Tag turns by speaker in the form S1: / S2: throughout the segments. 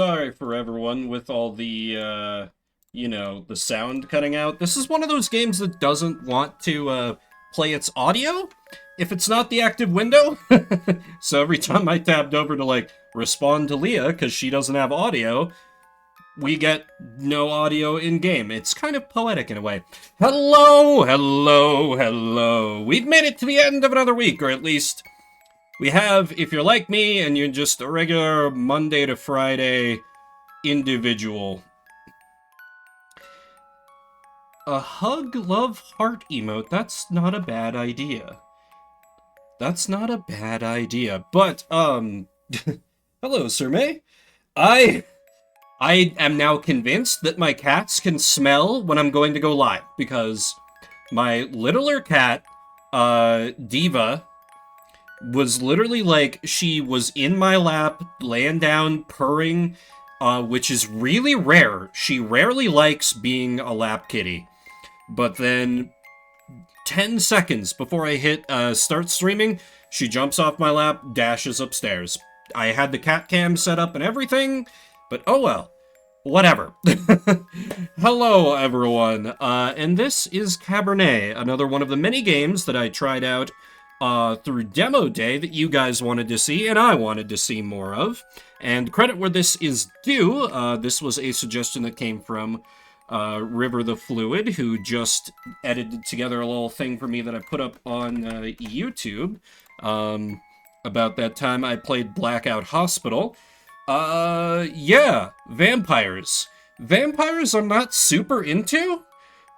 S1: Sorry for everyone with all the, the sound cutting out. This is one of those games that doesn't want to, play its audio if it's not the active window. So every time I tabbed over to, like, respond to Leah, because she doesn't have audio, we get no audio in-game. It's kind of poetic in a way. Hello, hello, hello. We've made it to the end of another week, or at least we have, if you're like me and you're just a regular Monday to Friday individual. A hug, love, heart emote, that's not a bad idea. That's not a bad idea. But, hello, Sir May. I am now convinced that my cats can smell when I'm going to go live, because my littler cat, Diva, was literally like, she was in my lap, laying down, purring, which is really rare. She rarely likes being a lap kitty. But then, 10 seconds before I hit start streaming, she jumps off my lap, dashes upstairs. I had the cat cam set up and everything, but oh well. Whatever. Hello, everyone. And this is Cabernet, another one of the many games that I tried out through Demo Day that you guys wanted to see, and I wanted to see more of. And credit where this is due, this was a suggestion that came from River the Fluid, who just edited together a little thing for me that I put up on YouTube about that time I played Blackout Hospital. Yeah, vampires. Vampires I'm not super into,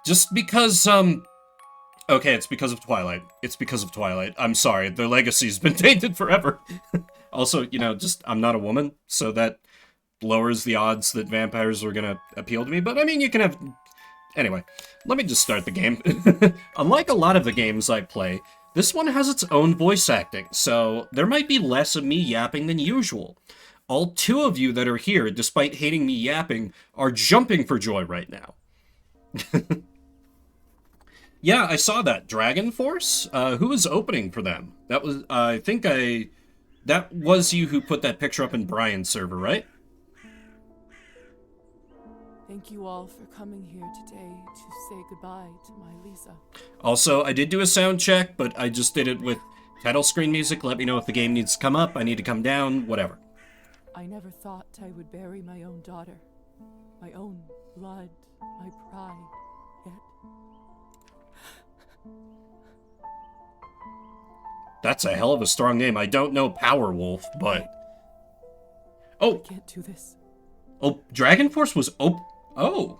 S1: just because, okay, it's because of Twilight. It's because of Twilight. I'm sorry, their legacy's been tainted forever. Also, just, I'm not a woman, so that lowers the odds that vampires are gonna appeal to me, but I mean, you can have... Anyway, let me just start the game. Unlike a lot of the games I play, this one has its own voice acting, so there might be less of me yapping than usual. All two of you that are here, despite hating me yapping, are jumping for joy right now. Yeah, I saw that. Dragon Force? Who was opening for them? That was, that was you who put that picture up in Brian's server, right?
S2: Thank you all for coming here today to say goodbye to my Lisa.
S1: Also, I did do a sound check, but I just did it with title screen music. Let me know if the game needs to come up, I need to come down, whatever.
S2: I never thought I would bury my own daughter, my own blood, my pride, yet...
S1: That's a hell of a strong name. I don't know Powerwolf, but... Oh!
S2: I can't do this.
S1: Oh, Dragon Force was oh!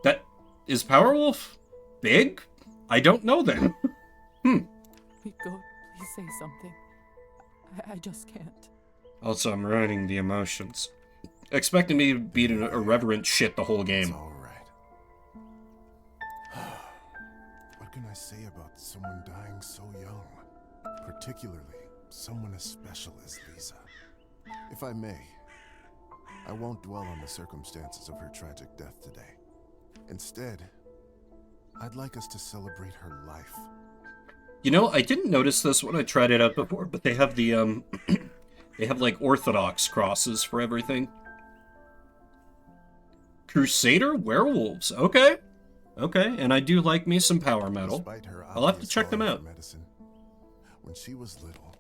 S1: That... Is Powerwolf big? I don't know then.
S2: Miko, please say something. I just can't.
S1: Also, I'm ruining the emotions. Expecting me to be an irreverent shit the whole game.
S3: It's all right. What can I say about someone dying so young? Particularly, someone as special as Lisa. If I may, I won't dwell on the circumstances of her tragic death today. Instead, I'd like us to celebrate her life.
S1: You know, I didn't notice this when I tried it out before, but they have the, they have, like, Orthodox crosses for everything. Crusader Werewolves. Okay. Okay, and I do like me some power metal. I'll have to check them out.
S3: Medicine, when she was little,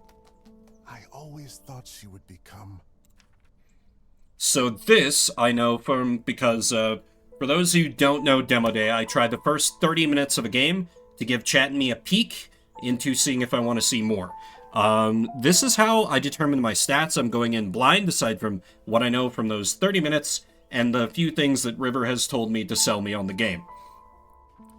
S3: I always thought she would become...
S1: So this, I know from, because, for those who don't know Demo Day, I tried the first 30 minutes of a game to give chat and me a peek into seeing if I want to see more. This is how I determine my stats. I'm going in blind, aside from what I know from those 30 minutes, and the few things that River has told me to sell me on the game.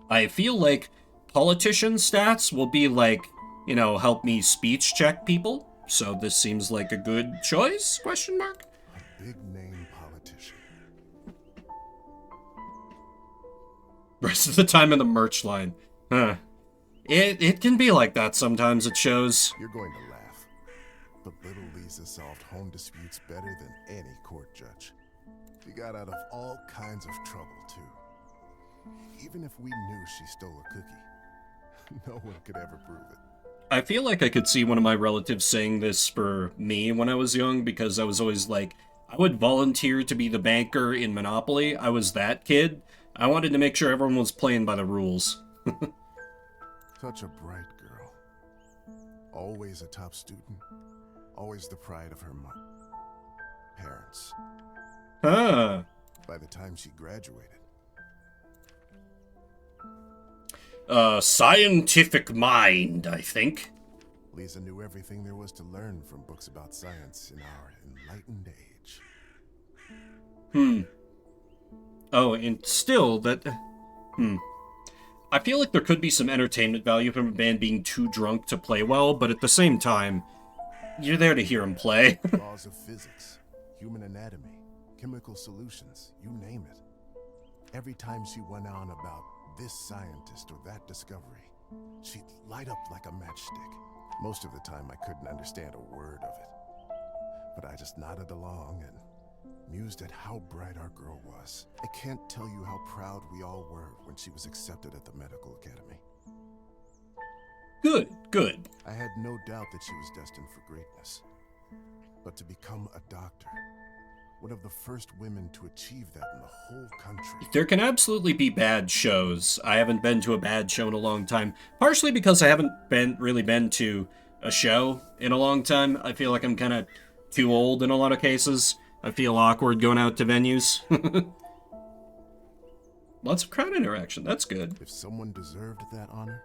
S1: I feel like politician stats will be like, help me speech check people, so this seems like a good choice, question mark?
S3: a big-name politician.
S1: Rest of the time in the merch line. Huh. It can be like that sometimes at shows.
S3: You're going to laugh, but little Lisa solved home disputes better than any court judge. She got out of all kinds of trouble, too. Even if we knew she stole a cookie, no one could ever prove it.
S1: I feel like I could see one of my relatives saying this for me when I was young, because I was always like, I would volunteer to be the banker in Monopoly. I was that kid. I wanted to make sure everyone was playing by the rules.
S3: Such a bright girl. Always a top student. Always the pride of her parents.
S1: Huh.
S3: By the time she graduated,
S1: scientific mind, I think.
S3: Lisa knew everything there was to learn from books about science in our enlightened age.
S1: Oh, and still, that... I feel like there could be some entertainment value from a band being too drunk to play well, but at the same time, you're there to hear them play.
S3: Laws of physics, human anatomy, chemical solutions, you name it. Every time she went on about this scientist or that discovery, she'd light up like a matchstick. Most of the time, I couldn't understand a word of it. But I just nodded along and mused at how bright our girl was. I can't tell you how proud we all were when she was accepted at the medical academy.
S1: Good, good.
S3: I had no doubt that she was destined for greatness. But to become a doctor, one of the first women to achieve that in the whole country.
S1: There can absolutely be bad shows. I haven't been to a bad show in a long time. Partially because I haven't really been to a show in a long time. I feel like I'm kind of too old in a lot of cases. I feel awkward going out to venues. Lots of crowd interaction. That's good.
S3: If someone deserved that honor,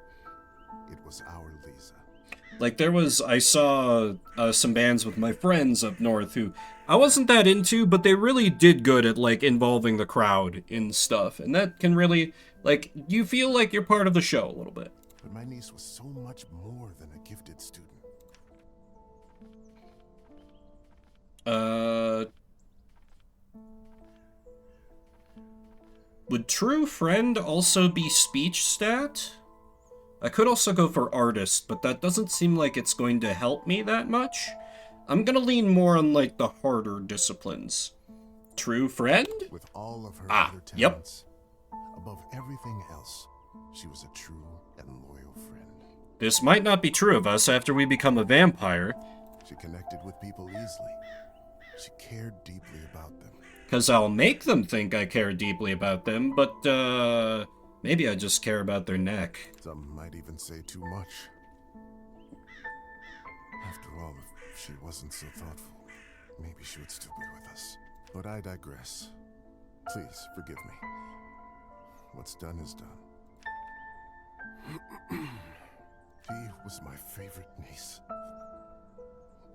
S3: it was our Lisa.
S1: Like, I saw some bands with my friends up north who I wasn't that into, but they really did good at, like, involving the crowd in stuff. And that can really, like, you feel like you're part of the show a little bit.
S3: But my niece was so much more than a gifted student.
S1: Would true friend also be speech stat? I could also go for artist, but that doesn't seem like it's going to help me that much. I'm gonna lean more on, like, the harder disciplines. True friend?
S3: With all of her other talents, above everything else, she was a true and loyal friend.
S1: This might not be true of us after we become a vampire.
S3: She connected with people easily. She cared deeply about them.
S1: Because I'll make them think I care deeply about them, but, maybe I just care about their neck.
S3: Some might even say too much. After all, if she wasn't so thoughtful, maybe she would still be with us. But I digress. Please, forgive me. What's done is done. She was my favorite niece.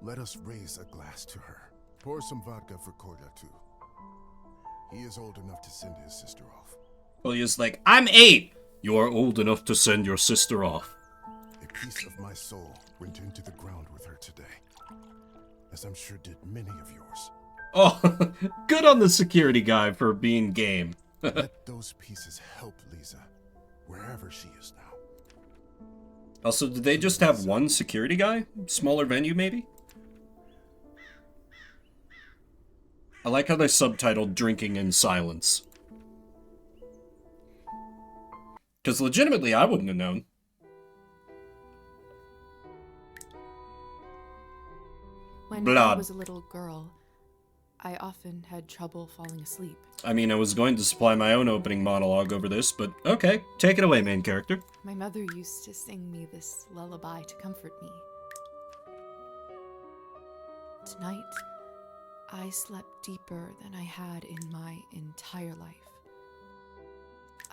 S3: Let us raise a glass to her. Pour some vodka for Kolya, too. He is old enough to send his sister off.
S1: Kolya's like, I'm 8! You're old enough to send your sister off.
S3: A piece of my soul went into the ground with her today, as I'm sure did many of yours.
S1: Oh, good on the security guy for being game.
S3: Let those pieces help Lisa, wherever she is now.
S1: Also, did they just have one security guy? Smaller venue, maybe? I like how they subtitled Drinking in Silence. Because legitimately, I wouldn't have known.
S2: When
S1: Blood.
S2: I was a little girl, I often had trouble falling asleep.
S1: I mean, I was going to supply my own opening monologue over this, but okay, take it away, main character.
S2: My mother used to sing me this lullaby to comfort me. Tonight, I slept deeper than I had in my entire life.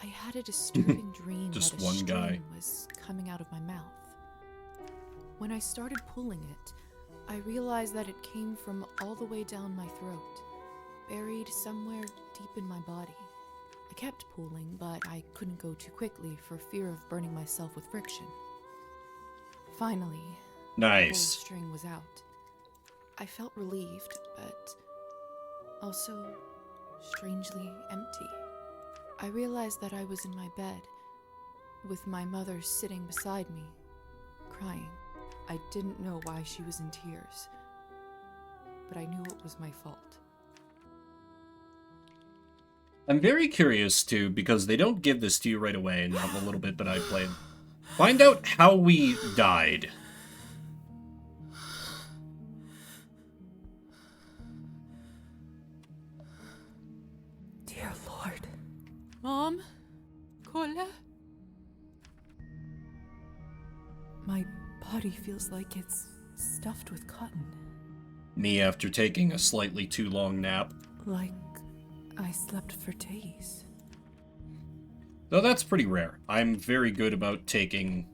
S2: I had a disturbing dream
S1: Just
S2: that a
S1: one
S2: string
S1: guy.
S2: was coming out of my mouth. When I started pulling it, I realized that it came from all the way down my throat, buried somewhere deep in my body. I kept pulling, but I couldn't go too quickly for fear of burning myself with friction. Finally, the whole
S1: Nice.
S2: string was out. I felt relieved, but also strangely empty. I realized that I was in my bed, with my mother sitting beside me, crying. I didn't know why she was in tears, but I knew it was my fault.
S1: I'm very curious, too, because they don't give this to you right away in the little bit that I played. Find out how we died.
S2: Mom? Cola? My body feels like it's stuffed with cotton.
S1: Me after taking a slightly too long nap.
S2: Like I slept for days.
S1: Though that's pretty rare. I'm very good about taking,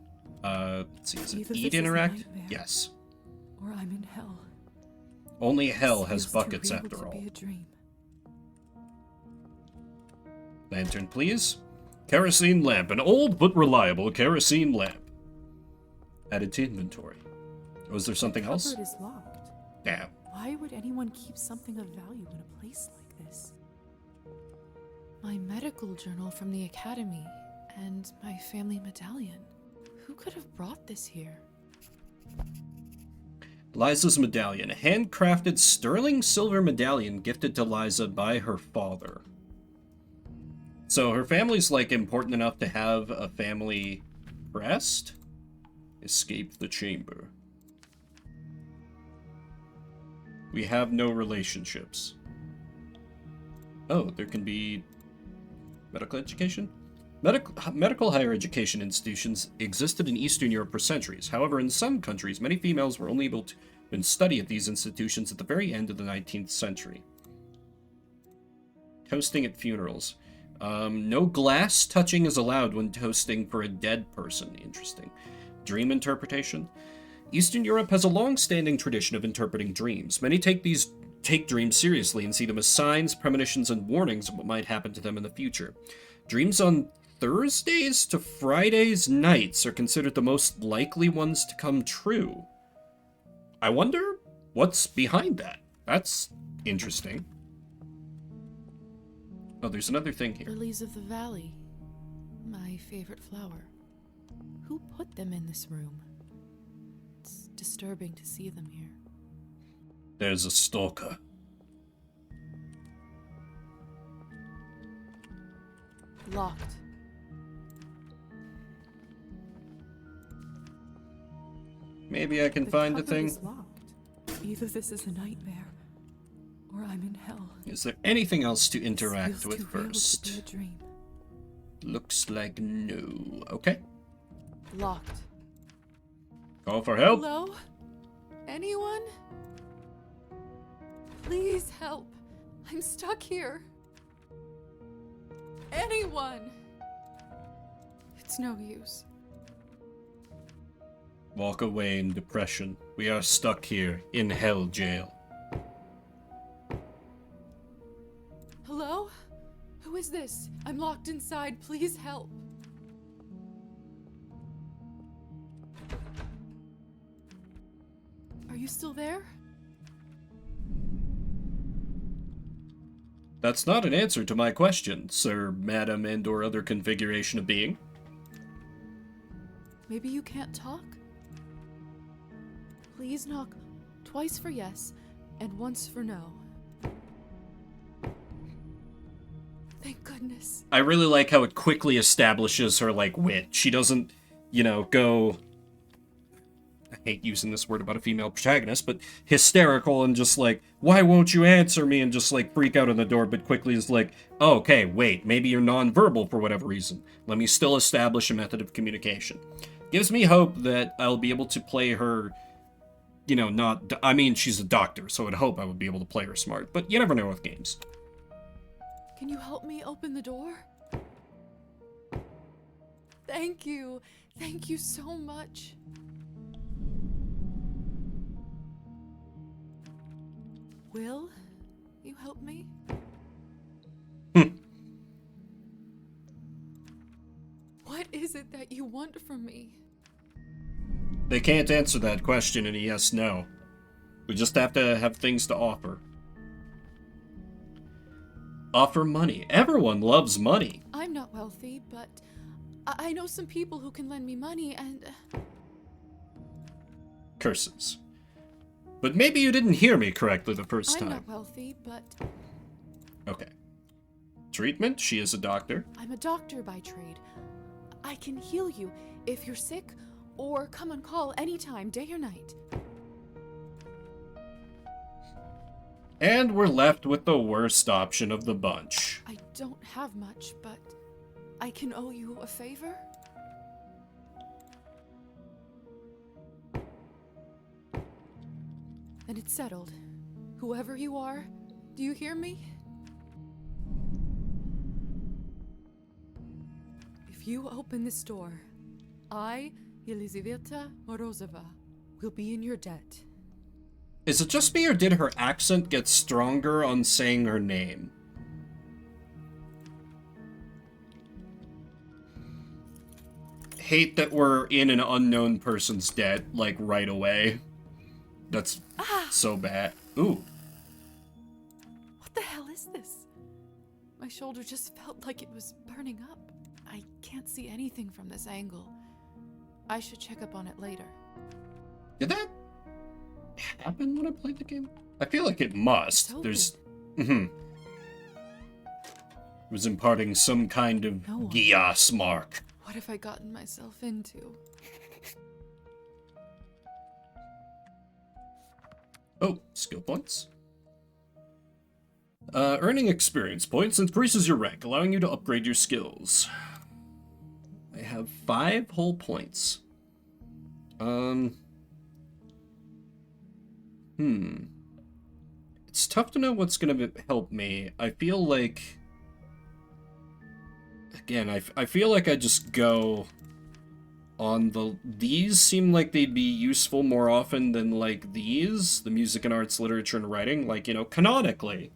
S1: let's see, is it
S2: Either
S1: eat,
S2: this is a
S1: interact?
S2: nightmare.
S1: Yes.
S2: Or I'm in hell.
S1: Only hell
S2: This
S1: has
S2: feels
S1: buckets
S2: too real
S1: after
S2: to
S1: all.
S2: be a dream.
S1: Lantern, please. Kerosene lamp. An old but reliable kerosene lamp. Added to inventory. Was there something else?
S2: The cupboard is locked.
S1: Damn.
S2: Why would anyone keep something of value in a place like this? My medical journal from the academy and my family medallion. Who could have brought this here?
S1: Liza's medallion. A handcrafted sterling silver medallion gifted to Liza by her father. So her family's, like, important enough to have a family crest? Escape the chamber. We have no relationships. Oh, there can be medical education? Medical higher education institutions existed in Eastern Europe for centuries. However, in some countries, many females were only able to study at these institutions at the very end of the 19th century. Toasting at funerals. No glass touching is allowed when toasting for a dead person. Interesting. Dream interpretation. Eastern Europe has a long-standing tradition of interpreting dreams. Many take dreams seriously and see them as signs, premonitions, and warnings of what might happen to them in the future. Dreams on Thursdays to Fridays nights are considered the most likely ones to come true. I wonder what's behind that. That's interesting. Oh, there's another thing here.
S2: Lilies of the valley. My favorite flower. Who put them in this room? It's disturbing to see them here.
S1: There's a stalker.
S2: Locked.
S1: Maybe I can
S2: The
S1: find a
S2: cupboard
S1: thing.
S2: is locked. Either this is a nightmare, or I'm in hell.
S1: Is there anything else to
S2: This
S1: interact
S2: feels
S1: with
S2: too real to
S1: first?
S2: be a dream.
S1: Looks like no. Okay.
S2: Locked.
S1: Call for help.
S2: Hello? Anyone? Please help. I'm stuck here. Anyone? It's no use.
S1: Walk away in depression. We are stuck here in hell jail.
S2: Hello? Who is this? I'm locked inside. Please help. Are you still there?
S1: That's not an answer to my question, sir, madam, and or other configuration of being.
S2: Maybe you can't talk? Please knock twice for yes and once for no. Thank goodness.
S1: I really like how it quickly establishes her, like, wit. She doesn't, go... I hate using this word about a female protagonist, but hysterical and just like, why won't you answer me? And just like freak out on the door, but quickly is like, oh, okay, wait, maybe you're nonverbal for whatever reason. Let me still establish a method of communication. Gives me hope that I'll be able to play her, she's a doctor, so I'd hope I would be able to play her smart, but you never know with games.
S2: Can you help me open the door? Thank you. Thank you so much. Will you help me? What is it that you want from me?
S1: They can't answer that question in a yes-no. We just have to have things to offer. Offer money. Everyone loves money.
S2: I'm not wealthy, but I know some people who can lend me money and...
S1: Curses. But maybe you didn't hear me correctly the first
S2: I'm
S1: time.
S2: not wealthy, but
S1: Okay. Treatment? She is a doctor.
S2: I'm a doctor by trade. I can heal you if you're sick, or come on call anytime, day or night.
S1: And we're left with the worst option of the bunch.
S2: I don't have much, but I can owe you a favor? Then it's settled. Whoever you are, do you hear me? If you open this door, I, Elizaveta Morozova, will be in your debt.
S1: Is it just me, or did her accent get stronger on saying her name? Hate that we're in an unknown person's debt, like, right away. That's so bad. Ooh.
S2: What the hell is this? My shoulder just felt like it was burning up. I can't see anything from this angle. I should check up on it later.
S1: Did that happen when I played the game? I feel like it must. There's... It was imparting some kind of Gias mark.
S2: What have I gotten myself into?
S1: Oh, skill points. Earning experience points increases your rank, allowing you to upgrade your skills. I have 5 whole points. It's tough to know what's gonna help me. I feel like... Again, I feel like I just go on the... These seem like they'd be useful more often than, like, these. The music and arts, literature, and writing. Like, you know, canonically,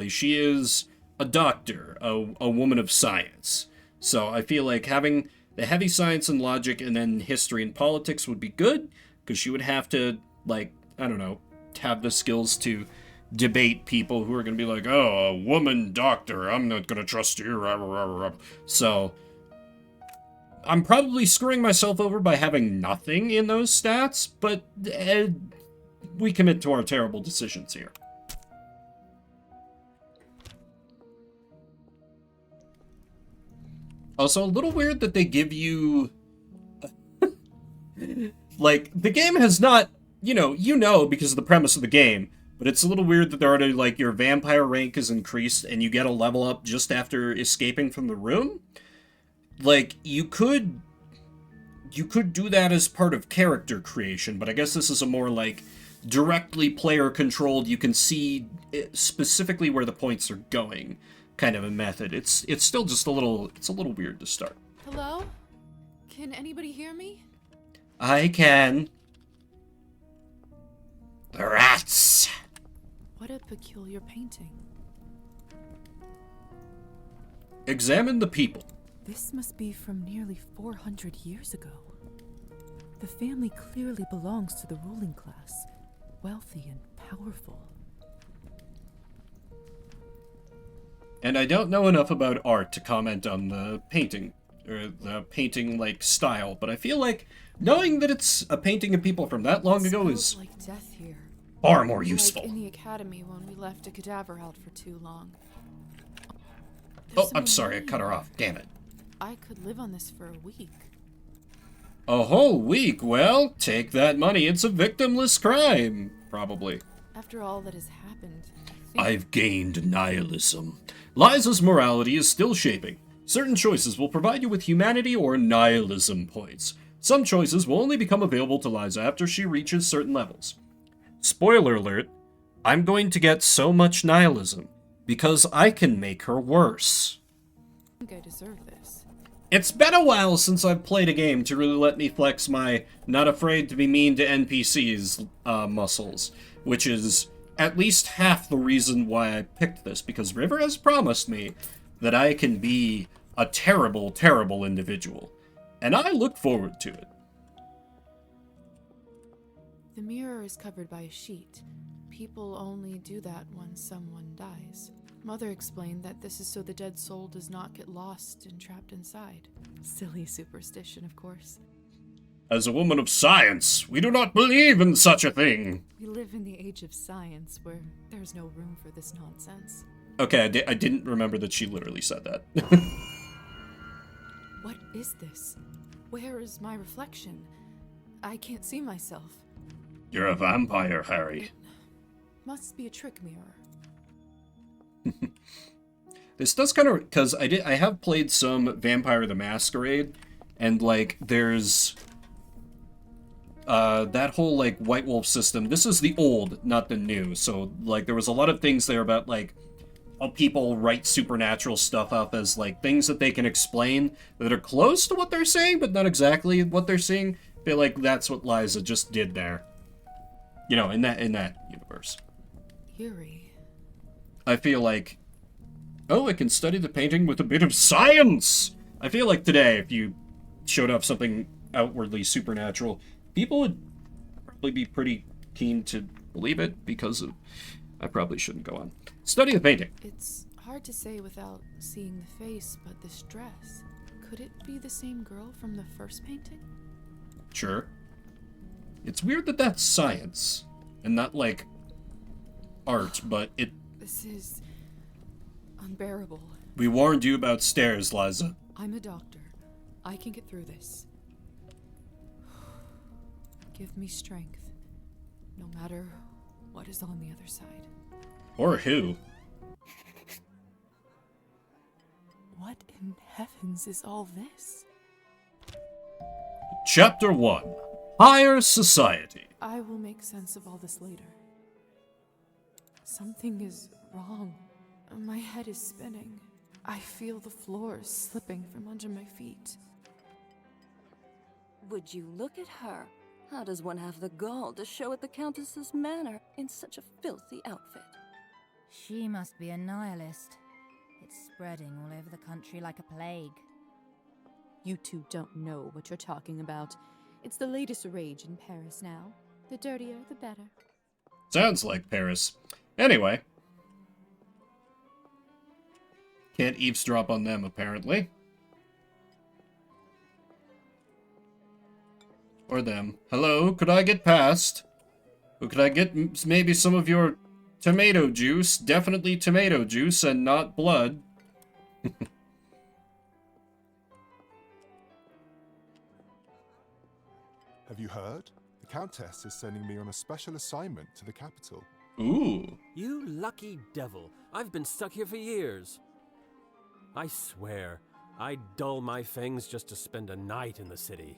S1: she is a doctor, a woman of science. So I feel like having the heavy science and logic and then history and politics would be good, because she would have to, like, I don't know, have the skills to debate people who are going to be like, oh, a woman doctor, I'm not going to trust you. So I'm probably screwing myself over by having nothing in those stats, but we commit to our terrible decisions here. Also, a little weird that they give you... like, the game has not... You know because of the premise of the game, but it's a little weird that they're already, like, your vampire rank is increased and you get a level up just after escaping from the room. Like, you could do that as part of character creation, but I guess this is a more, like, directly player-controlled, you can see specifically where the points are going kind of a method. It's still just a little weird to start.
S2: Hello? Can anybody hear me?
S1: I can. The rats!
S2: What a peculiar painting.
S1: Examine the people.
S4: This must be from nearly 400 years ago. The family clearly belongs to the ruling class, wealthy and powerful.
S1: And I don't know enough about art to comment on the painting, or the painting-like style, but I feel like knowing that it's a painting of people from that long ago is
S2: like death here.
S1: Far more useful.
S2: Like in the academy when we left a cadaver out for too long.
S1: Oh, I'm sorry, I cut her off. Damn it.
S2: I could live on this for a week.
S1: A whole week? Well, take that money. It's a victimless crime. Probably.
S2: After all that has happened,
S1: I've gained nihilism. Liza's morality is still shaping. Certain choices will provide you with humanity or nihilism points. Some choices will only become available to Liza after she reaches certain levels. Spoiler alert, I'm going to get so much nihilism, because I can make her worse.
S2: I think I deserve this.
S1: It's been a while since I've played a game to really let me flex my not afraid to be mean to NPCs muscles, which is at least half the reason why I picked this, because River has promised me that I can be a terrible, terrible individual, and I look forward to it.
S2: The mirror is covered by a sheet. People only do that when someone dies. Mother explained that this is so the dead soul does not get lost and trapped inside. Silly superstition, of course.
S1: As a woman of science, we do not believe in such a thing.
S2: We live in the age of science where there's no room for this nonsense.
S1: Okay, I didn't remember that she literally said that.
S2: What is this? Where is my reflection? I can't see myself.
S1: You're a vampire, Harry.
S2: Must be a trick mirror.
S1: This does kind of, because I have played some Vampire the Masquerade, and like there's that whole like White Wolf system. This is the old, not the new. So like there was a lot of things there about like how people write supernatural stuff up as like things that they can explain that are close to what they're saying, but not exactly what they're saying. I feel like that's what Liza just did there. You know, in that universe.
S2: Eerie.
S1: I feel like, oh, I can study the painting with a bit of science! I feel like today, if you showed up something outwardly supernatural, people would probably be pretty keen to believe it because of... I probably shouldn't go on. Study the painting.
S2: It's hard to say without seeing the face, but this dress... Could it be the same girl from the first painting?
S1: Sure. It's weird that that's science, and not, like, art, but it...
S2: This is... unbearable.
S1: We warned you about stairs, Liza.
S2: I'm a doctor. I can get through this. Give me strength, no matter what is on the other side.
S1: Or who.
S2: What in heavens is all this?
S1: Chapter 1. Higher Society.
S2: I will make sense of all this later. Something is wrong. My head is spinning. I feel the floor slipping from under my feet.
S5: Would you look at her? How does one have the gall to show at the Countess's manor in such a filthy outfit?
S6: She must be a nihilist. It's spreading all over the country like a plague.
S7: You two don't know what you're talking about. It's the latest rage in Paris now. The dirtier, the better.
S1: Sounds like Paris. Anyway. Can't eavesdrop on them, apparently. Or them. Hello, could I get past? Or could I get maybe some of your tomato juice? Definitely tomato juice and not blood.
S3: Have you heard? The Countess is sending me on a special assignment to the capital.
S1: Ooh.
S8: You lucky devil. I've been stuck here for years. I swear, I'd dull my fangs just to spend a night in the city.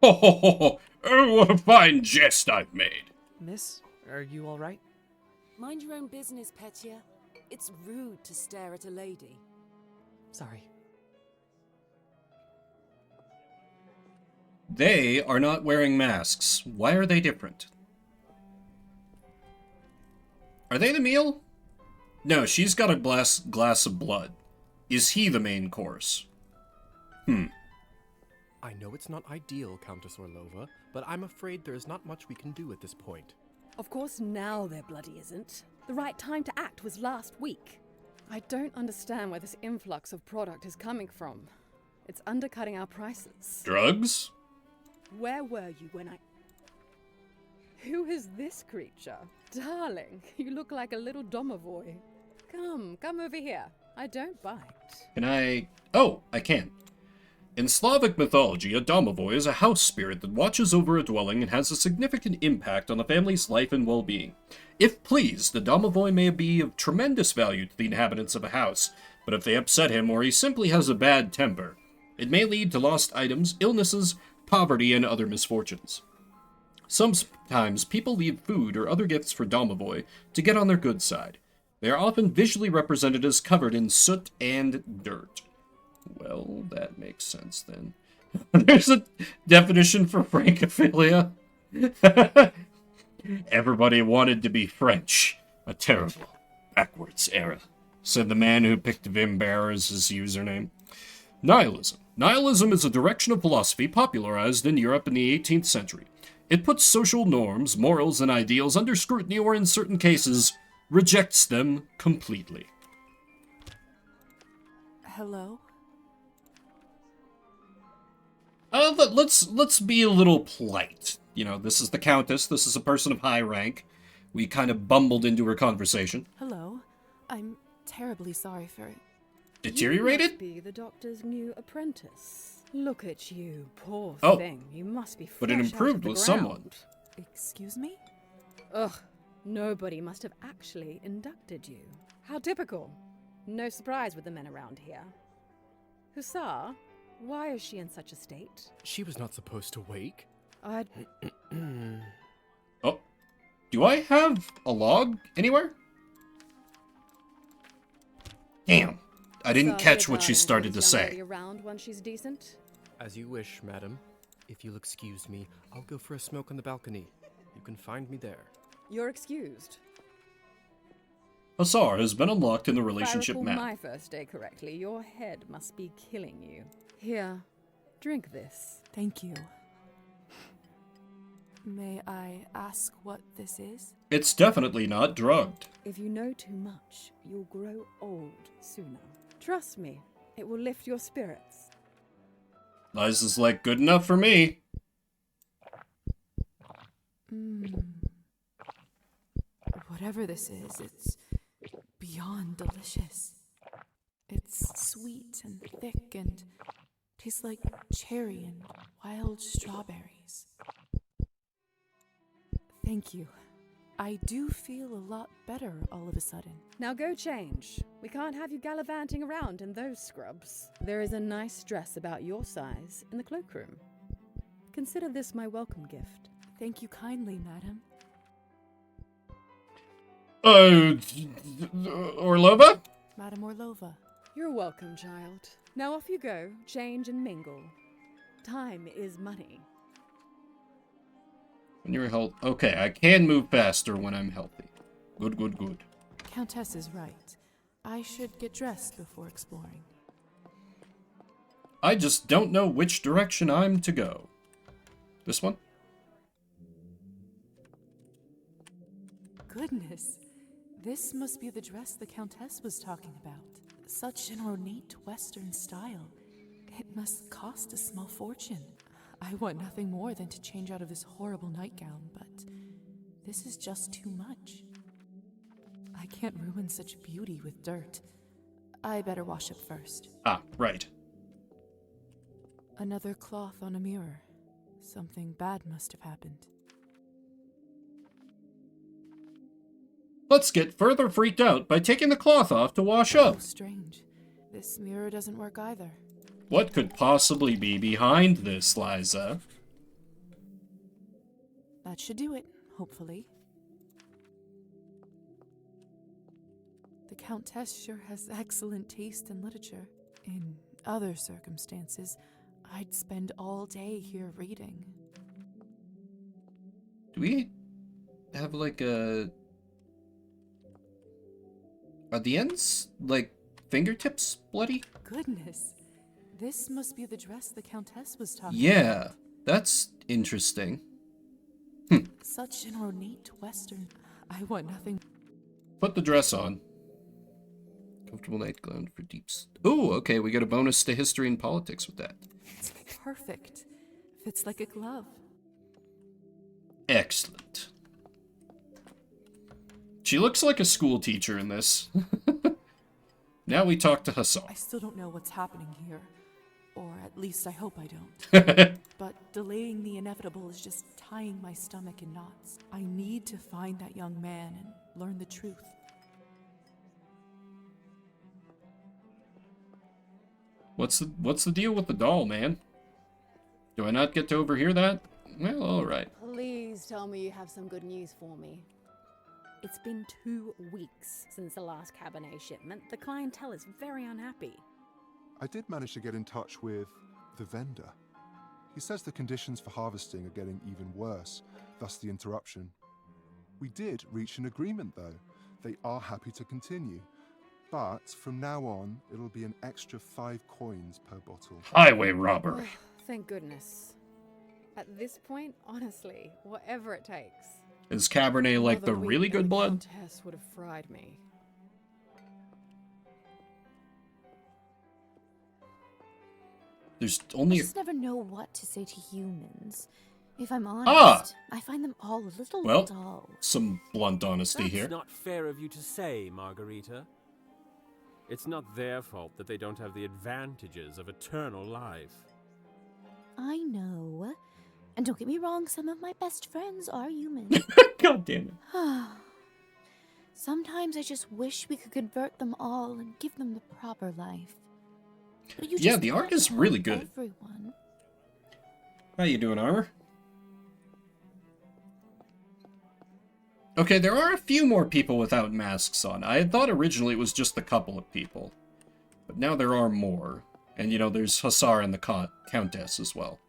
S1: Ho ho ho ho! Oh, what a fine jest I've made!
S9: Miss, are you all right?
S5: Mind your own business, Petya. It's rude to stare at a lady.
S9: Sorry.
S1: They are not wearing masks. Why are they different? Are they the meal? No, she's got a glass of blood. Is he the main course?
S10: I know it's not ideal, Countess Orlova, but I'm afraid there is not much we can do at this point.
S11: Of course now there bloody isn't. The right time to act was last week. I don't understand where this influx of product is coming from. It's undercutting our prices.
S1: Drugs?
S11: Where were you when I... Who is this creature? Darling, you look like a little domovoy. Come over here. I don't bite.
S1: Can I... Oh, I can. In Slavic mythology, a domovoi is a house spirit that watches over a dwelling and has a significant impact on the family's life and well-being. If pleased, the domovoi may be of tremendous value to the inhabitants of a house, but if they upset him or he simply has a bad temper, it may lead to lost items, illnesses, poverty, and other misfortunes. Sometimes people leave food or other gifts for domovoi to get on their good side. They are often visually represented as covered in soot and dirt. Well, that makes sense then. There's a definition for francophilia. Everybody wanted to be French. A terrible, backwards era, said the man who picked Vim Bear as his username. Nihilism. Nihilism is a direction of philosophy popularized in Europe in the 18th century. It puts social norms, morals, and ideals under scrutiny or, in certain cases, rejects them completely.
S2: Hello?
S1: Let's be a little polite. You know, this is the Countess. This is a person of high rank. We kind of bumbled into her conversation.
S2: Hello? I'm terribly sorry for it.
S1: Deteriorated?
S11: You must be the doctor's new apprentice. Look at you, poor
S1: Oh,
S11: thing. You must be fresh
S1: but it
S11: out of
S1: improved
S11: the
S1: with
S11: ground.
S1: someone.
S2: Excuse me?
S11: Ugh, nobody must have actually inducted you. How typical. No surprise with the men around here. Hussar, why is she in such a state?
S10: She was not supposed to wake.
S11: I'd...
S1: Oh, do I have a log anywhere? Damn, I didn't
S11: So
S1: catch
S11: your
S1: what she
S11: darling
S1: started to
S11: brings young
S1: say.
S11: lady around when she's decent?
S10: As you wish, madam. If you'll excuse me, I'll go for a smoke on the balcony. You can find me there.
S11: You're excused.
S1: Hussar has been unlocked in the relationship
S11: If I recall
S1: map.
S11: my first day correctly, your head must be killing you. Here, drink this.
S4: Thank you. May I ask what this is?
S1: It's definitely not drugged.
S11: If you know too much, you'll grow old sooner. Trust me, it will lift your spirits.
S1: Liza's like, good enough for me.
S4: Whatever this is, it's beyond delicious. It's sweet and thick and tastes like cherry and wild strawberries. Thank you. I do feel a lot better all of a sudden.
S11: Now go change. We can't have you gallivanting around in those scrubs. There is a nice dress about your size in the cloakroom. Consider this my welcome gift.
S4: Thank you kindly, madam.
S1: Orlova?
S4: Madam Orlova.
S11: You're welcome, child. Now off you go, change and mingle. Time is money.
S1: When you're healthy. Okay, I can move faster when I'm healthy. Good, good, good.
S4: Countess is right. I should get dressed before exploring.
S1: I just don't know which direction I'm to go. This one?
S4: Goodness, this must be the dress the Countess was talking about. Such an ornate Western style. It must cost a small fortune. I want nothing more than to change out of this horrible nightgown, but this is just too much. I can't ruin such beauty with dirt. I better wash up first.
S1: Ah, right.
S4: Another cloth on a mirror. Something bad must have happened.
S1: Let's get further freaked out by taking the cloth off to wash
S4: Oh,
S1: up.
S4: strange. This mirror doesn't work either.
S1: What could possibly be behind this, Liza?
S4: That should do it, hopefully. The Countess sure has excellent taste in literature. In other circumstances, I'd spend all day here reading.
S1: Do we have like a... Are the ends, like, fingertips bloody?
S4: Goodness, this must be the dress the Countess was talking
S1: Yeah,
S4: about.
S1: that's interesting.
S4: Such an ornate Western. I want nothing.
S1: Put the dress on. Comfortable nightgown for deeps. Ooh, okay, we get a bonus to history and politics with that.
S4: It's perfect. Fits like a glove.
S1: Excellent. She looks like a school teacher in this. Now we talk to Hussar.
S4: I still don't know what's happening here. Or at least I hope I don't. But delaying the inevitable is just tying my stomach in knots. I need to find that young man and learn the truth.
S1: What's the deal with the doll, man? Do I not get to overhear that? Well, alright.
S11: Please tell me you have some good news for me. It's been 2 weeks since the last Cabernet shipment. The clientele is very unhappy.
S3: I did manage to get in touch with the vendor. He says the conditions for harvesting are getting even worse, thus the interruption. We did reach an agreement though. They are happy to continue. But from now on, it'll be an extra 5 coins per bottle.
S1: Highway robbery.
S11: Thank goodness. At this point, honestly, whatever it takes.
S1: Is Cabernet like the
S11: Another week
S1: really
S11: and
S1: good
S11: the
S1: blood?
S11: Countess would have fried me.
S1: There's
S12: I
S1: only...
S12: just never know what to say to humans. If I'm honest,
S1: Ah!
S12: I find them all a little
S1: Well,
S12: dull.
S1: some blunt honesty
S8: That's
S1: here.
S8: not fair of you to say, Margarita. It's not their fault that they don't have the advantages of eternal life.
S12: I know. And don't get me wrong, some of my best friends are human.
S1: God damn it.
S12: Sometimes I just wish we could convert them all and give them the proper life. But you
S1: Yeah,
S12: just
S1: the art
S12: can't
S1: is
S12: help
S1: really good.
S12: Everyone.
S1: How you doing, Armor? Okay, there are a few more people without masks on. I had thought originally it was just a couple of people. But now there are more. And, you know, there's Hussar and the Countess as well.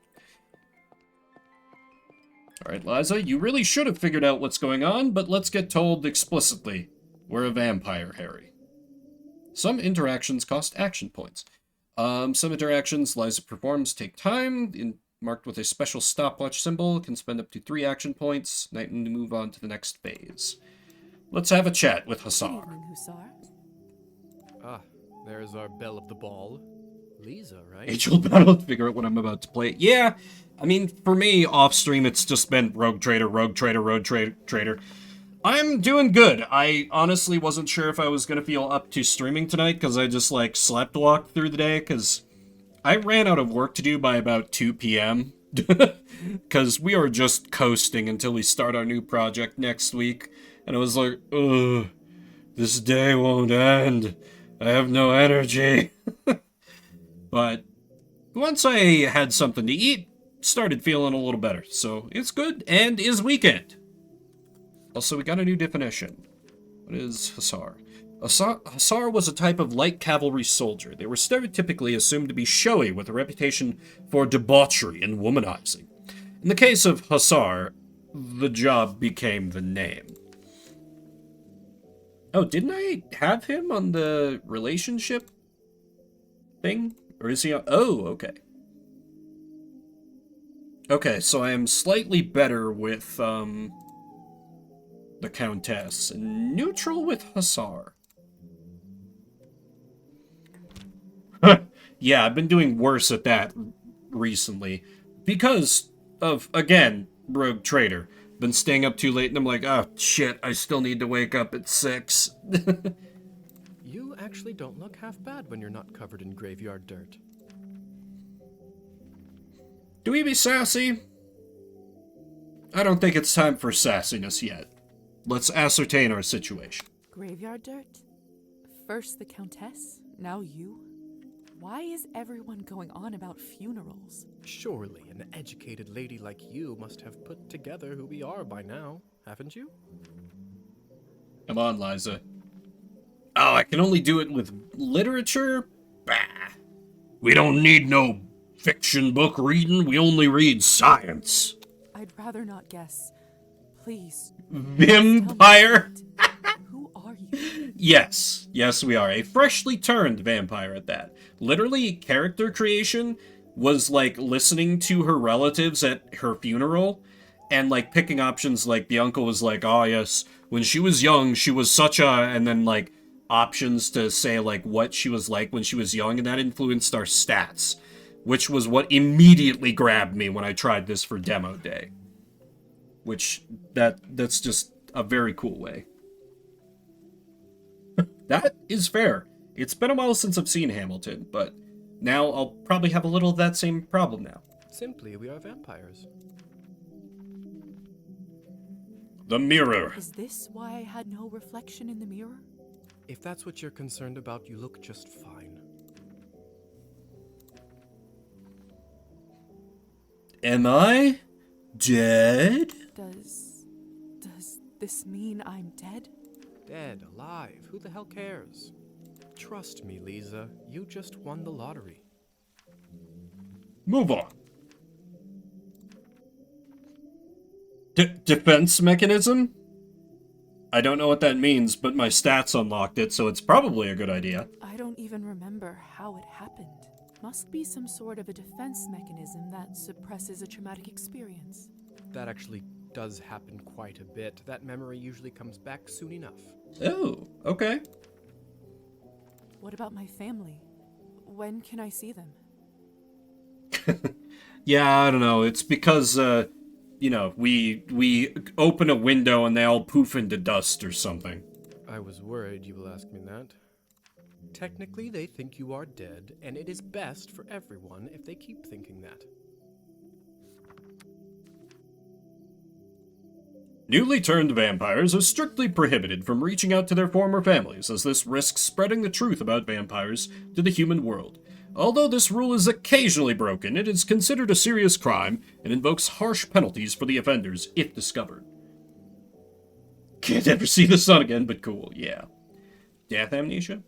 S1: Alright, Liza, you really should have figured out what's going on, but let's get told explicitly. We're a vampire, Harry. Some interactions cost action points. Some interactions Liza performs take time, marked with a special stopwatch symbol, can spend up to 3 action points, and move on to the next phase. Let's have a chat with Hussar.
S4: Good evening, Hussar.
S10: Ah, there's our belle of the ball. Lisa, right?
S1: Angel Battle to figure out what I'm about to play. Yeah, I mean, for me, off-stream, it's just been Rogue Trader, Rogue Trader, Rogue Trader. I'm doing good. I honestly wasn't sure if I was going to feel up to streaming tonight, because I just, like, slept-walked through the day, because I ran out of work to do by about 2 p.m. Because we are just coasting until we start our new project next week. And I was like, ugh, this day won't end. I have no energy. But once I had something to eat, started feeling a little better. So it's good, and is weekend. Also, we got a new definition. What is Hussar? Hussar was a type of light cavalry soldier. They were stereotypically assumed to be showy with a reputation for debauchery and womanizing. In the case of Hussar, the job became the name. Oh, didn't I have him on the relationship thing? Or is he on... Oh, okay. Okay, so I am slightly better with, the Countess, and neutral with Hussar. Yeah, I've been doing worse at that recently. Because of, again, Rogue Trader. Been staying up too late, and I'm like, oh, shit, I still need to wake up at 6.
S10: You actually don't look half bad when you're not covered in graveyard dirt.
S1: Do we be sassy? I don't think it's time for sassiness yet. Let's ascertain our situation.
S4: Graveyard dirt? First the Countess, now you? Why is everyone going on about funerals?
S10: Surely an educated lady like you must have put together who we are by now, haven't you?
S1: Come on, Liza. Oh, I can only do it with literature? Bah. We don't need no fiction book reading, we only read science.
S4: I'd rather not guess. Please.
S1: Vampire?
S4: Who are you?
S1: Yes, we are. A freshly turned vampire at that. Literally, character creation was like listening to her relatives at her funeral and like picking options like the uncle was like, oh yes, when she was young, she was such a... And then like options to say like what she was like when she was young, and that influenced our stats, which was what immediately grabbed me when I tried this for demo day. Which, that's just a very cool way. That is fair. It's been a while since I've seen Hamilton, but now I'll probably have a little of that same problem now.
S10: Simply, we are vampires.
S1: The mirror.
S4: Is this why I had no reflection in the mirror?
S10: If that's what you're concerned about, you look just fine.
S1: Am I dead?
S4: Does this mean I'm dead?
S10: Dead, alive, who the hell cares? Trust me, Lisa, you just won the lottery.
S1: Move on. Defense mechanism? I don't know what that means, but my stats unlocked it, so it's probably a good idea.
S4: I don't even remember how it happened. Must be some sort of a defense mechanism that suppresses a traumatic experience.
S10: That actually does happen quite a bit. That memory usually comes back soon enough.
S1: Oh, okay.
S4: What about my family? When can I see them?
S1: Yeah, I don't know. It's because, you know, we open a window and they all poof into dust or something.
S10: I was worried you will ask me that. Technically, they think you are dead, and it is best for everyone if they keep thinking that.
S1: Newly turned vampires are strictly prohibited from reaching out to their former families, as this risks spreading the truth about vampires to the human world. Although this rule is occasionally broken, it is considered a serious crime and invokes harsh penalties for the offenders if discovered. Can't ever see the sun again, but cool, yeah. Death amnesia?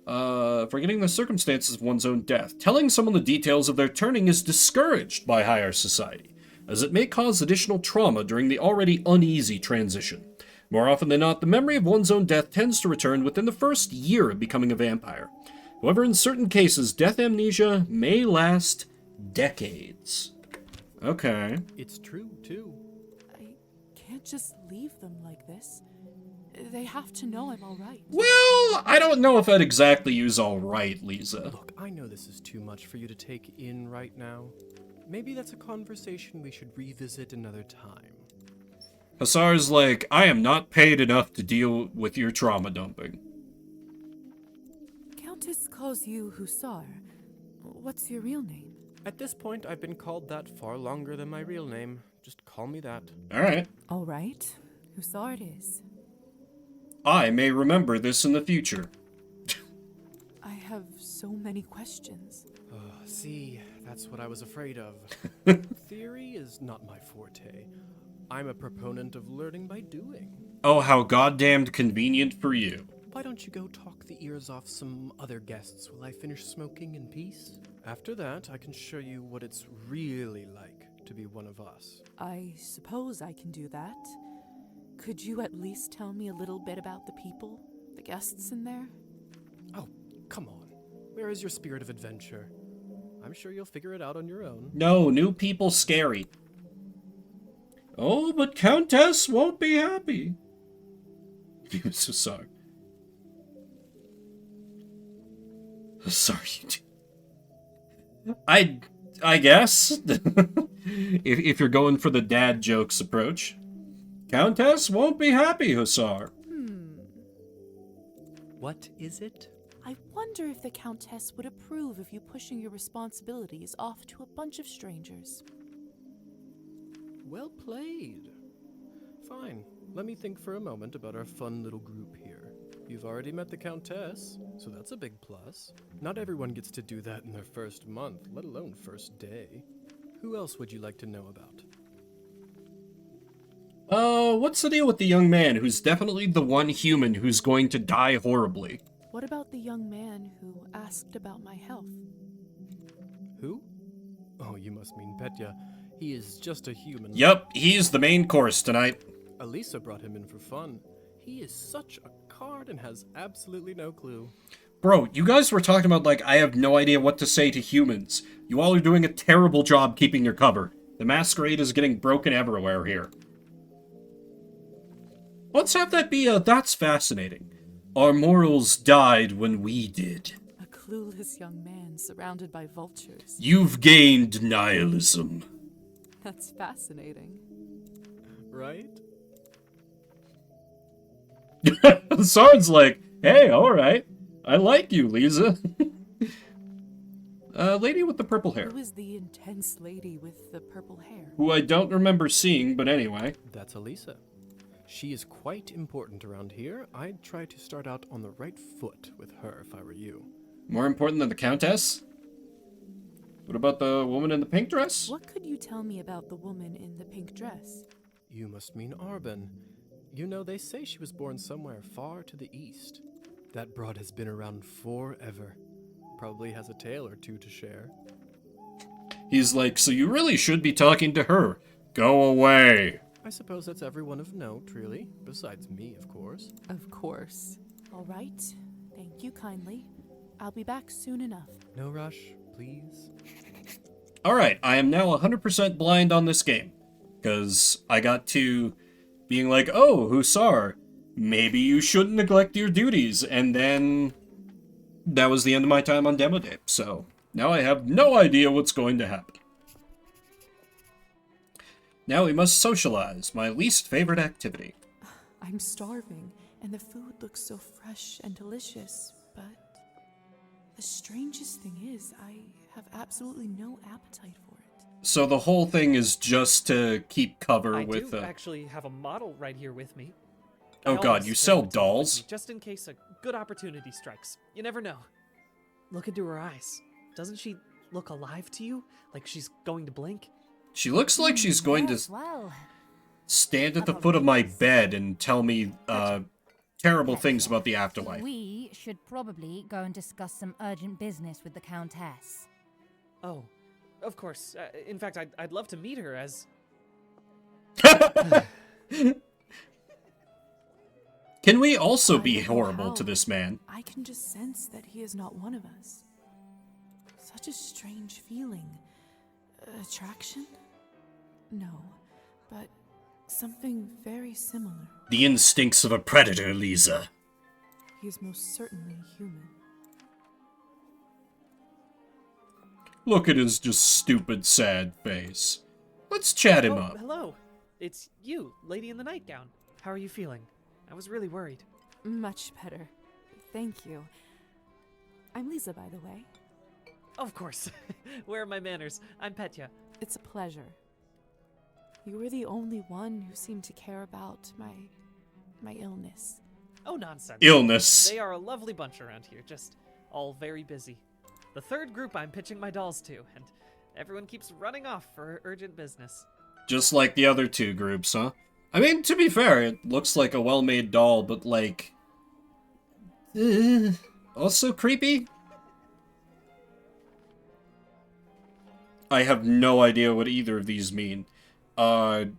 S1: Forgetting the circumstances of one's own death. Telling someone the details of their turning is discouraged by higher society, as it may cause additional trauma during the already uneasy transition. More often than not, the memory of one's own death tends to return within the first year of becoming a vampire. However, in certain cases, death amnesia may last decades. Okay.
S10: It's true, too.
S4: I can't just leave them like this. They have to know I'm all right.
S1: Well, I don't know if I'd exactly use all right, Lisa.
S10: Look, I know this is too much for you to take in right now. Maybe that's a conversation we should revisit another time.
S1: Hussar's like, I am not paid enough to deal with your trauma dumping.
S4: Countess calls you Hussar. What's your real name?
S10: At this point, I've been called that far longer than my real name. Just call me that.
S1: Alright.
S4: All right. Hussar it is.
S1: I may remember this in the future.
S4: I have so many questions.
S10: See, that's what I was afraid of. Theory is not my forte. I'm a proponent of learning by doing.
S1: Oh, how goddamned convenient for you.
S10: Why don't you go talk the ears off some other guests while I finish smoking in peace? After that, I can show you what it's really like to be one of us.
S4: I suppose I can do that. Could you at least tell me a little bit about the people, the guests in there?
S10: Oh, come on. Where is your spirit of adventure? I'm sure you'll figure it out on your own.
S1: No, new people scary. Oh, but Countess won't be happy. I'm so sorry. Sorry, I guess. if you're going for the dad jokes approach. Countess won't be happy, Hussar.
S10: What is it?
S4: I wonder if the Countess would approve of you pushing your responsibilities off to a bunch of strangers.
S10: Well played. Fine. Let me think for a moment about our fun little group here. You've already met the Countess, so that's a big plus. Not everyone gets to do that in their first month, let alone first day. Who else would you like to know about?
S1: What's the deal with the young man who's definitely the one human who's going to die horribly?
S4: What about the young man who asked about my health?
S10: Who? Oh, you must mean Petya. He is just a human.
S1: Yup, he's the main course tonight.
S10: Elisa brought him in for fun. He is such a card and has absolutely no clue.
S1: Bro, you guys were talking about like, I have no idea what to say to humans. You all are doing a terrible job keeping your cover. The masquerade is getting broken everywhere here. Let's have that be that's fascinating. Our morals died when we did.
S4: A clueless young man surrounded by vultures.
S1: You've gained nihilism.
S4: That's fascinating.
S10: Right?
S1: Sard's like, hey, alright. I like you, Lisa. Lady with the purple hair.
S4: Who is the intense lady with the purple hair?
S1: Who I don't remember seeing, but anyway.
S10: That's Elisa. She is quite important around here. I'd try to start out on the right foot with her if I were you.
S1: More important than the Countess? What about the woman in the pink dress?
S4: What could you tell me about the woman in the pink dress?
S10: You must mean Arben. You know, they say she was born somewhere far to the east. That broad has been around forever. Probably has a tale or two to share.
S1: He's like, so you really should be talking to her. Go away.
S10: I suppose that's everyone of note, really. Besides me, of course.
S4: Of course. All right. Thank you kindly. I'll be back soon enough.
S10: No rush, please.
S1: Alright, I am now 100% blind on this game. Because I got to being like, oh, Hussar, maybe you shouldn't neglect your duties. And then that was the end of my time on Demo Day. So now I have no idea what's going to happen. Now we must socialize, my least favorite activity.
S4: I'm starving, and the food looks so fresh and delicious, but the strangest thing is, I have absolutely no appetite for it.
S1: So the whole thing is just to keep cover
S9: I
S1: with
S9: do actually have a model right here with me.
S1: Oh
S9: I
S1: god,
S9: always
S1: you
S9: carry
S1: sell
S9: Matilda with
S1: dolls?
S9: me, just in case a good opportunity strikes. You never know. Look into her eyes. Doesn't she look alive to you? Like she's going to blink?
S1: She looks like she's going
S6: yes,
S1: to
S6: well,
S1: stand at the foot of my bed and tell me terrible things about the afterlife.
S6: we should probably go and discuss some urgent business with the Countess.
S9: Oh, of course. In fact, I'd love to meet her as...
S1: Can we also be
S4: I don't know
S1: horrible
S4: how,
S1: to this man?
S4: I can just sense that he is not one of us. Such a strange feeling. Attraction? No, but something very similar.
S1: The instincts of a predator, Lisa.
S4: He is most certainly human.
S1: Look at his just stupid, sad face. Let's chat him
S9: Oh,
S1: up.
S9: hello. It's you, lady in the nightgown. How are you feeling? I was really worried.
S4: Much better. Thank you. I'm Lisa, by the way.
S9: Of course. Where are my manners? I'm Petya.
S4: It's a pleasure. You were the only one who seemed to care about my illness.
S9: Oh, nonsense.
S1: Illness.
S9: They are a lovely bunch around here, just all very busy. The third group I'm pitching my dolls to, and everyone keeps running off for urgent business.
S1: Just like the other two groups, huh? I mean, to be fair, it looks like a well-made doll, but like... also creepy? I have no idea what either of these mean. Sure,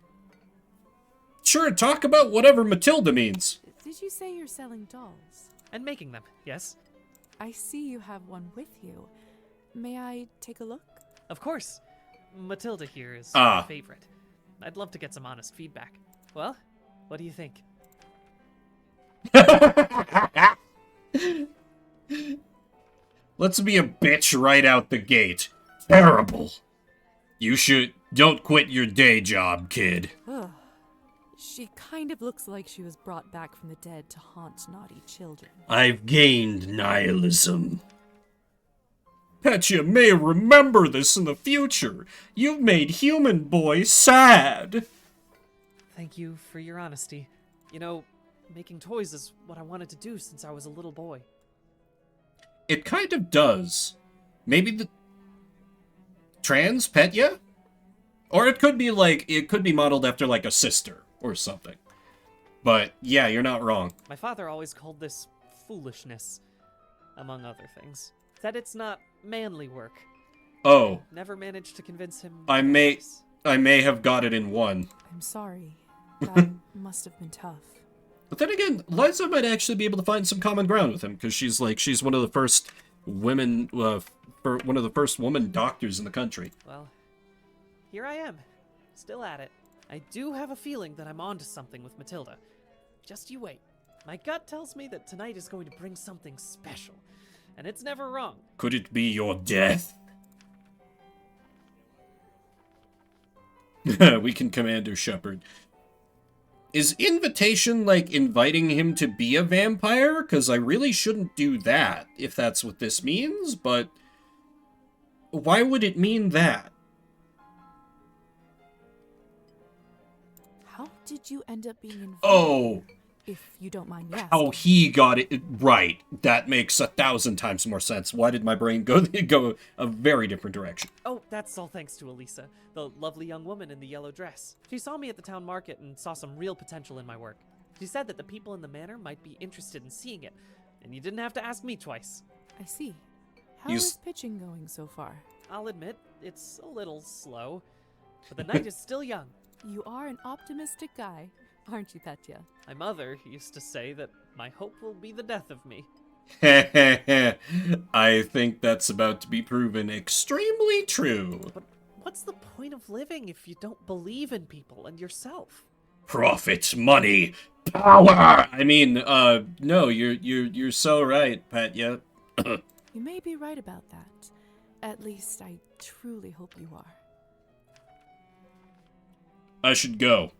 S1: talk about whatever Matilda means.
S4: Did you say you're selling dolls?
S9: And making them, yes?
S4: I see you have one with you. May I take a look?
S9: Of course. Matilda here is
S1: Ah.
S9: my favorite. I'd love to get some honest feedback. Well, what do you think?
S1: Let's be a bitch right out the gate. Terrible. Don't quit your day job, kid.
S4: Ugh. She kind of looks like she was brought back from the dead to haunt naughty children.
S1: I've gained nihilism. Petya may remember this in the future. You've made human boy sad.
S9: Thank you for your honesty. You know, making toys is what I wanted to do since I was a little boy.
S1: It kind of does. Maybe the... Trans Petya? Or it could be modeled after like a sister or something. But yeah, you're not wrong.
S9: My father always called this foolishness, among other things. Said it's not manly work.
S1: Oh.
S9: Never managed to convince him.
S1: I may have got it in one.
S4: I'm sorry. That must have been tough.
S1: But then again, Liza might actually be able to find some common ground with him, because she's one of the first women, one of the first woman doctors in the country.
S9: Well, here I am, still at it. I do have a feeling that I'm onto something with Matilda. Just you wait. My gut tells me that tonight is going to bring something special, and it's never wrong.
S1: Could it be your death? We can Commander Shepard. Is invitation like inviting him to be a vampire? Because I really shouldn't do that, if that's what this means, but why would it mean that?
S4: How did you end up being invited?
S1: Oh!
S4: If you don't mind me asking.
S1: How he got it right. That makes 1,000 times more sense. Why did my brain go a very different direction?
S9: Oh, that's all thanks to Elisa, the lovely young woman in the yellow dress. She saw me at the town market and saw some real potential in my work. She said that the people in the manor might be interested in seeing it, and you didn't have to ask me twice.
S4: I see. How is pitching going so far?
S9: I'll admit, it's a little slow, but the night is still young.
S4: You are an optimistic guy, aren't you, Petya?
S9: My mother used to say that my hope will be the death of me.
S1: I think that's about to be proven extremely true.
S9: But what's the point of living if you don't believe in people and yourself?
S1: Profit, money, power! I mean, no, you're so right, Petya.
S4: You may be right about that. At least I truly hope you are.
S1: I should go.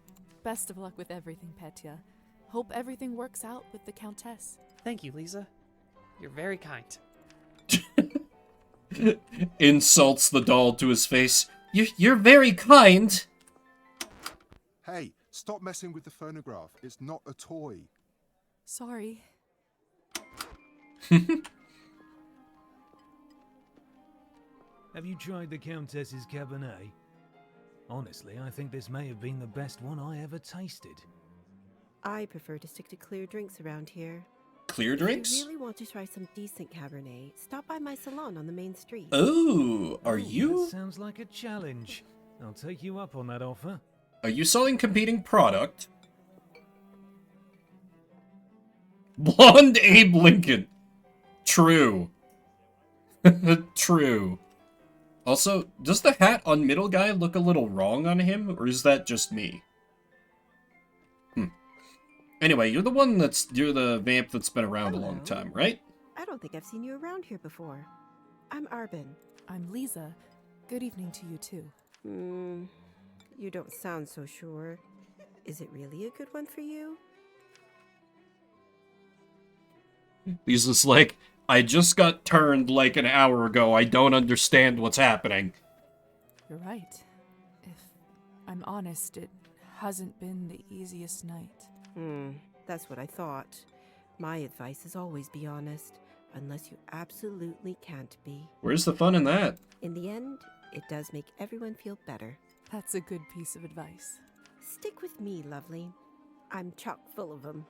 S4: Best of luck with everything, Petya. Hope everything works out with the Countess.
S9: Thank you, Lisa. You're very kind.
S1: Insults the doll to his face. You're very kind.
S3: Hey, stop messing with the phonograph. It's not a toy.
S4: Sorry.
S13: Have you tried the Countess's Cabernet? Honestly, I think this may have been the best one I ever tasted.
S14: I prefer to stick to clear drinks around here.
S1: Clear drinks?
S14: If you really want to try some decent Cabernet, stop by my salon on the main street.
S1: Oh, are you?
S13: That sounds like a challenge. I'll take you up on that offer.
S1: Are you selling competing product? Blonde Abe Lincoln. True. True. Also, does the hat on middle guy look a little wrong on him, or is that just me? Anyway, you're the vamp that's been around a long time, right?
S14: I don't think I've seen you around here before. I'm Arbin.
S4: I'm Lisa. Good evening to you, too.
S14: You don't sound so sure. Is it really a good one for you?
S1: Lisa's like, I just got turned like an hour ago. I don't understand what's happening.
S4: You're right. If I'm honest, it hasn't been the easiest night.
S14: That's what I thought. My advice is always be honest, unless you absolutely can't be.
S1: Where's the fun in that?
S14: In the end, it does make everyone feel better.
S4: That's a good piece of advice.
S14: Stick with me, lovely. I'm chock full of them.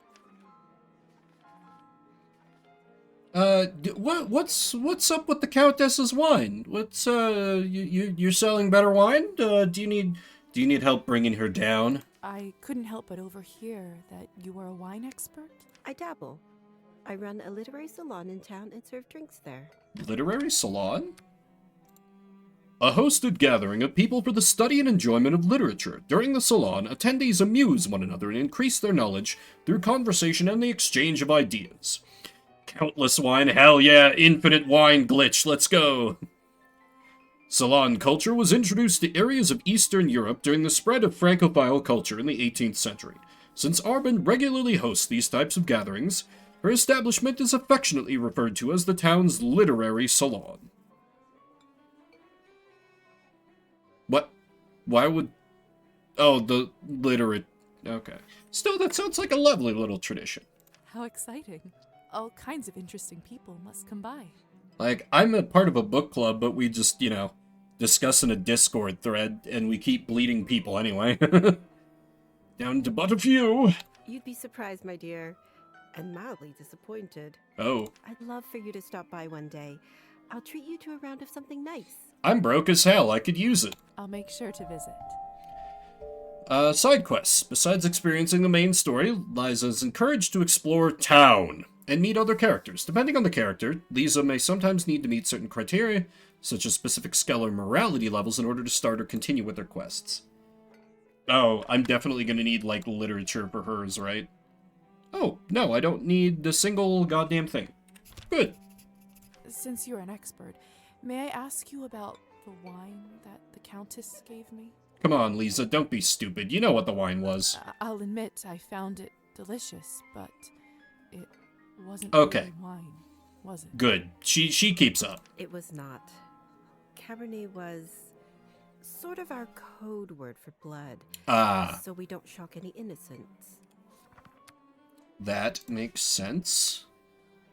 S1: What's up with the Countess's wine? What's you're selling better wine? Do you need help bringing her down?
S4: I couldn't help but overhear that you are a wine expert.
S14: I dabble. I run a literary salon in town and serve drinks there.
S1: Literary salon? A hosted gathering of people for the study and enjoyment of literature. During the salon, attendees amuse one another and increase their knowledge through conversation and the exchange of ideas. Countless wine, hell yeah, infinite wine glitch, let's go! Salon culture was introduced to areas of Eastern Europe during the spread of Francophile culture in the 18th century. Since Arbin regularly hosts these types of gatherings, her establishment is affectionately referred to as the town's literary salon. What? Why would... Oh, the literate... Okay. Still, that sounds like a lovely little tradition.
S4: How exciting. All kinds of interesting people must come by.
S1: Like, I'm a part of a book club, but we just, discuss in a Discord thread, and we keep bleeding people anyway. Down to but a few.
S14: You'd be surprised, my dear, and mildly disappointed.
S1: Oh.
S14: I'd love for you to stop by one day. I'll treat you to a round of something nice.
S1: I'm broke as hell, I could use it.
S4: I'll make sure to visit.
S1: Side quests. Besides experiencing the main story, Liza is encouraged to explore town and meet other characters. Depending on the character, Lisa may sometimes need to meet certain criteria, such as specific skill or morality levels, in order to start or continue with her quests. Oh, I'm definitely gonna need, literature for hers, right? Oh, no, I don't need a single goddamn thing. Good.
S4: Since you're an expert, may I ask you about the wine that the Countess gave me?
S1: Come on, Lisa, don't be stupid. You know what the wine was.
S4: I'll admit I found it delicious, but it wasn't
S1: okay.
S4: Really wine, was it?
S1: Good. She keeps up.
S14: It was not. Cabernet was sort of our code word for blood. So we don't shock any innocents.
S1: That makes sense.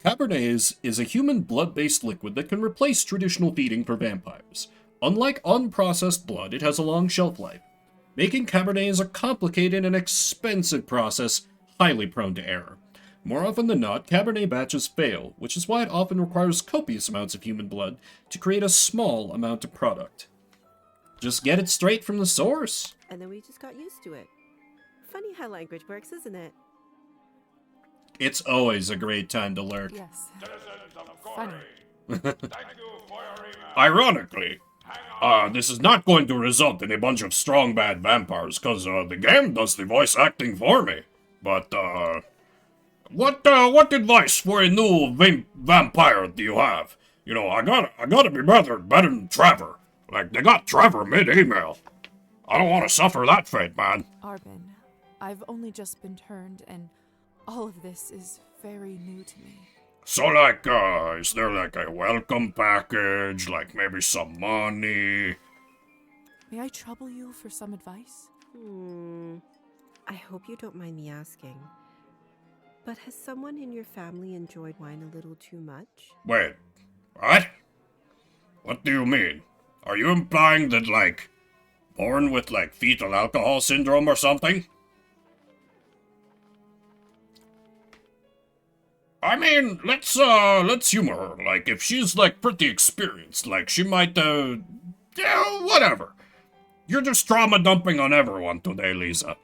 S1: Cabernet is a human blood-based liquid that can replace traditional feeding for vampires. Unlike unprocessed blood, it has a long shelf life. Making Cabernet is a complicated and expensive process, highly prone to error. More often than not, Cabernet batches fail, which is why it often requires copious amounts of human blood to create a small amount of product. Just get it straight from the source.
S14: And then we just got used to it. Funny how language works, isn't it?
S1: It's always a great time to lurk.
S4: Yes. Funny.
S1: Ironically, this is not going to result in a bunch of strong bad vampires, because the game does the voice acting for me. But, what advice for a new vampire do you have? I gotta be better than Trevor. They got Trevor mid-email. I don't want to suffer that fate, man.
S4: Arbin, I've only just been turned, and all of this is very new to me.
S1: So, is there, a welcome package? Maybe some money?
S4: May I trouble you for some advice?
S14: I hope you don't mind me asking. But has someone in your family enjoyed wine a little too much?
S1: Wait, what? What do you mean? Are you implying that, like, born with, like, fetal alcohol syndrome or something? I mean, let's humor her. Like, if she's, like, pretty experienced, like, she might, yeah, whatever. You're just trauma dumping on everyone today, Lisa.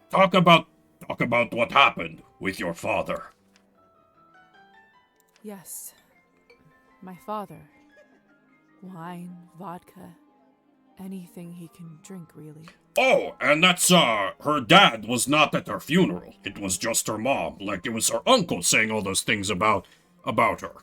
S1: Talk about what happened with your father.
S4: Yes. My father. Wine, vodka, anything he can drink, really.
S1: Oh, and that's, her dad was not at her funeral. It was just her mom. Like, it was her uncle saying all those things about her.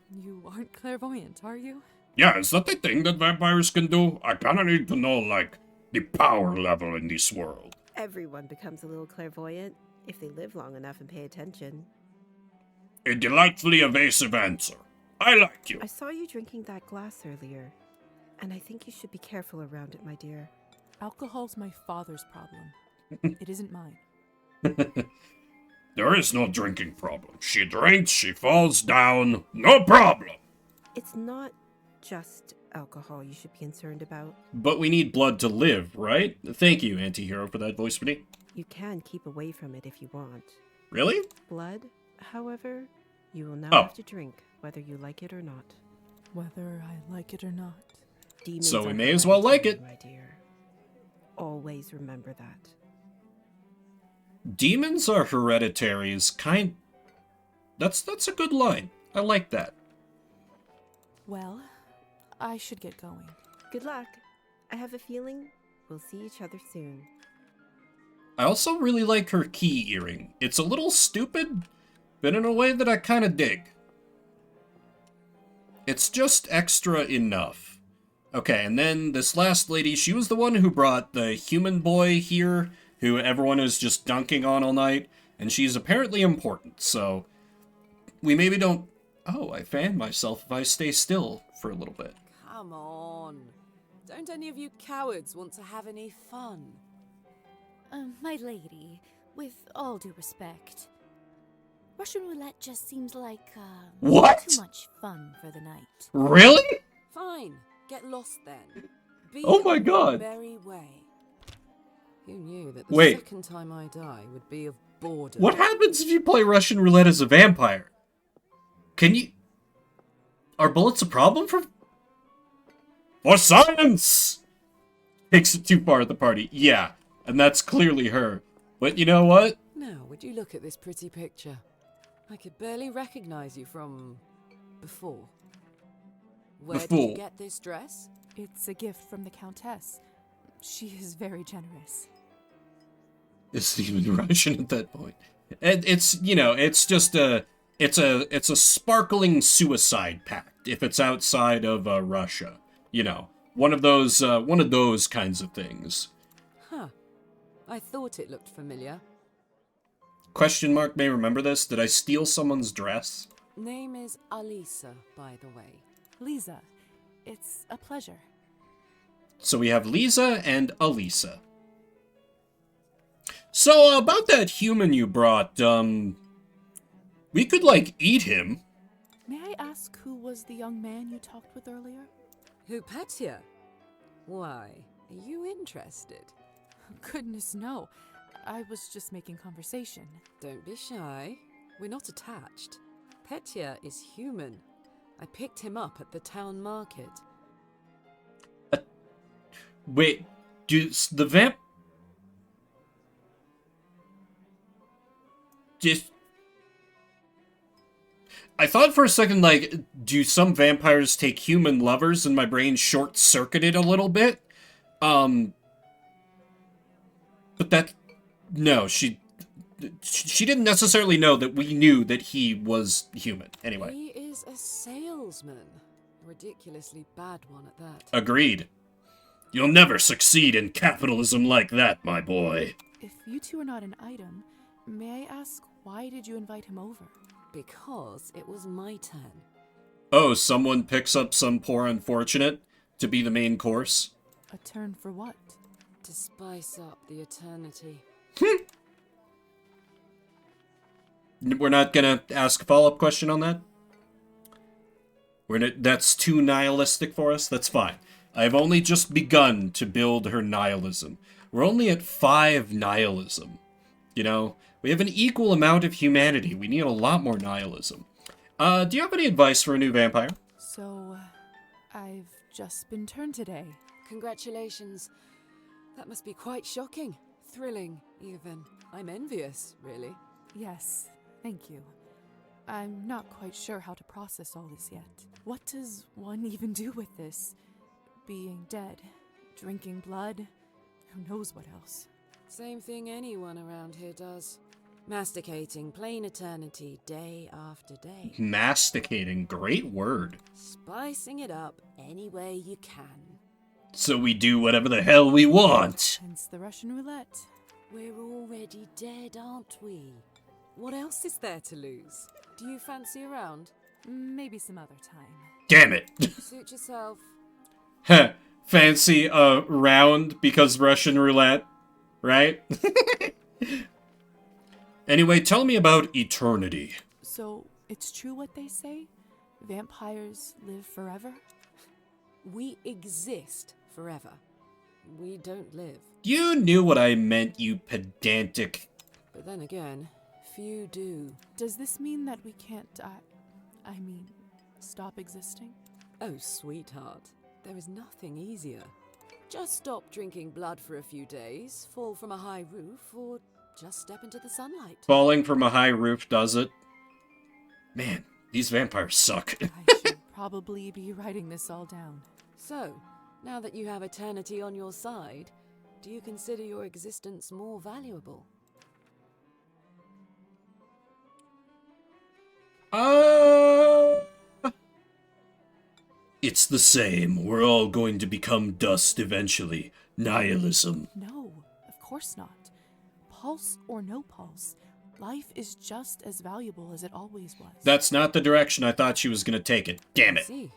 S4: You aren't clairvoyant, are you?
S1: Yeah, is that the thing that vampires can do? I kinda need to know, like, the power level in this world.
S14: Everyone becomes a little clairvoyant if they live long enough and pay attention.
S1: A delightfully evasive answer. I like you.
S14: I saw you drinking that glass earlier, and I think you should be careful around it, my dear.
S4: Alcohol's my father's problem. It isn't mine.
S1: There is no drinking problem. She drinks, she falls down, no problem.
S14: It's not just alcohol you should be concerned about.
S1: But we need blood to live, right? Thank you, anti-hero, for that voice, Vinny.
S14: You can keep away from it if you want.
S1: Really?
S14: Blood, however, you will now
S1: Oh.
S14: have to drink, whether you like it or not.
S4: Whether I like it or not.
S14: Demons
S1: So we
S14: are
S1: may as well like it.
S14: hereditary, my dear. Always remember that.
S1: Demons are hereditary is That's a good line. I like that.
S4: Well, I should get going.
S14: Good luck. I have a feeling we'll see each other soon.
S1: I also really like her key earring. It's a little stupid, but in a way that I kind of dig. It's just extra enough. Okay, and then this last lady, she was the one who brought the human boy here, who everyone is just dunking on all night, and she's apparently important, so we maybe don't... Oh, I fan myself if I stay still for a little bit.
S15: Come on. Don't any of you cowards want to have any fun?
S12: My lady, with all due respect, Russian roulette just seems like,
S1: What?
S12: too much fun for the night.
S1: Really?
S15: Fine. Get lost then. Be
S1: Oh my
S15: on
S1: God.
S15: your merry way. Who knew that the
S1: Wait.
S15: second time I die would be of boredom?
S1: What happens if you play Russian roulette as a vampire? Can you... Are bullets a problem for science? Takes it too far at the party. Yeah, and that's clearly her. But you know what?
S15: Now, would you look at this pretty picture? I could barely recognize you from before. Where did
S1: Before.
S15: you get this dress?
S4: It's a gift from the Countess. She is very generous.
S1: It's even Russian at that point. And it's, you know, it's just it's a sparkling suicide pact if it's outside of Russia. You know, one of those kinds of things.
S15: Huh. I thought it looked familiar.
S1: Question mark may remember this. Did I steal someone's dress?
S15: Name is Alisa, by the way.
S4: Lisa, it's a pleasure.
S1: So we have Lisa and Alisa. So about that human you brought, we could like eat him.
S4: May I ask who was the young man you talked with earlier?
S15: Who, Petya? Why, are you interested?
S4: Goodness, no. I was just making conversation.
S15: Don't be shy. We're not attached. Petya is human. I picked him up at the town market.
S1: Wait, do the vamp... Just... I thought for a second, like, do some vampires take human lovers, and my brain short-circuited a little bit? But that... No, she didn't necessarily know that we knew that he was human. Anyway.
S15: He is a salesman. A ridiculously bad one at that.
S1: Agreed. You'll never succeed in capitalism like that, my boy.
S4: If you two are not an item, may I ask why did you invite him over?
S15: Because it was my turn.
S1: Oh, someone picks up some poor unfortunate? to be the main course.
S4: A turn for what?
S15: To spice up the eternity.
S1: We're not gonna ask a follow-up question on that? That's too nihilistic for us? That's fine. I've only just begun to build her nihilism. We're only at 5 nihilism. You know? We have an equal amount of humanity. We need a lot more nihilism. Do you have any advice for a new vampire?
S4: So, I've just been turned today.
S15: Congratulations. That must be quite shocking. Thrilling, even. I'm envious, really.
S4: Yes, thank you. I'm not quite sure how to process all this yet. What does one even do with this? Being dead, drinking blood, who knows what else?
S15: Same thing anyone around here does. Masticating plain eternity day after day.
S1: Masticating, great word.
S15: Spicing it up any way you can.
S1: So we do whatever the hell we want.
S4: Hence the Russian roulette.
S15: We're already dead, aren't we? What else is there to lose? Do you fancy a round?
S4: Maybe some other time.
S1: Damn it.
S15: Suit yourself.
S1: Heh. Fancy a round because Russian roulette, right? Anyway, tell me about eternity.
S4: So, it's true what they say? Vampires live forever?
S15: We exist forever. We don't live.
S1: You knew what I meant, you pedantic...
S15: But then again, few do.
S4: Does this mean that we can't stop existing?
S15: Oh, sweetheart, there is nothing easier. Just stop drinking blood for a few days, fall from a high roof, or just step into the sunlight.
S1: Falling from a high roof does it. Man, these vampires suck.
S4: I should probably be writing this all down.
S15: So, now that you have eternity on your side, do you consider your existence more valuable?
S1: It's the same. We're all going to become dust eventually. Nihilism.
S4: No, of course not. Pulse or no pulse, life is just as valuable as it always was.
S1: That's not the direction I thought she was going to take it. Damn it.
S15: I see.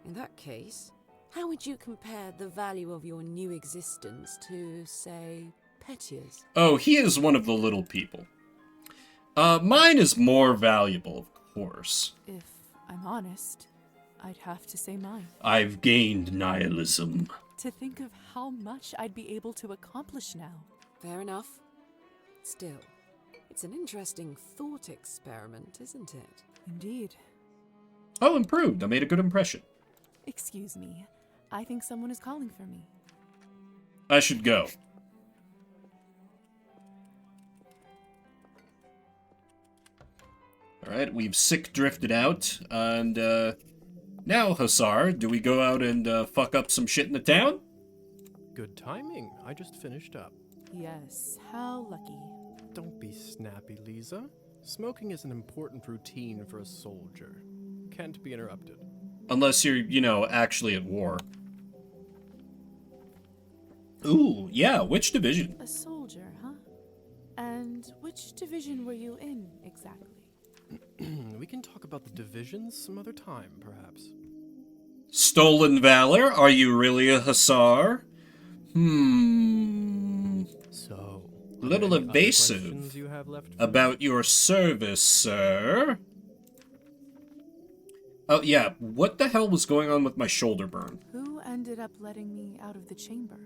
S15: In that case, how would you compare the value of your new existence to, say, Petya's?
S1: Oh, he is one of the little people. Mine is more valuable, of course.
S4: If I'm honest, I'd have to say mine.
S1: I've gained nihilism.
S4: To think of how much I'd be able to accomplish now.
S15: Fair enough. Still, it's an interesting thought experiment, isn't it?
S4: Indeed.
S1: Oh, improved. I made a good impression.
S4: Excuse me. I think someone is calling for me.
S1: I should go. Alright, we've sick drifted out, and, now, Hussar, do we go out and, fuck up some shit in the town?
S10: Good timing. I just finished up.
S4: Yes, how lucky.
S10: Don't be snappy, Lisa. Smoking is an important routine for a soldier. Can't be interrupted.
S1: Unless you're, you know, actually at war. Ooh, yeah, which division?
S4: A soldier, huh? And which division were you in, exactly?
S10: We can talk about the divisions some other time, perhaps.
S1: Stolen valor? Are you really a hussar?
S10: So,
S1: a little evasive about your service, sir. Oh, yeah, what the hell was going on with my shoulder burn?
S4: Who ended up letting me out of the chamber?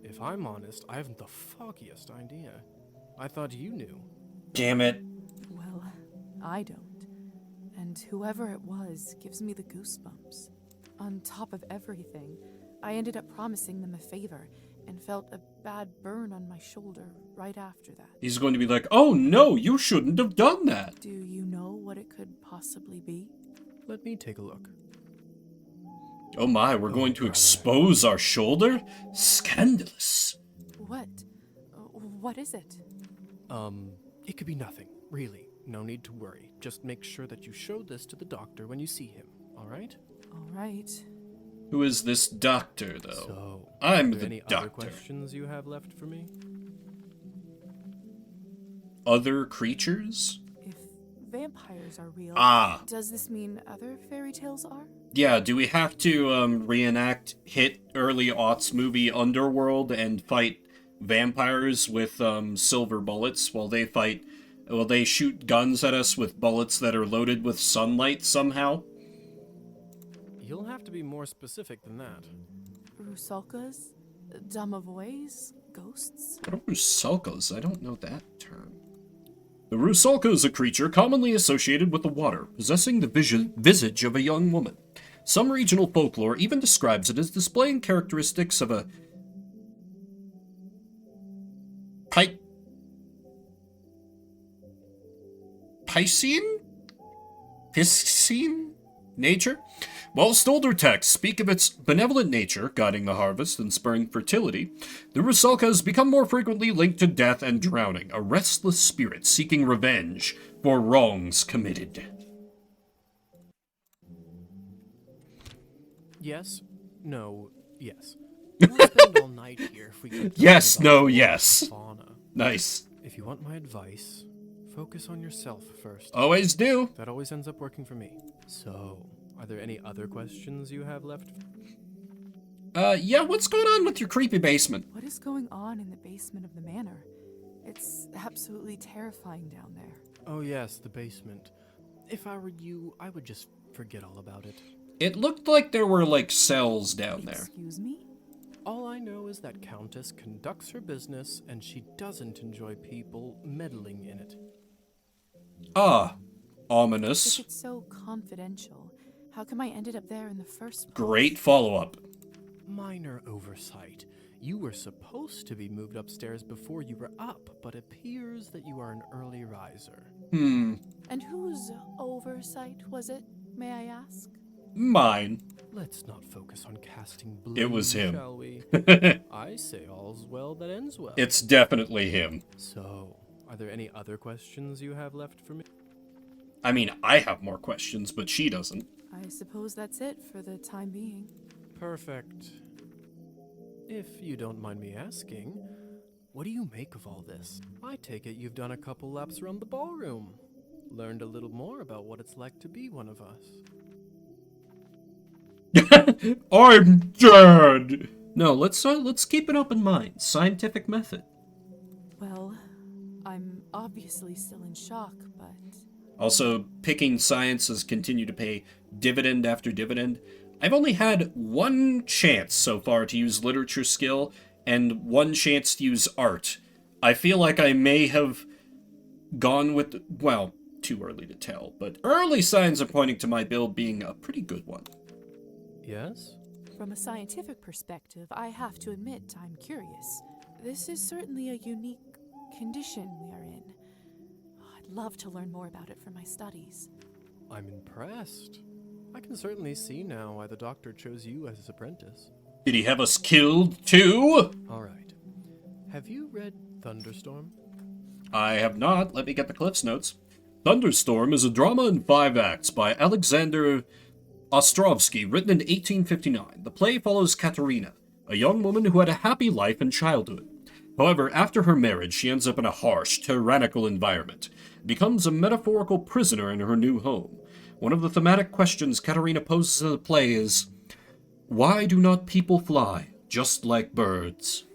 S10: If I'm honest, I haven't the foggiest idea. I thought you knew.
S1: Damn it.
S4: Well, I don't. And whoever it was gives me the goosebumps. On top of everything, I ended up promising them a favor and felt a bad burn on my shoulder right after that.
S1: He's going to be like, oh no, you shouldn't have done that.
S4: Do you know what it could possibly be?
S10: Let me take a look.
S1: Oh my, we're going to expose our shoulder? Scandalous.
S4: What? What is it?
S10: It could be nothing, really. No need to worry. Just make sure that you show this to the doctor when you see him, alright?
S4: Alright.
S1: Who is this doctor, though?
S10: So,
S1: I'm
S10: are there
S1: the
S10: any
S1: doctor.
S10: Other questions you have left for me?
S1: Other creatures?
S4: If vampires are real,
S1: Ah.
S4: does this mean other fairy tales are?
S1: Yeah, do we have to reenact hit early aughts movie Underworld and fight vampires with silver bullets while they shoot guns at us with bullets that are loaded with sunlight somehow?
S10: You'll have to be more specific than that.
S4: Rusalkas? Domovoys? Ghosts?
S1: What are Rusalkas? I don't know that term. The Rusalka is a creature commonly associated with the water, possessing the visage of a young woman. Some regional folklore even describes it as displaying characteristics of a Piscine nature? Whilst older texts speak of its benevolent nature, guiding the harvest and spurring fertility, the Rusalka has become more frequently linked to death and drowning, a restless spirit seeking revenge for wrongs committed.
S10: Yes, no, yes. We'll spend all night here if we keep
S1: Yes,
S10: talking
S1: no,
S10: about
S1: yes.
S10: fauna.
S1: Nice.
S10: If you want my advice, focus on yourself first.
S1: Always do.
S10: That always ends up working for me. So, are there any other questions you have left?
S1: Yeah, what's going on with your creepy basement?
S4: What is going on in the basement of the manor? It's absolutely terrifying down there.
S10: Oh yes, the basement. If I were you, I would just forget all about it.
S1: It looked like there were, like, cells down there.
S4: Excuse me?
S10: All I know is that Countess conducts her business, and she doesn't enjoy people meddling in it.
S1: Ah, ominous.
S4: If it's so confidential, how come I ended up there in the first place?
S1: Great follow-up.
S10: Minor oversight. You were supposed to be moved upstairs before you were up, but appears that you are an early riser.
S4: And whose oversight was it, may I ask?
S1: Mine.
S10: Let's not focus on casting blame,
S1: It was him.
S10: shall we? I say all's well that ends well.
S1: It's definitely him.
S10: So, are there any other questions you have left for me?
S1: I mean, I have more questions, but she doesn't.
S4: I suppose that's it for the time being.
S10: Perfect. If you don't mind me asking, what do you make of all this? I take it you've done a couple laps around the ballroom. Learned a little more about what it's like to be one of us.
S1: I'm dead! No, let's keep an open mind. Scientific method.
S4: Well, I'm obviously still in shock, but...
S1: Also, picking science has continued to pay dividend after dividend. I've only had one chance so far to use literature skill, and one chance to use art. I feel like I may have gone with, well, too early to tell, but early signs are pointing to my build being a pretty good one.
S10: Yes?
S4: From a scientific perspective, I have to admit I'm curious. This is certainly a unique condition we are in. I'd love to learn more about it for my studies.
S10: I'm impressed. I can certainly see now why the doctor chose you as his apprentice.
S1: Did he have us killed too?
S10: Alright. Have you read Thunderstorm?
S1: I have not. Let me get the Cliff's Notes. Thunderstorm is a drama in 5 acts by Alexander Ostrovsky, written in 1859. The play follows Katerina, a young woman who had a happy life in childhood. However, after her marriage, she ends up in a harsh, tyrannical environment, becomes a metaphorical prisoner in her new home. One of the thematic questions Katerina poses in the play is, why do not people fly, just like birds?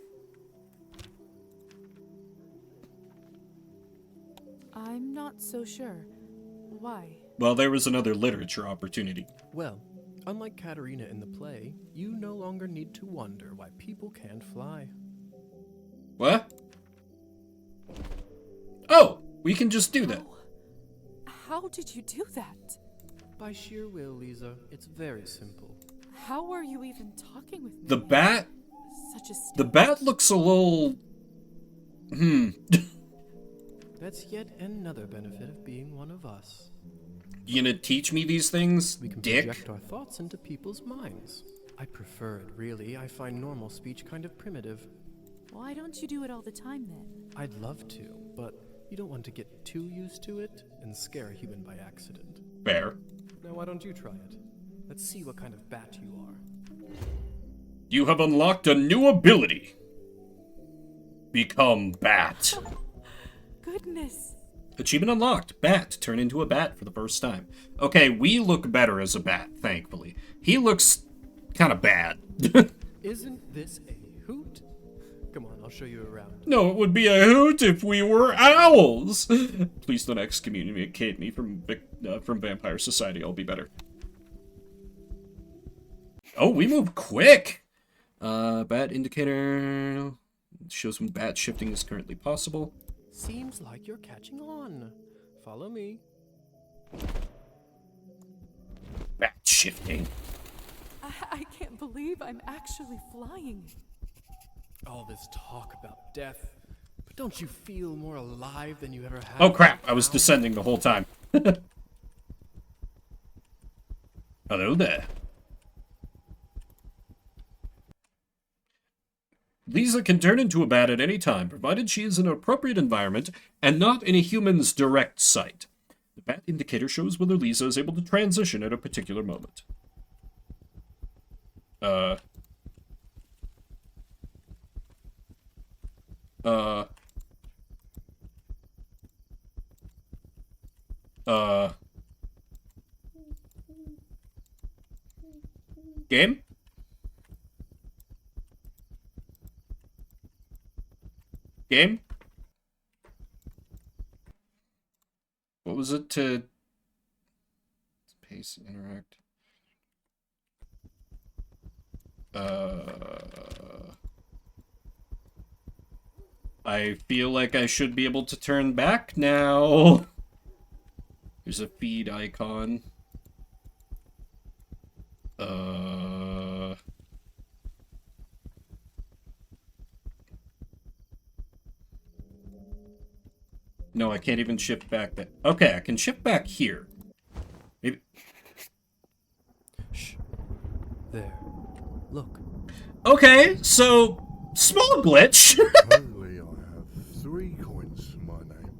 S4: I'm not so sure. Why?
S1: Well, there was another literature opportunity.
S10: Well, unlike Katerina in the play, you no longer need to wonder why people can't fly.
S1: What? Oh, we can just do that.
S4: How did you do that?
S10: By sheer will, Lisa. It's very simple.
S4: How are you even talking with me?
S1: The bat?
S4: Such a
S1: The bat looks a little...
S10: That's yet another benefit of being one of us.
S1: You gonna teach me these things,
S10: We can
S1: dick?
S10: project our thoughts into people's minds. I prefer it, really. I find normal speech kind of primitive.
S4: Why don't you do it all the time, then?
S10: I'd love to, but you don't want to get too used to it and scare a human by accident.
S1: Fair.
S10: Now why don't you try it? Let's see what kind of bat you are.
S1: You have unlocked a new ability. Become bat.
S4: Goodness.
S1: Achievement unlocked. Bat. Turn into a bat for the first time. Okay, we look better as a bat, thankfully. He looks kind of bad.
S10: Isn't this a hoot? Come on, I'll show you around.
S1: No, it would be a hoot if we were owls. Please don't excommunicate me from Vampire Society. I'll be better. Oh, we move quick. Bat indicator shows when bat shifting is currently possible.
S10: Seems like you're catching on. Follow me.
S1: Bat shifting.
S4: I can't believe I'm actually flying.
S10: All this talk about death, but don't you feel more alive than you ever have?
S1: Oh crap, I was descending the whole time. Hello there. Lisa can turn into a bat at any time, provided she is in an appropriate environment and not in a human's direct sight. The bat indicator shows whether Lisa is able to transition at a particular moment. Game? Game? What was it to pace and interact? I feel like I should be able to turn back now. There's a feed icon. No, I can't even shift back that. Okay, I can shift back here. Maybe.
S10: Shh. There. Look.
S1: Okay, so small glitch.
S16: Currently, I have 3 coins for my name.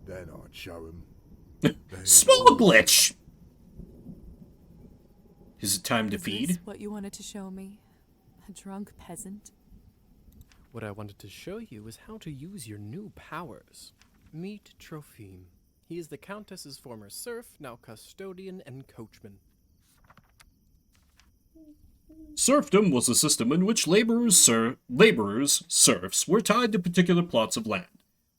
S16: Then I'd show him.
S1: Small glitch. Is it time to
S4: Is
S1: feed?
S4: this what you wanted to show me? A drunk peasant?
S10: What I wanted to show you is how to use your new powers. Meet Trophime. He is the Countess's former serf, now custodian and coachman.
S1: Serfdom was a system in which laborers, serfs, were tied to particular plots of land.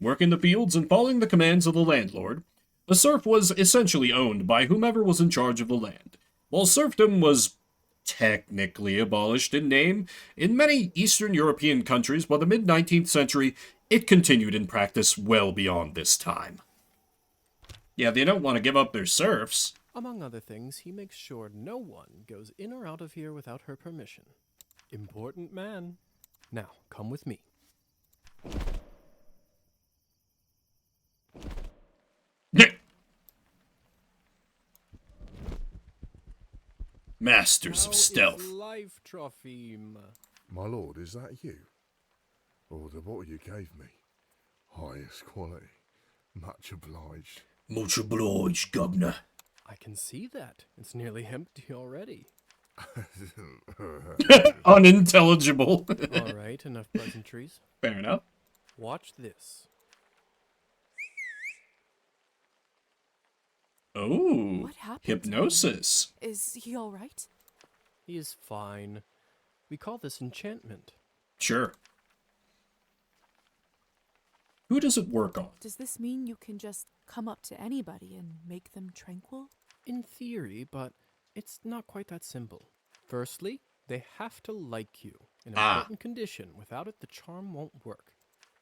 S1: Working the fields and following the commands of the landlord, a serf was essentially owned by whomever was in charge of the land. While serfdom was technically abolished in name, in many Eastern European countries by the mid-19th century, it continued in practice well beyond this time. Yeah, they don't want to give up their serfs.
S10: Among other things, he makes sure no one goes in or out of here without her permission. Important man. Now, come with me.
S1: Masters of stealth.
S10: How is life, Trophime?
S16: My lord, is that you? Or the bottle you gave me? Highest quality. Much obliged.
S1: Much obliged, governor.
S10: I can see that. It's nearly empty already.
S1: Unintelligible.
S10: All right, enough pleasantries.
S1: Fair enough.
S10: Watch this.
S1: Oh,
S4: What happened to
S1: hypnosis.
S4: him? Is he all right?
S10: He is fine. We call this enchantment.
S1: Sure. Who does it work on?
S4: Does this mean you can just come up to anybody and make them tranquil?
S10: In theory, but it's not quite that simple. Firstly, they have to like you in a certain condition. Without it, the charm won't work.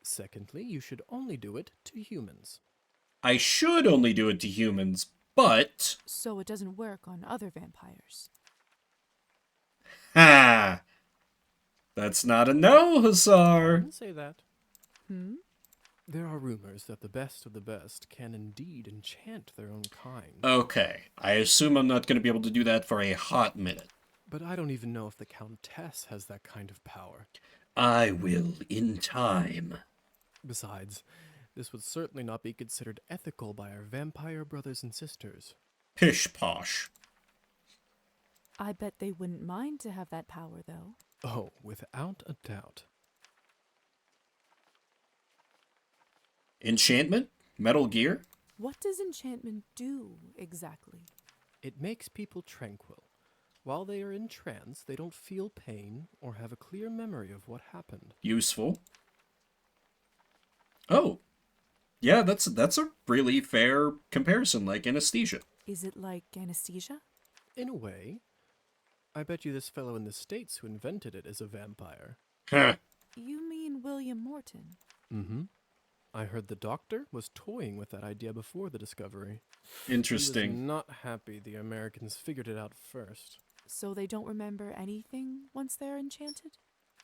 S10: Secondly, you should only do it to humans.
S1: I should only do it to humans, but...
S4: So it doesn't work on other vampires.
S1: Ha! That's not a no,
S10: I
S1: Hussar.
S10: didn't say that.
S4: Hmm?
S10: There are rumors that the best of the best can indeed enchant their own kind.
S1: Okay, I assume I'm not going to be able to do that for a hot minute.
S10: But I don't even know if the Countess has that kind of power.
S1: I will in time.
S10: Besides, this would certainly not be considered ethical by our vampire brothers and sisters.
S1: Pish posh.
S4: I bet they wouldn't mind to have that power, though.
S10: Oh, without a doubt.
S1: Enchantment? Metal Gear?
S4: What does enchantment do, exactly?
S10: It makes people tranquil. While they are in trance, they don't feel pain or have a clear memory of what happened.
S1: Useful. Oh. Yeah, that's a really fair comparison, like anesthesia.
S4: Is it like anesthesia?
S10: In a way. I bet you this fellow in the States who invented it is a vampire.
S1: Huh.
S4: You mean William Morton?
S10: Mm-hmm. I heard the doctor was toying with that idea before the discovery.
S1: Interesting.
S10: He was not happy the Americans figured it out first.
S4: So they don't remember anything once they're enchanted?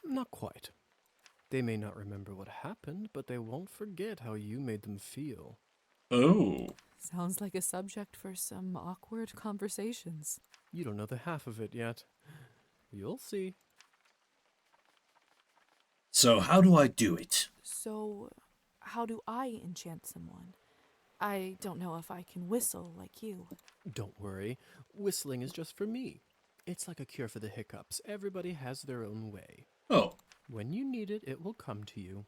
S10: Not quite. They may not remember what happened, but they won't forget how you made them feel.
S1: Oh.
S4: Sounds like a subject for some awkward conversations.
S10: You don't know the half of it yet. You'll see.
S1: So how do I do it?
S4: So, how do I enchant someone? I don't know if I can whistle like you.
S10: Don't worry. Whistling is just for me. It's like a cure for the hiccups. Everybody has their own way.
S1: Oh.
S10: When you need it, it will come to you.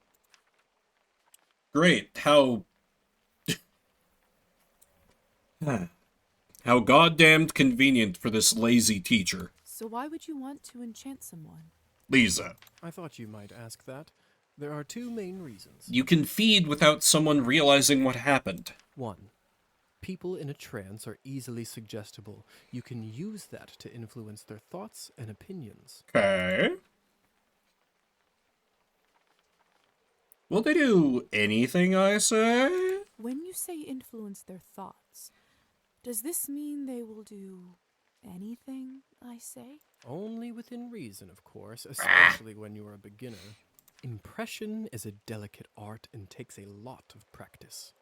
S1: Great. How goddamned convenient for this lazy teacher.
S4: So why would you want to enchant someone?
S1: Lisa.
S10: I thought you might ask that. There are two main reasons.
S1: You can feed without someone realizing what happened.
S10: 1. People in a trance are easily suggestible. You can use that to influence their thoughts and opinions.
S1: Okay. Will they do anything I say?
S4: When you say influence their thoughts, does this mean they will do anything I say?
S10: Only within reason, of course, especially when you are a beginner. Impression is a delicate art and takes a lot of practice.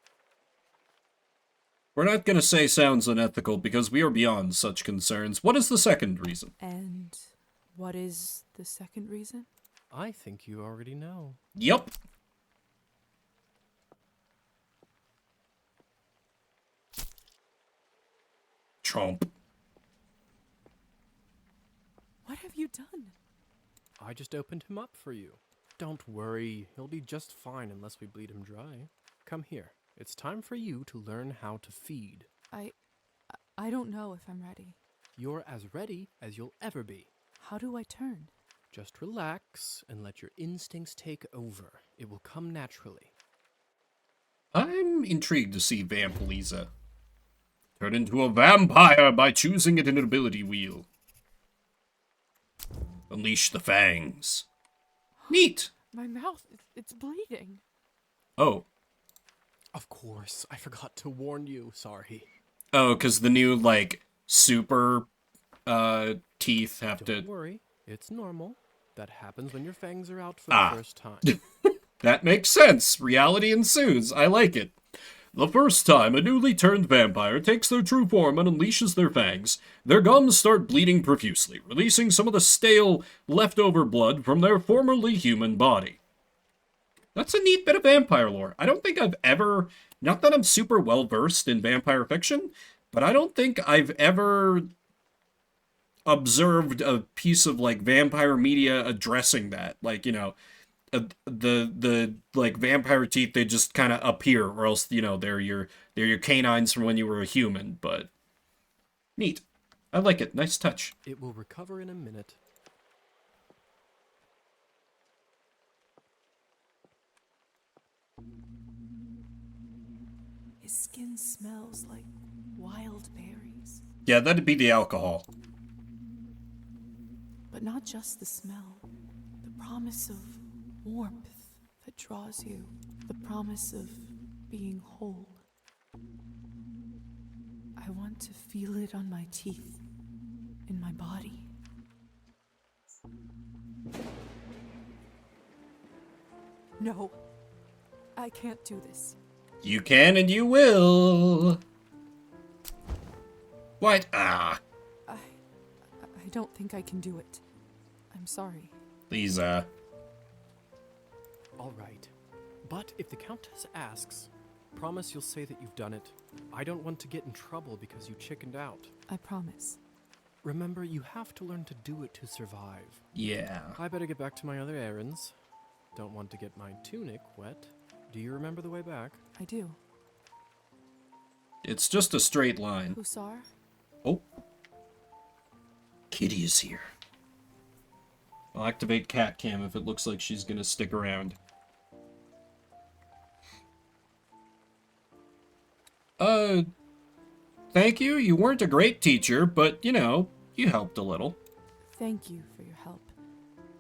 S1: We're not gonna say sounds unethical because we are beyond such concerns. What is the second reason?
S4: And what is the second reason?
S10: I think you already know.
S1: Yup. Chomp.
S4: What have you done?
S10: I just opened him up for you. Don't worry, he'll be just fine unless we bleed him dry. Come here. It's time for you to learn how to feed.
S4: I don't know if I'm ready.
S10: You're as ready as you'll ever be.
S4: How do I turn?
S10: Just relax and let your instincts take over. It will come naturally.
S1: I'm intrigued to see Vamp Lisa turn into a vampire by choosing an ability wheel. Unleash the fangs. Neat.
S4: My mouth, it's bleeding.
S1: Oh.
S10: Of course, I forgot to warn you. Sorry.
S1: Oh, because the new, like, super teeth have
S10: Don't worry, it's normal. That happens when your fangs are out for the first time.
S1: That makes sense. Reality ensues. I like it. The first time a newly turned vampire takes their true form and unleashes their fangs, their gums start bleeding profusely, releasing some of the stale, leftover blood from their formerly human body. That's a neat bit of vampire lore. I don't think I've ever, not that I'm super well versed in vampire fiction, but I don't think I've ever observed a piece of, like, vampire media addressing that. Like, you know, the like vampire teeth, they just kind of appear, or else, you know, they're your canines from when you were a human. But neat. I like it. Nice touch.
S10: It will recover in a minute.
S4: His skin smells like wild berries.
S1: Yeah, that'd be the alcohol.
S4: But not just the smell. The promise of warmth that draws you. The promise of being whole. I want to feel it on my teeth, in my body. No, I can't do this.
S1: You can and you will. What? Ah.
S4: I don't think I can do it. I'm sorry.
S1: Lisa.
S10: All right. But if the Countess asks, promise you'll say that you've done it. I don't want to get in trouble because you chickened out.
S4: I promise.
S10: Remember, you have to learn to do it to survive.
S1: Yeah.
S10: I better get back to my other errands. Don't want to get my tunic wet. Do you remember the way back?
S4: I do.
S1: It's just a straight line.
S2: Hussar?
S1: Oh. Kitty is here. I'll activate cat cam if it looks like she's gonna stick around. Thank you. You weren't a great teacher, but, you know, you helped a little.
S2: Thank you for your help.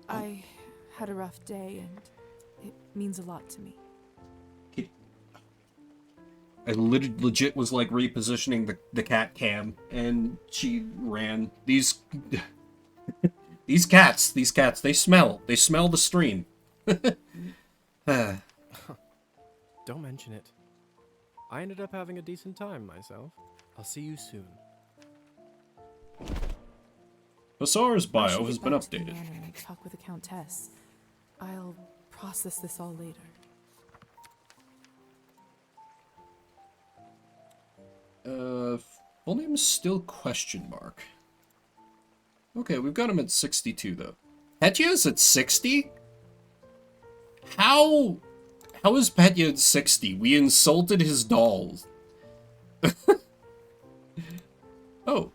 S2: I had a rough day, and it means a lot to me.
S1: I legit was, like, repositioning the cat cam, and she ran. These cats, they smell the stream.
S10: Don't mention it. I ended up having a decent time myself. I'll see you soon.
S1: Hussar's bio has been
S2: I should get
S1: updated.
S2: back to the manor and talk with the Countess. I'll process this all later.
S1: Full name is still question mark. Okay, we've got him at 62 though. Petya's at 60? How is Petya at 60? We insulted his dolls. Oh.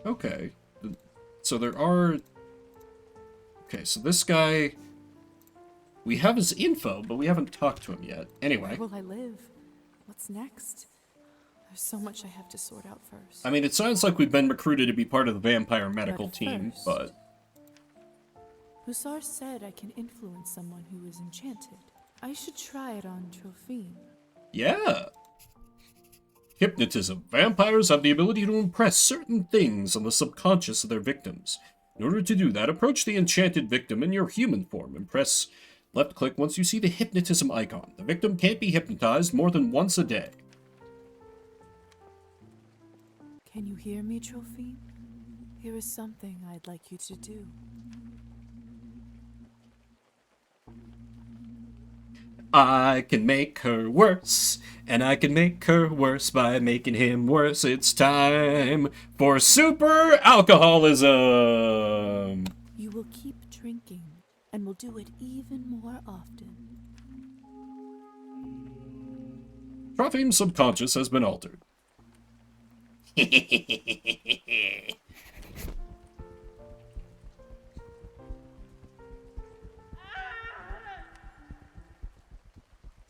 S1: Okay. So there are... Okay, so this guy... We have his info, but we haven't talked to him yet. Anyway.
S2: Where will I live? What's next? There's so much I have to sort out first.
S1: I mean, it sounds like we've been recruited to be part of the vampire medical team, but...
S2: Hussar said I can influence someone who is enchanted. I should try it on Trophine.
S1: Yeah! Hypnotism. Vampires have the ability to impress certain things on the subconscious of their victims. In order to do that, approach the enchanted victim in your human form and press left click once you see the hypnotism icon. The victim can't be hypnotized more than once a day.
S2: Can you hear me, Trophine? Here is something I'd like you to do.
S1: I can make her worse, and I can make her worse by making him worse. It's time for super alcoholism!
S2: You will keep drinking, and will do it even more often.
S1: Trophime's subconscious has been altered.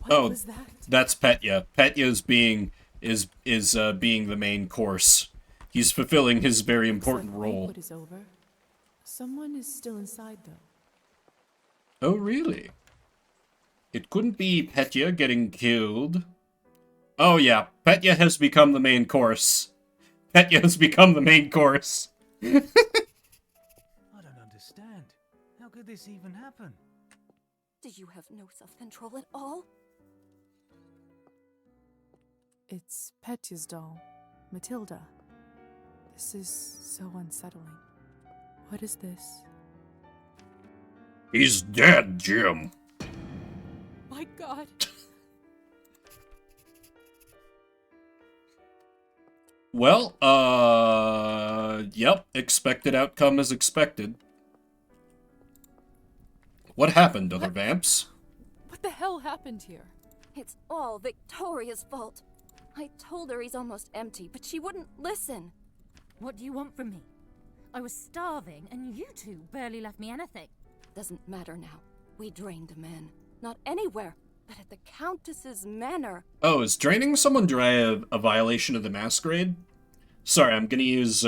S2: What was that?
S1: That's Petya. Petya's being being the main course. He's fulfilling his very important role.
S2: Banquet is over. Someone is still inside, though.
S1: Oh, really? It couldn't be Petya getting killed. Oh yeah, Petya has become the main course. Petya has become the main course.
S13: I don't understand. How could this even happen?
S5: Do you have no self-control at all?
S2: It's Petya's doll, Matilda. This is so unsettling. What is this?
S1: He's dead, Jim.
S2: My God.
S1: Well, yep, expected outcome as expected. What happened, other vamps?
S2: What the hell happened here?
S5: It's all Victoria's fault. I told her he's almost empty, but she wouldn't listen.
S6: What do you want from me? I was starving, and you two barely left me anything.
S5: Doesn't matter now. We drained the man. Not anywhere, but at the Countess's manor.
S1: Oh, is draining someone dry a violation of the masquerade? Sorry, I'm gonna use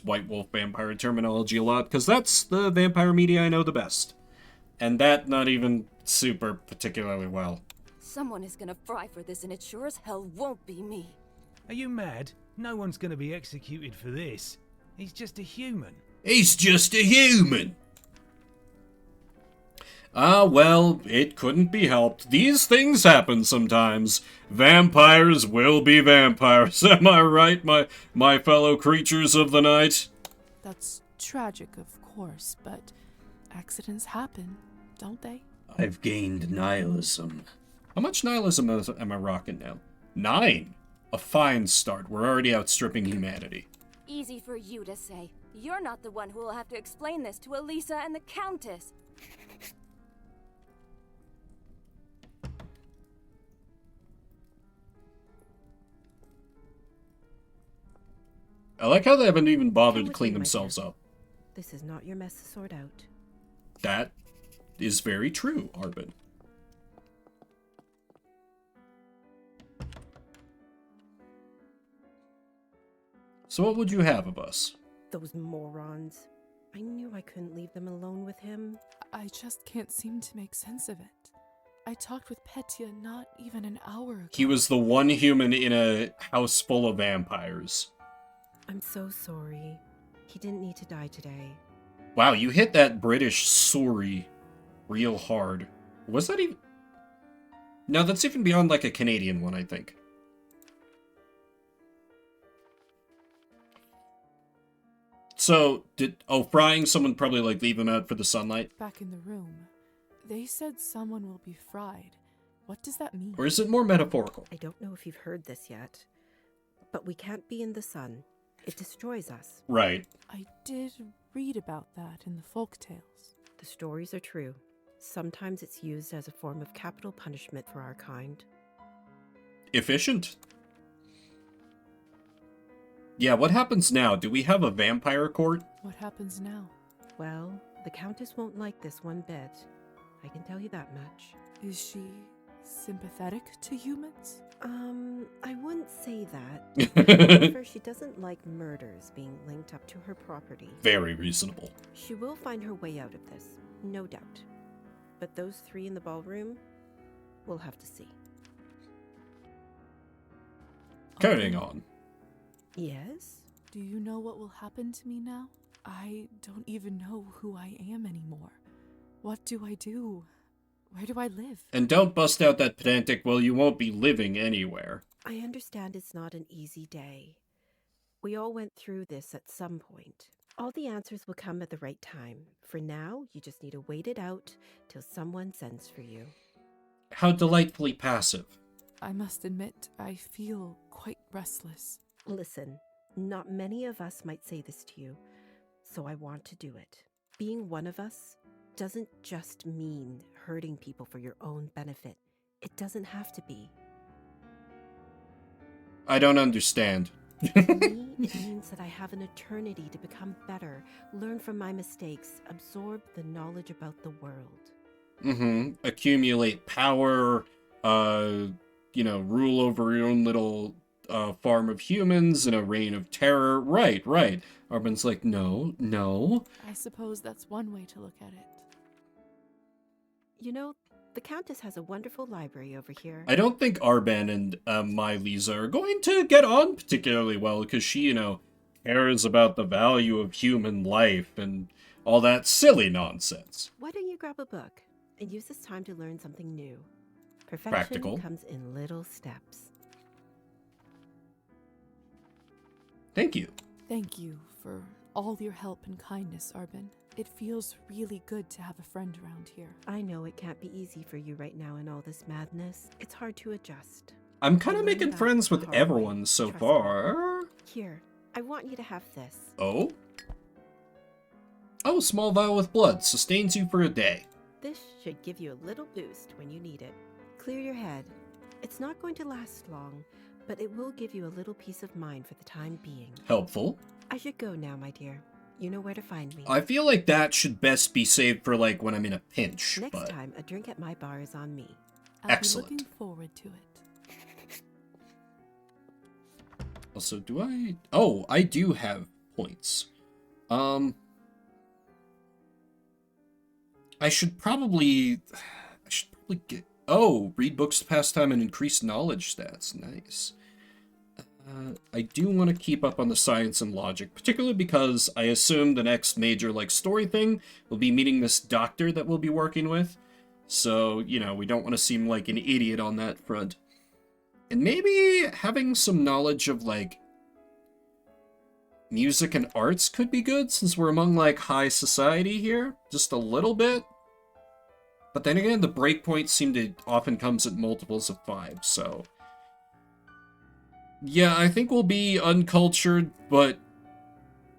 S1: White Wolf vampire terminology a lot, because that's the vampire media I know the best. And that not even super particularly well.
S5: Someone is gonna fry for this, and it sure as hell won't be me.
S13: Are you mad? No one's gonna be executed for this. He's just a human.
S1: He's just a human! Ah, well, it couldn't be helped. These things happen sometimes. Vampires will be vampires. Am I right, my fellow creatures of the night?
S2: That's tragic, of course, but accidents happen, don't they?
S1: I've gained nihilism. How much nihilism am I rocking now? 9! A fine start. We're already outstripping humanity.
S5: Easy for you to say. You're not the one who will have to explain this to Elisa and the Countess.
S1: I like how they haven't even bothered
S14: Come
S1: to
S14: with
S1: clean
S14: me, my
S1: themselves
S14: dear.
S1: up.
S14: This is not your mess to sort out.
S1: That is very true, Arbin. So what would you have of us?
S14: Those morons. I knew I couldn't leave them alone with him.
S4: I just can't seem to make sense of it. I talked with Petya not even an hour ago.
S1: He was the one human in a house full of vampires.
S14: I'm so sorry. He didn't need to die today.
S1: Wow, you hit that British sorry real hard. Was that even... No, that's even beyond like a Canadian one, I think. So, frying someone probably like leave them out for the sunlight?
S4: Back in the room, they said someone will be fried. What does that mean?
S1: Or is it more metaphorical?
S14: I don't know if you've heard this yet, but we can't be in the sun. It destroys us.
S1: Right.
S4: I did read about that in the folk tales.
S14: The stories are true. Sometimes it's used as a form of capital punishment for our kind.
S1: Efficient? Yeah, what happens now? Do we have a vampire court?
S4: What happens now?
S14: Well, the Countess won't like this one bit. I can tell you that much.
S4: Is she sympathetic to humans?
S14: I wouldn't say that. However, she doesn't like murders being linked up to her property.
S1: Very reasonable.
S14: She will find her way out of this, no doubt. But those three in the ballroom, we'll have to see.
S1: Carrying on.
S14: Yes?
S4: Do you know what will happen to me now? I don't even know who I am anymore. What do I do? Where do I live?
S1: And don't bust out that pedantic, well, you won't be living anywhere.
S14: I understand it's not an easy day. We all went through this at some point. All the answers will come at the right time. For now, you just need to wait it out till someone sends for you.
S1: How delightfully passive.
S4: I must admit, I feel quite restless.
S14: Listen, not many of us might say this to you, so I want to do it. Being one of us doesn't just mean hurting people for your own benefit. It doesn't have to be.
S1: I don't understand.
S14: For me, it means that I have an eternity to become better, learn from my mistakes, absorb the knowledge about the world.
S1: Accumulate power, rule over your own little farm of humans in a reign of terror. Right. Arbin's like, no.
S4: I suppose that's one way to look at it.
S14: You know, the Countess has a wonderful library over here.
S1: I don't think Arban and my Lisa are going to get on particularly well because she, cares about the value of human life and all that silly nonsense.
S14: Why don't you grab a book and use this time to learn something new? Perfection
S1: Practical.
S14: comes in little steps.
S1: Thank you.
S4: Thank you for all your help and kindness, Arbin. It feels really good to have a friend around here.
S14: I know it can't be easy for you right now in all this madness. It's hard to adjust.
S1: I'm kind of
S14: I learned
S1: making
S14: that
S1: friends
S14: the
S1: with
S14: hard way.
S1: everyone so
S14: Trust
S1: far.
S14: me. Here, I want you to have this.
S1: Oh? Oh, small vial with blood. Sustains you for a day.
S14: This should give you a little boost when you need it. Clear your head. It's not going to last long, but it will give you a little peace of mind for the time being.
S1: Helpful.
S14: I should go now, my dear. You know where to find me.
S1: I feel like that should best be saved for, when I'm in a pinch.
S14: Next time, a drink at my bar is on me.
S1: Excellent.
S4: Be looking forward to it.
S1: Also, do I... Oh, I do have points. I should probably get... Oh, read books to pass time and increase knowledge stats. Nice. I do want to keep up on the science and logic, particularly because I assume the next major, story thing will be meeting this doctor that we'll be working with. So, we don't want to seem like an idiot on that front. And maybe having some knowledge of, music and arts could be good, since we're among, high society here. Just a little bit. But then again, the breakpoints seem to often comes at multiples of 5, so... Yeah, I think we'll be uncultured, but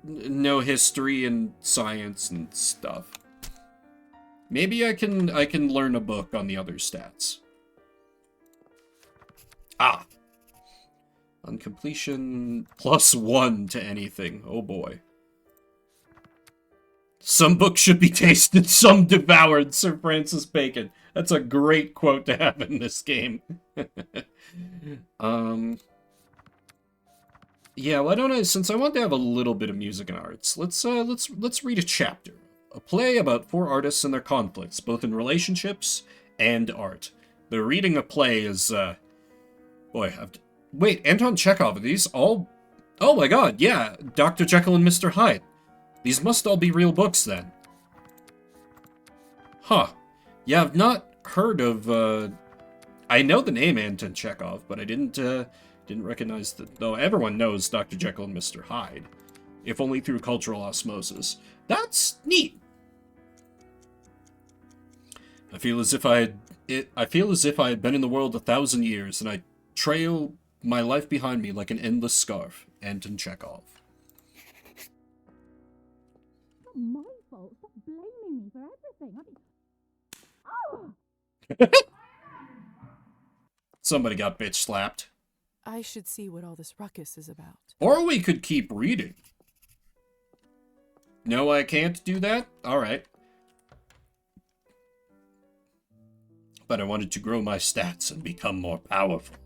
S1: no history and science and stuff. Maybe I can learn a book on the other stats. Ah. On completion, +1 to anything. Oh boy. Some books should be tasted, some devoured, Sir Francis Bacon. That's a great quote to have in this game. Yeah, why don't I, since I want to have a little bit of music and arts, let's read a chapter. A play about 4 artists and their conflicts, both in relationships and art. The reading a play is, boy, wait, Anton Chekhov, are these all... Oh my god, yeah, Dr. Jekyll and Mr. Hyde. These must all be real books, then. Huh. Yeah, I've not heard of, I know the name Anton Chekhov, but I didn't recognize that, though everyone knows Dr. Jekyll and Mr. Hyde. If only through cultural osmosis. That's neat. I feel as if I had been in the world 1,000 years, and I trail my life behind me like an endless scarf. Anton Chekhov.
S6: It's not my fault. Stop blaming me for everything. Oh!
S1: Somebody got bitch slapped.
S4: I should see what all this ruckus is about.
S1: Or we could keep reading. No, I can't do that? Alright. But I wanted to grow my stats and become more powerful.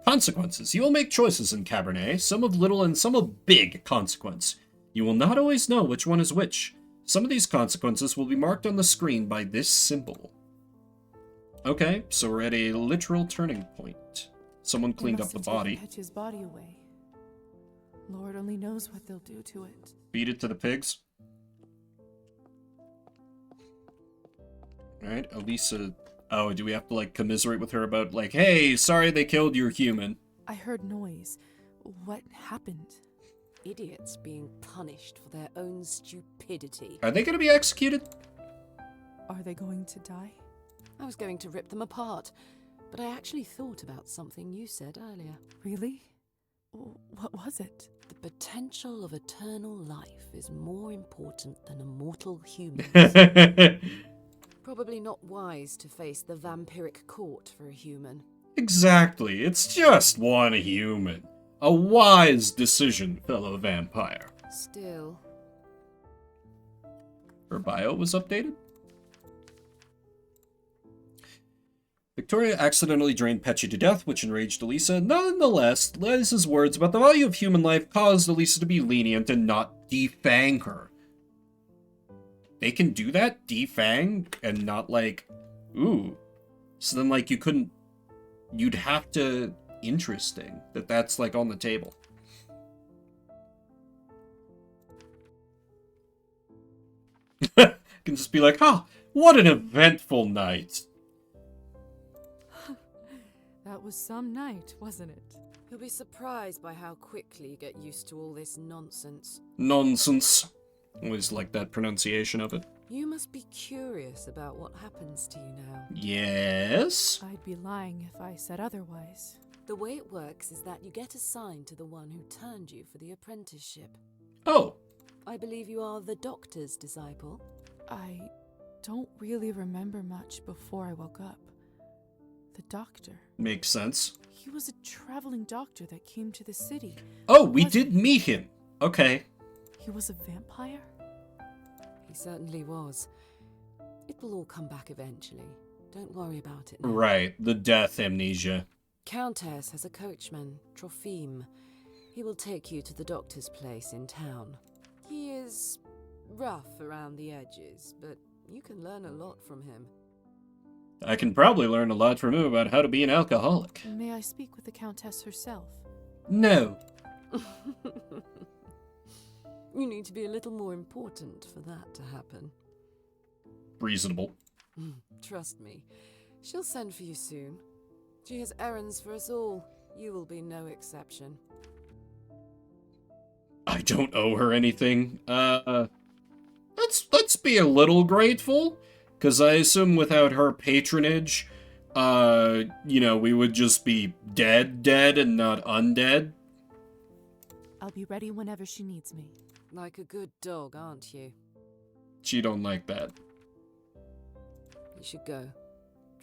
S1: Consequences. You will make choices in Cabernet, some of little and some of big consequence. You will not always know which one is which. Some of these consequences will be marked on the screen by this symbol. Okay, so we're at a literal turning point. Someone cleaned up the body.
S4: Petch's body away. Lord only knows what they'll do to it.
S1: Feed it to the pigs. Alright, Elisa... Oh, do we have to, like, commiserate with her about, like, hey, sorry they killed your human?
S4: I heard noise. What happened?
S15: Idiots being punished for their own stupidity.
S1: Are they going to be executed?
S4: Are they going to die?
S15: I was going to rip them apart, but I actually thought about something you said earlier.
S4: Really? What was it?
S15: The potential of eternal life is more important than a mortal human. Probably not wise to face the vampiric court for a human.
S1: Exactly, it's just one human. A wise decision, fellow vampire.
S15: Still.
S1: Her bio was updated? Victoria accidentally drained Petchy to death, which enraged Elisa. Nonetheless, Liza's words about the value of human life caused Elisa to be lenient and not defang her. They can do that? Defang? And not like, ooh. So then, like, you'd have to... Interesting. That's, like, on the table. Can just be like, oh, what an eventful night.
S4: That was some night, wasn't it?
S15: You'll be surprised by how quickly you get used to all this nonsense.
S1: Nonsense. Always like that pronunciation of it.
S15: You must be curious about what happens to you now.
S1: Yes?
S4: I'd be lying if I said otherwise.
S15: The way it works is that you get assigned to the one who turned you for the apprenticeship.
S1: Oh.
S15: I believe you are the doctor's disciple.
S4: I don't really remember much before I woke up. The doctor.
S1: Makes sense.
S4: He was a traveling doctor that came to the city.
S1: Oh, we did meet him. Okay.
S4: He was a vampire?
S15: He certainly was. It will all come back eventually. Don't worry about it now.
S1: Right, the death amnesia.
S15: Countess has a coachman, Trophime. He will take you to the doctor's place in town. He is rough around the edges, but you can learn a lot from him.
S1: I can probably learn a lot from him about how to be an alcoholic.
S4: May I speak with the Countess herself?
S1: No.
S15: You need to be a little more important for that to happen.
S1: Reasonable.
S15: Trust me. She'll send for you soon. She has errands for us all. You will be no exception.
S1: I don't owe her anything. Let's be a little grateful. Because I assume without her patronage, we would just be dead and not undead.
S4: I'll be ready whenever she needs me.
S15: Like a good dog, aren't you?
S1: She don't like that.
S15: You should go.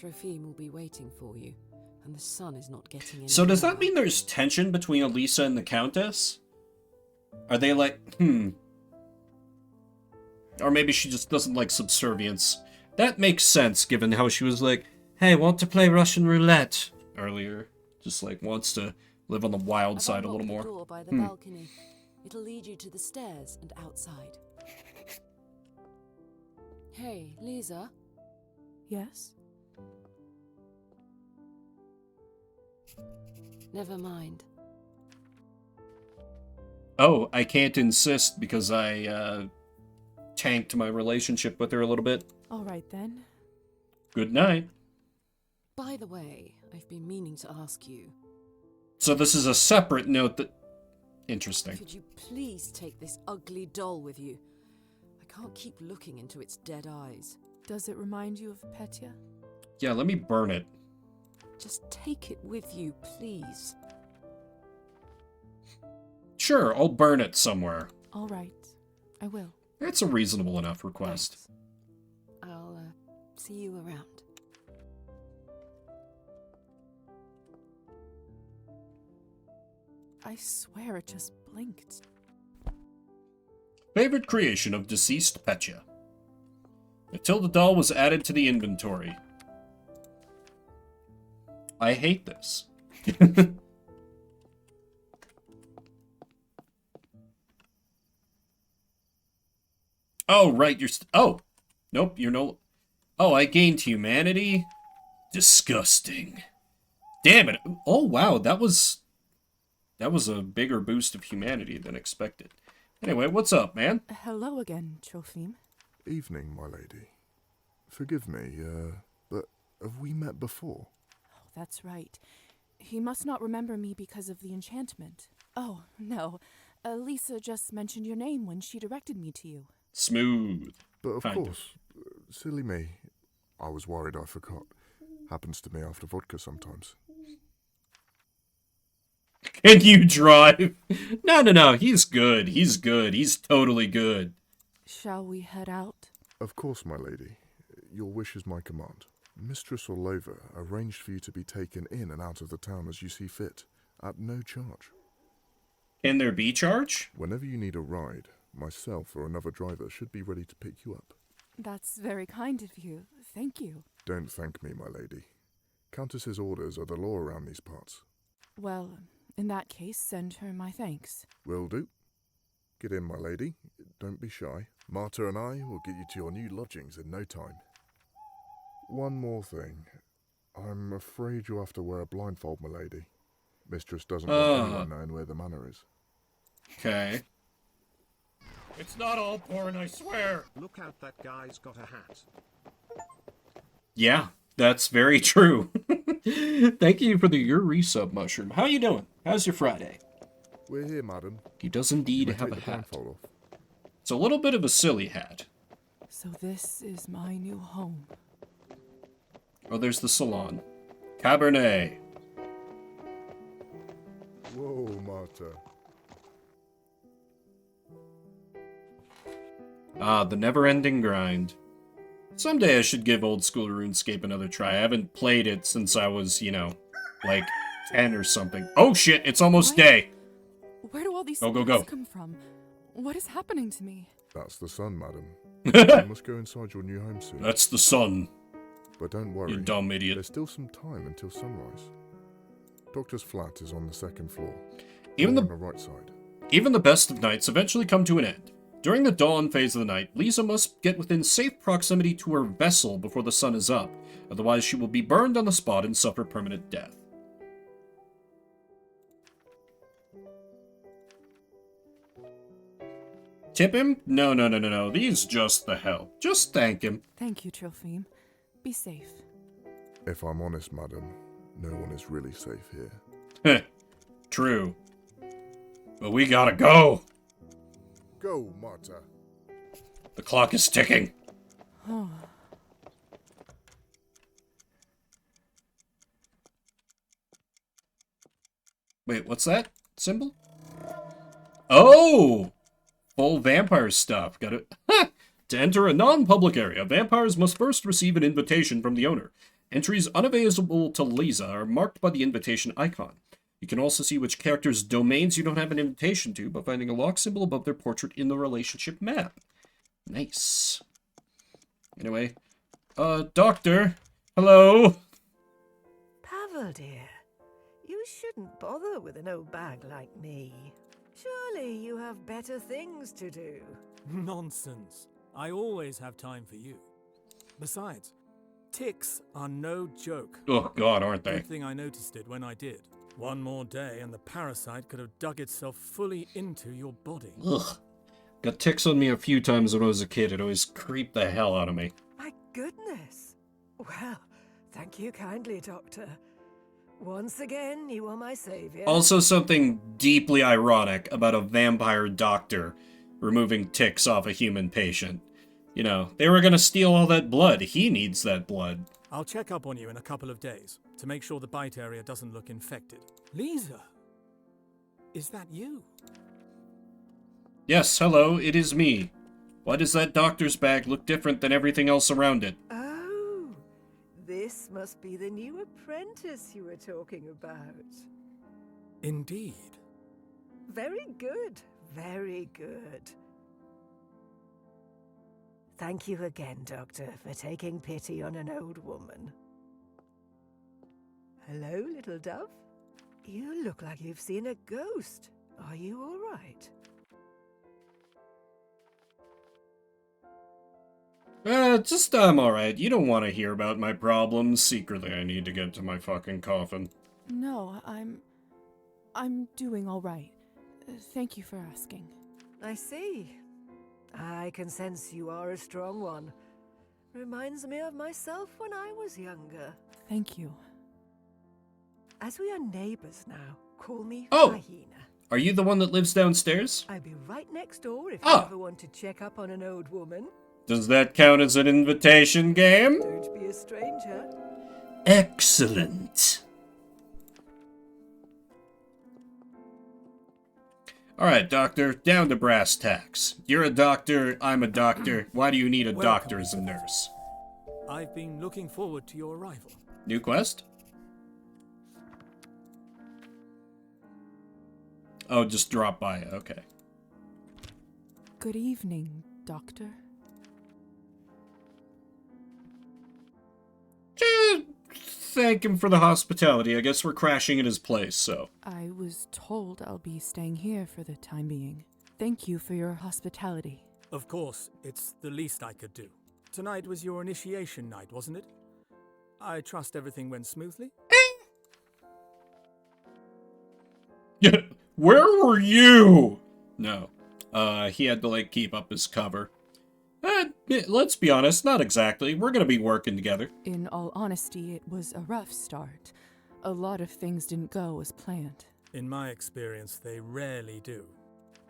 S15: Trophime will be waiting for you. and the sun is not getting any
S1: So does that
S15: warmer.
S1: mean there's tension between Elisa and the Countess? Are they like, Or maybe she just doesn't like subservience. That makes sense, given how she was like, hey, want to play Russian roulette earlier. Just like wants to live on the wild side a little more.
S15: Door by the balcony. It'll lead you to the stairs and outside. Hey, Lisa.
S4: Yes?
S15: Never mind.
S1: Oh, I can't insist because I tanked my relationship with her a little bit.
S4: All right then.
S1: Good night.
S15: By the way, I've been meaning to ask you.
S1: So this is a separate note that... Interesting.
S15: Could you please take this ugly doll with you? I can't keep looking into its dead eyes.
S4: Does it remind you of Petya?
S1: Yeah, let me burn it.
S15: Just take it with you, please.
S1: Sure, I'll burn it somewhere.
S4: All right. I will.
S1: It's a reasonable enough request.
S15: Thanks. I'll see you around.
S4: I swear it just blinked.
S1: Favorite creation of deceased Petya. Matilda doll was added to the inventory. I hate this. Oh, right, you're oh! Nope, you're no... Oh, I gained humanity? Disgusting. Damn it. Oh, wow, that was a bigger boost of humanity than expected. Anyway, what's up, man?
S4: Hello again, Trophim.
S16: Evening, my lady. Forgive me, but have we met before?
S4: Oh, that's right. He must not remember me because of the enchantment. Oh, no. Lisa just mentioned your name when she directed me to you.
S1: Smooth.
S16: But of course, silly me. I was worried I forgot. Happens to me after vodka sometimes.
S1: Can you drive? No, he's good. He's good. He's totally good.
S4: Shall we head out?
S16: Of course, my lady. Your wish is my command. Mistress Orlova arranged for you to be taken in and out of the town as you see fit, at no charge.
S1: Can there be charge?
S16: Whenever you need a ride, myself or another driver should be ready to pick you up.
S4: That's very kind of you. Thank you.
S16: Don't thank me, my lady. Countess's orders are the law around these parts.
S4: Well, in that case, send her my thanks.
S16: Will do. Get in, my lady. Don't be shy. Marta and I will get you to your new lodgings in no time. One more thing. I'm afraid you'll have to wear a blindfold, my lady. Mistress doesn't want anyone knowing where the manor is.
S1: Okay. It's not all porn, I swear.
S17: Look out, that guy's got a hat.
S1: Yeah, that's very true. Thank you for your resub, Mushroom. How you doing? How's your Friday?
S16: We're here, madam.
S1: He does indeed have a hat. It's a little bit of a silly hat.
S4: So this is my new home.
S1: Oh, there's the salon. Cabernet.
S16: Whoa, Marta.
S1: Ah, the never-ending grind. Someday I should give old school RuneScape another try. I haven't played it since I was, like 10 or something. Oh shit, it's almost day.
S4: Where do all these
S1: go
S4: come from? What is happening to me?
S16: That's the sun, madam. You must go inside your new home soon.
S1: That's the sun.
S16: But don't worry.
S1: You dumb idiot.
S16: There's still some time until sunrise. Doctor's flat is on the second floor.
S1: Even the
S16: right side.
S1: Even the best of nights eventually come to an end. During the dawn phase of the night, Lisa must get within safe proximity to her vessel before the sun is up. Otherwise, she will be burned on the spot and suffer permanent death. Tip him? No. He's just the hell. Just thank him.
S4: Thank you, Trophim. Be safe.
S16: If I'm honest, madam, no one is really safe here.
S1: Heh. True. But we gotta go.
S16: Go, Marta.
S1: The clock is ticking.
S4: Oh.
S1: Wait, what's that symbol? Oh! Full vampire stuff. Got it. To enter a non-public area, vampires must first receive an invitation from the owner. Entries unavailable to Lisa are marked by the invitation icon. You can also see which characters' domains you don't have an invitation to by finding a lock symbol above their portrait in the relationship map. Nice. Anyway, Doctor, hello?
S18: Pavel, dear, you shouldn't bother with an old bag like me. Surely you have better things to do.
S19: Nonsense. I always have time for you. Besides, ticks are no joke.
S1: Oh, God, aren't they?
S19: Good thing I noticed it when I did. One more day and the parasite could have dug itself fully into your body.
S1: Ugh. Got ticks on me a few times when I was a kid. It always creeped the hell out of me.
S18: My goodness. Well, thank you kindly, Doctor. Once again, you are my savior.
S1: Also something deeply ironic about a vampire doctor removing ticks off a human patient. You know, they were gonna steal all that blood. He needs that blood.
S19: I'll check up on you in a couple of days to make sure the bite area doesn't look infected. Lisa, is that you?
S1: Yes, hello, it is me. Why does that doctor's bag look different than everything else around it?
S18: Oh, this must be the new apprentice you were talking about.
S19: Indeed.
S18: Very good, very good. Thank you again, Doctor, for taking pity on an old woman. Hello, little dove. You look like you've seen a ghost. Are you all right?
S1: I'm alright. You don't want to hear about my problems. Secretly, I need to get to my fucking coffin.
S4: No, I'm doing all right. Thank you for asking.
S18: I see. I can sense you are a strong one. Reminds me of myself when I was younger.
S4: Thank you.
S18: As we are neighbors now, call me
S1: Oh!
S18: Hyena.
S1: Are you the one that lives downstairs?
S18: I'll be right next door if
S1: Ah!
S18: you ever want to check up on an old woman.
S1: Does that count as an invitation game?
S18: Don't be a stranger.
S1: Excellent. Alright, Doctor, down to brass tacks. You're a doctor, I'm a doctor. Why do you need a doctor as a nurse?
S19: I've been looking forward to your arrival.
S1: New quest? Oh, just drop by, okay.
S4: Good evening, Doctor.
S1: Thank him for the hospitality. I guess we're crashing at his place, so.
S4: I was told I'll be staying here for the time being. Thank you for your hospitality.
S19: Of course, it's the least I could do. Tonight was your initiation night, wasn't it? I trust everything went smoothly?
S1: Where were you? No. He had to, like, keep up his cover. Let's be honest, not exactly. We're gonna be working together.
S4: In all honesty, it was a rough start. A lot of things didn't go as planned.
S19: In my experience, they rarely do.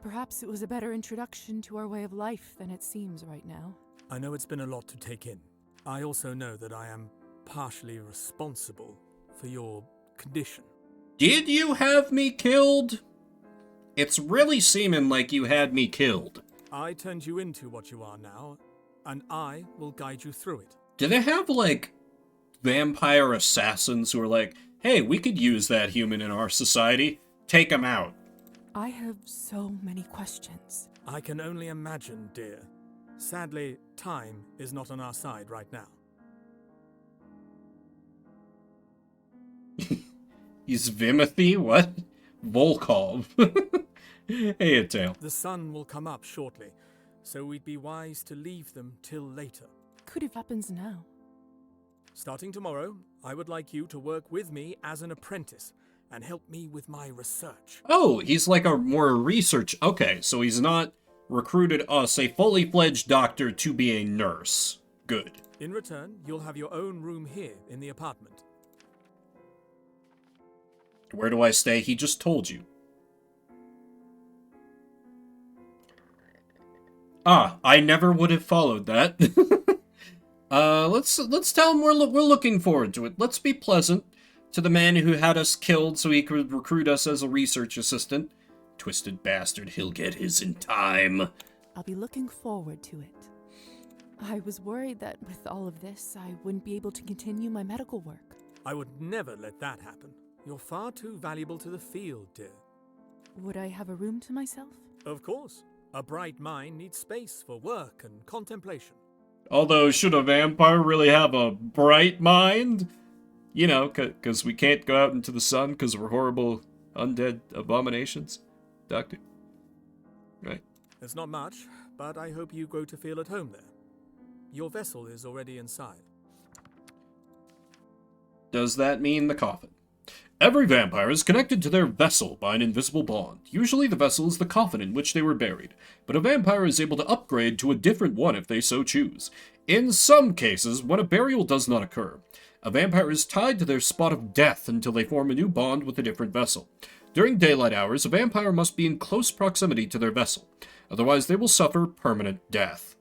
S4: Perhaps it was a better introduction to our way of life than it seems right now.
S19: I know it's been a lot to take in. I also know that I am partially responsible for your condition.
S1: Did you have me killed? It's really seeming like you had me killed.
S19: I turned you into what you are now, and I will guide you through it.
S1: Do they have, like, vampire assassins who are like, hey, we could use that human in our society. Take him out.
S4: I have so many questions.
S19: I can only imagine, dear. Sadly, time is not on our side right now.
S1: He's Vimothy? What? Volkov. Hey, a tail.
S19: The sun will come up shortly, so we'd be wise to leave them till later.
S4: Could it happens now?
S19: Starting tomorrow, I would like you to work with me as an apprentice and help me with my research.
S1: Oh, he's like a more research. Okay, so he's not recruited us, a fully fledged doctor, to be a nurse. Good.
S19: In return, you'll have your own room here in the apartment.
S1: Where do I stay? He just told you. Ah, I never would have followed that. Let's tell him we're looking forward to it. Let's be pleasant to the man who had us killed so he could recruit us as a research assistant. Twisted bastard, he'll get his in time.
S4: I'll be looking forward to it. I was worried that with all of this, I wouldn't be able to continue my medical work.
S19: I would never let that happen. You're far too valuable to the field, dear.
S4: Would I have a room to myself?
S19: Of course. A bright mind needs space for work and contemplation.
S1: Although, should a vampire really have a bright mind? You know, because we can't go out into the sun because we're horrible undead abominations, Doctor? Right.
S19: It's not much, but I hope you grow to feel at home there. Your vessel is already inside.
S1: Does that mean the coffin? Every vampire is connected to their vessel by an invisible bond. Usually the vessel is the coffin in which they were buried, but a vampire is able to upgrade to a different one if they so choose. In some cases, when a burial does not occur, a vampire is tied to their spot of death until they form a new bond with a different vessel. During daylight hours, a vampire must be in close proximity to their vessel, otherwise they will suffer permanent death.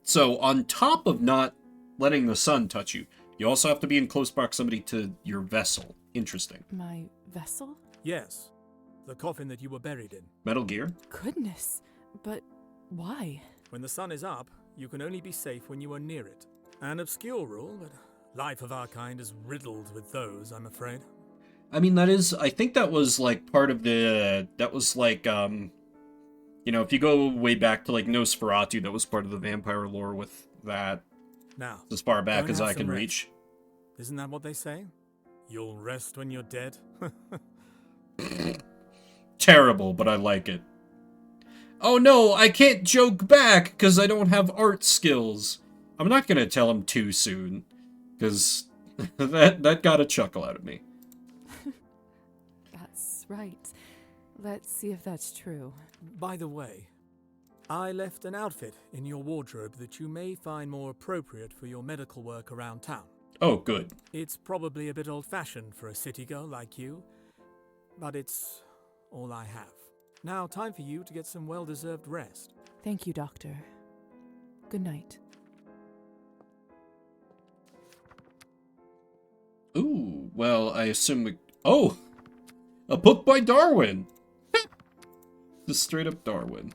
S1: So, on top of not letting the sun touch you, you also have to be in close proximity to your vessel. Interesting.
S4: My vessel?
S19: Yes. The coffin that you were buried in.
S1: Metal Gear?
S4: Goodness. But why?
S19: When the sun is up, you can only be safe when you are near it. An obscure rule, but life of our kind is riddled with those, I'm afraid.
S1: I mean, I think that was, like, part of the, you know, if you go way back to, like, Nosferatu, that was part of the vampire lore with that.
S19: Now,
S1: as far back
S19: go and
S1: as
S19: have
S1: I
S19: some
S1: can
S19: rest.
S1: reach.
S19: Isn't that what they say? You'll rest when you're dead?
S1: Terrible, but I like it. Oh no, I can't joke back because I don't have art skills. I'm not gonna tell him too soon, because that got a chuckle out of me.
S4: That's right. Let's see if that's true.
S19: By the way, I left an outfit in your wardrobe that you may find more appropriate for your medical work around town.
S1: Oh, good.
S19: It's probably a bit old-fashioned for a city girl like you, but it's all I have. Now, time for you to get some well-deserved rest.
S4: Thank you, Doctor. Good night.
S1: Ooh, well, I assume we... Oh! A book by Darwin! Just straight up Darwin.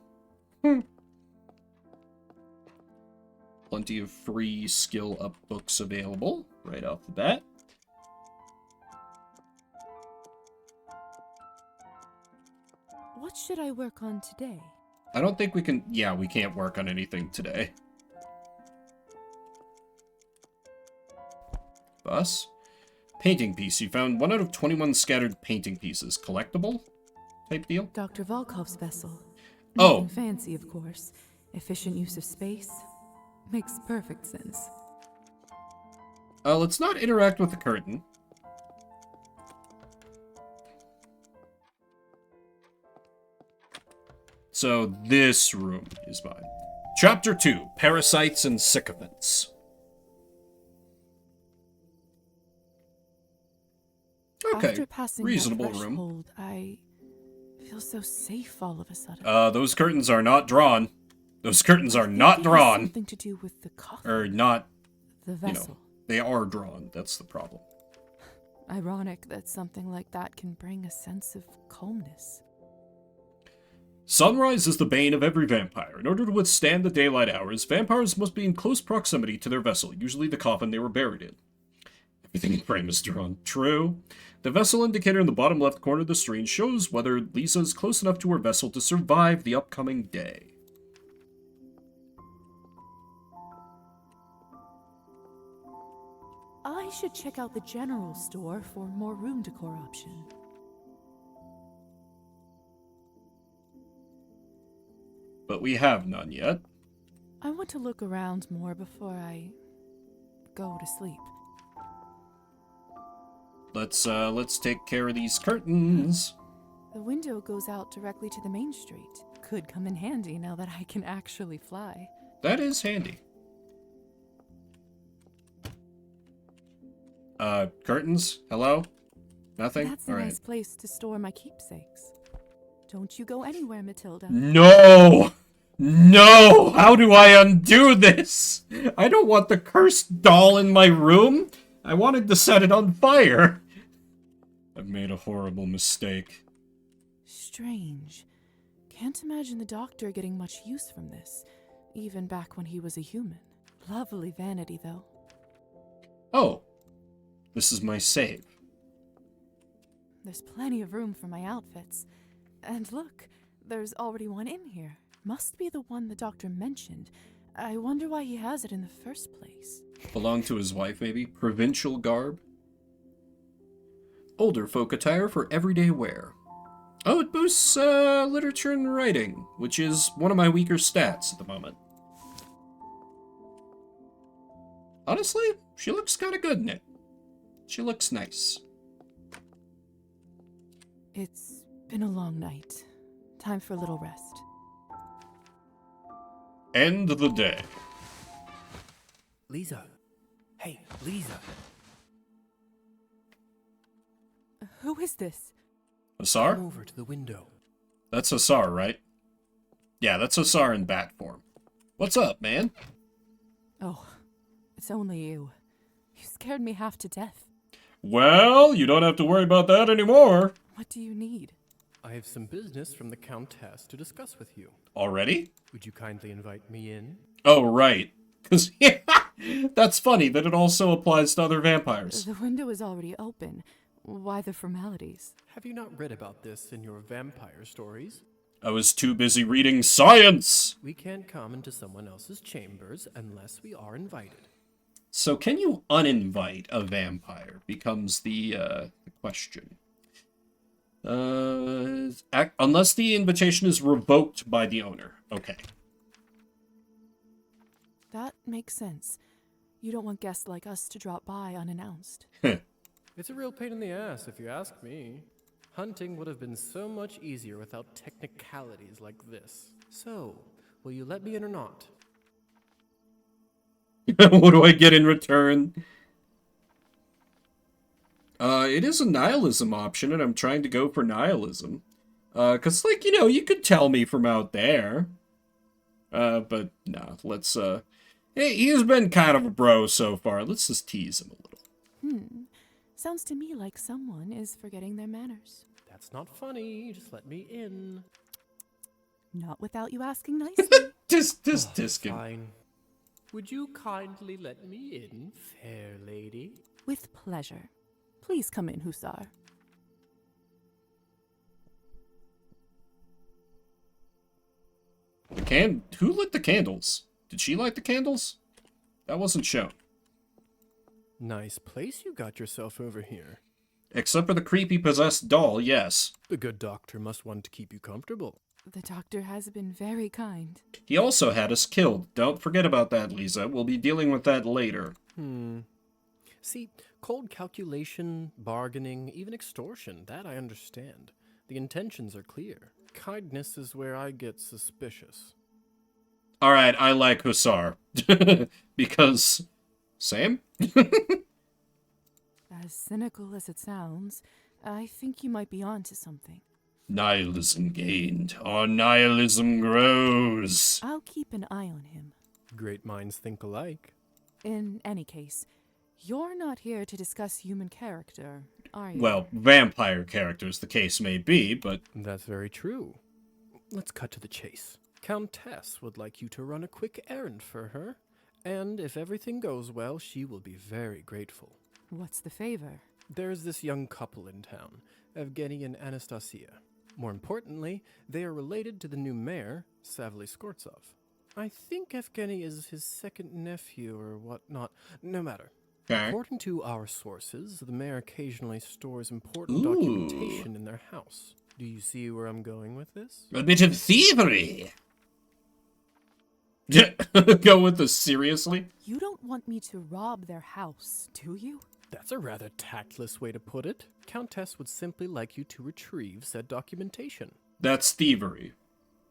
S1: Plenty of free skill-up books available right off the bat.
S4: What should I work on today?
S1: I don't think we can... Yeah, we can't work on anything today. Bus? Painting piece. You found 1 out of 21 scattered painting pieces. Collectible? Type deal?
S4: Dr. Volkov's vessel.
S1: Oh.
S4: Nothing fancy, of course. Efficient use of space. Makes perfect sense.
S1: Let's not interact with the curtain. So this room is mine. Chapter 2, Parasites and Sycophants. Okay,
S4: After passing
S1: reasonable
S4: that
S1: room.
S4: threshold, I feel so safe all of a sudden.
S1: Those curtains are not drawn. Those curtains are
S4: I think
S1: not
S4: it has
S1: drawn.
S4: something to do with the coffin.
S1: Or not,
S4: The
S1: you
S4: vessel.
S1: know, they are drawn. That's the problem.
S4: Ironic that something like that can bring a sense of calmness.
S1: Sunrise is the bane of every vampire. In order to withstand the daylight hours, vampires must be in close proximity to their vessel, usually the coffin they were buried in. Everything in frame is drawn. True. The vessel indicator in the bottom left corner of the screen shows whether Lisa is close enough to her vessel to survive the upcoming day.
S4: I should check out the general store for more room decor option.
S1: But we have none yet.
S4: I want to look around more before I go to sleep.
S1: Let's take care of these curtains.
S4: The window goes out directly to the main street. Could come in handy now that I can actually fly.
S1: That is handy. Curtains? Hello? Nothing?
S4: That's a
S1: All
S4: nice
S1: right.
S4: place to store my keepsakes. Don't you go anywhere, Matilda.
S1: No! No! How do I undo this? I don't want the cursed doll in my room. I wanted to set it on fire. I've made a horrible mistake.
S4: Strange. Can't imagine the doctor getting much use from this. even back when he was a human. Lovely vanity, though.
S1: Oh, this is my save.
S4: There's plenty of room for my outfits. And look, there's already one in here. Must be the one the doctor mentioned. I wonder why he has it in the first place.
S1: Belonged to his wife, maybe? Provincial garb? Older folk attire for everyday wear. Oh, it boosts literature and writing, which is one of my weaker stats at the moment. Honestly, she looks kind of good in it. She looks nice.
S4: It's been a long night. Time for a little rest.
S1: End the day.
S10: Lisa. Hey, Lisa.
S4: Who is this?
S1: Hussar?
S10: Come over to the window.
S1: That's Hussar, right? Yeah, that's Hussar in bat form. What's up, man?
S4: Oh, it's only you. You scared me half to death.
S1: Well, you don't have to worry about that anymore.
S4: What do you need?
S10: I have some business from the Countess to discuss with you.
S1: Already?
S10: Would you kindly invite me in?
S1: Oh, right. Because, yeah, that's funny that it also applies to other vampires.
S4: The window is already open. Why the formalities?
S10: Have you not read about this in your vampire stories?
S1: I was too busy reading science!
S10: We can't come into someone else's chambers unless we are invited.
S1: So can you uninvite a vampire? Becomes the question. Unless the invitation is revoked by the owner. Okay.
S4: That makes sense. You don't want guests like us to drop by unannounced.
S10: It's a real pain in the ass, if you ask me. Hunting would have been so much easier without technicalities like this. So, will you let me in or not?
S1: What do I get in return? It is a nihilism option, and I'm trying to go for nihilism. Cause, like, you know, you could tell me from out there. But, no, let's, he's been kind of a bro so far. Let's just tease him a little.
S4: Sounds to me like someone is forgetting their manners.
S10: That's not funny. Just let me in.
S4: Not without you asking nicely.
S1: Just him.
S10: Fine. Would you kindly let me in, fair lady?
S4: With pleasure. Please come in, Hussar.
S1: Who lit the candles? Did she light the candles? That wasn't shown.
S10: Nice place you got yourself over here.
S1: Except for the creepy possessed doll, yes.
S10: The good doctor must want to keep you comfortable.
S4: The doctor has been very kind.
S1: He also had us killed. Don't forget about that, Lisa. We'll be dealing with that later.
S10: See, cold calculation, bargaining, even extortion, that I understand. The intentions are clear. Kindness is where I get suspicious.
S1: Alright, I like Hussar. Because... Same?
S4: As cynical as it sounds, I think you might be onto something.
S1: Nihilism gained. Our nihilism grows.
S4: I'll keep an eye on him.
S10: Great minds think alike.
S4: In any case, you're not here to discuss human character, are you?
S1: Well, vampire characters, the case may be, but...
S10: That's very true. Let's cut to the chase. Countess would like you to run a quick errand for her, and if everything goes well, she will be very grateful.
S4: What's the favor?
S10: There's this young couple in town, Evgeny and Anastasia. More importantly, they are related to the new mayor, Savely Skortsov. I think Evgeny is his second nephew or whatnot. No matter.
S1: Okay.
S10: According to our sources, the mayor occasionally stores important documentation in their house. Do you see where I'm going with this?
S1: A bit of thievery. Go with this seriously?
S4: You don't want me to rob their house, do you?
S10: That's a rather tactless way to put it. Countess would simply like you to retrieve said documentation.
S1: That's thievery.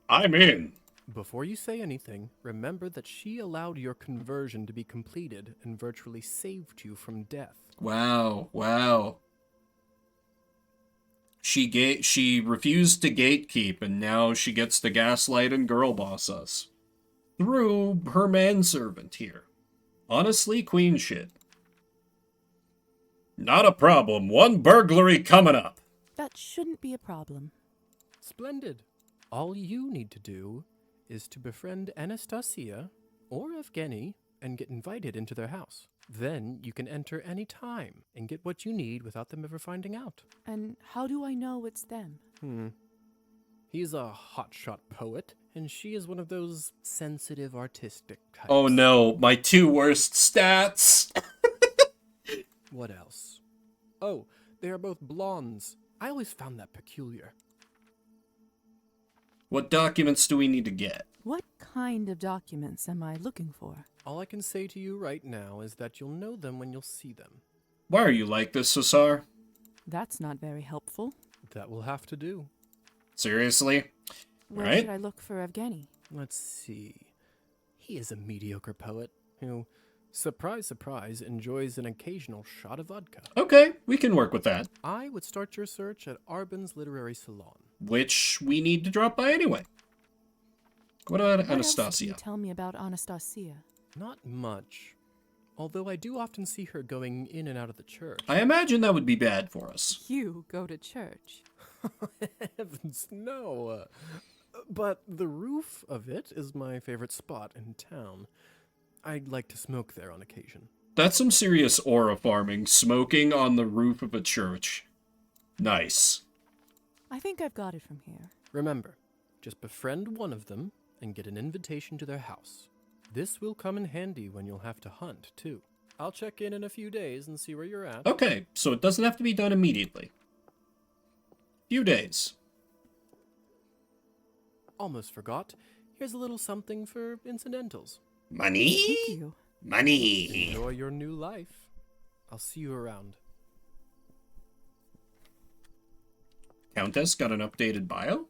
S1: I'm in.
S10: Before you say anything, remember that she allowed your conversion to be completed and virtually saved you from death.
S1: Wow, wow. She refused to gatekeep, and now she gets to gaslight and girl boss us. Through her manservant here. Honestly, queen shit. Not a problem. One burglary coming up.
S4: That shouldn't be a problem.
S10: Splendid. All you need to do is to befriend Anastasia or Evgeny and get invited into their house. Then you can enter any time and get what you need without them ever finding out.
S4: And how do I know it's them?
S10: He's a hotshot poet, and she is one of those sensitive, artistic types.
S1: Oh no, my 2 worst stats!
S10: What else? Oh, they are both blondes. I always found that peculiar.
S1: What documents do we need to get?
S4: What kind of documents am I looking for?
S10: All I can say to you right now is that you'll know them when you'll see them.
S1: Why are you like this, Cesar?
S4: That's not very helpful.
S10: That will have to do.
S1: Seriously?
S4: Where
S1: Right?
S4: should I look for Evgeny?
S10: Let's see. He is a mediocre poet who, surprise, surprise, enjoys an occasional shot of vodka.
S1: Okay, we can work with that.
S10: I would start your search at Arbon's Literary Salon.
S1: Which we need to drop by anyway. What about
S4: What else
S1: Anastasia?
S4: can you tell me about Anastasia?
S10: Not much. Although I do often see her going in and out of the church.
S1: I imagine that would be bad for us.
S4: You go to church.
S10: Heavens, no. But the roof of it is my favorite spot in town. I'd like to smoke there on occasion.
S1: That's some serious aura farming, smoking on the roof of a church. Nice.
S4: I think I've got it from here.
S10: Remember, just befriend one of them and get an invitation to their house. This will come in handy when you'll have to hunt, too. I'll check in a few days and see where you're at.
S1: Okay, so it doesn't have to be done immediately. Few days.
S10: Almost forgot. Here's a little something for incidentals.
S1: Money?
S4: Thank you.
S1: Money.
S10: Enjoy your new life. I'll see you around.
S1: Countess got an updated bio?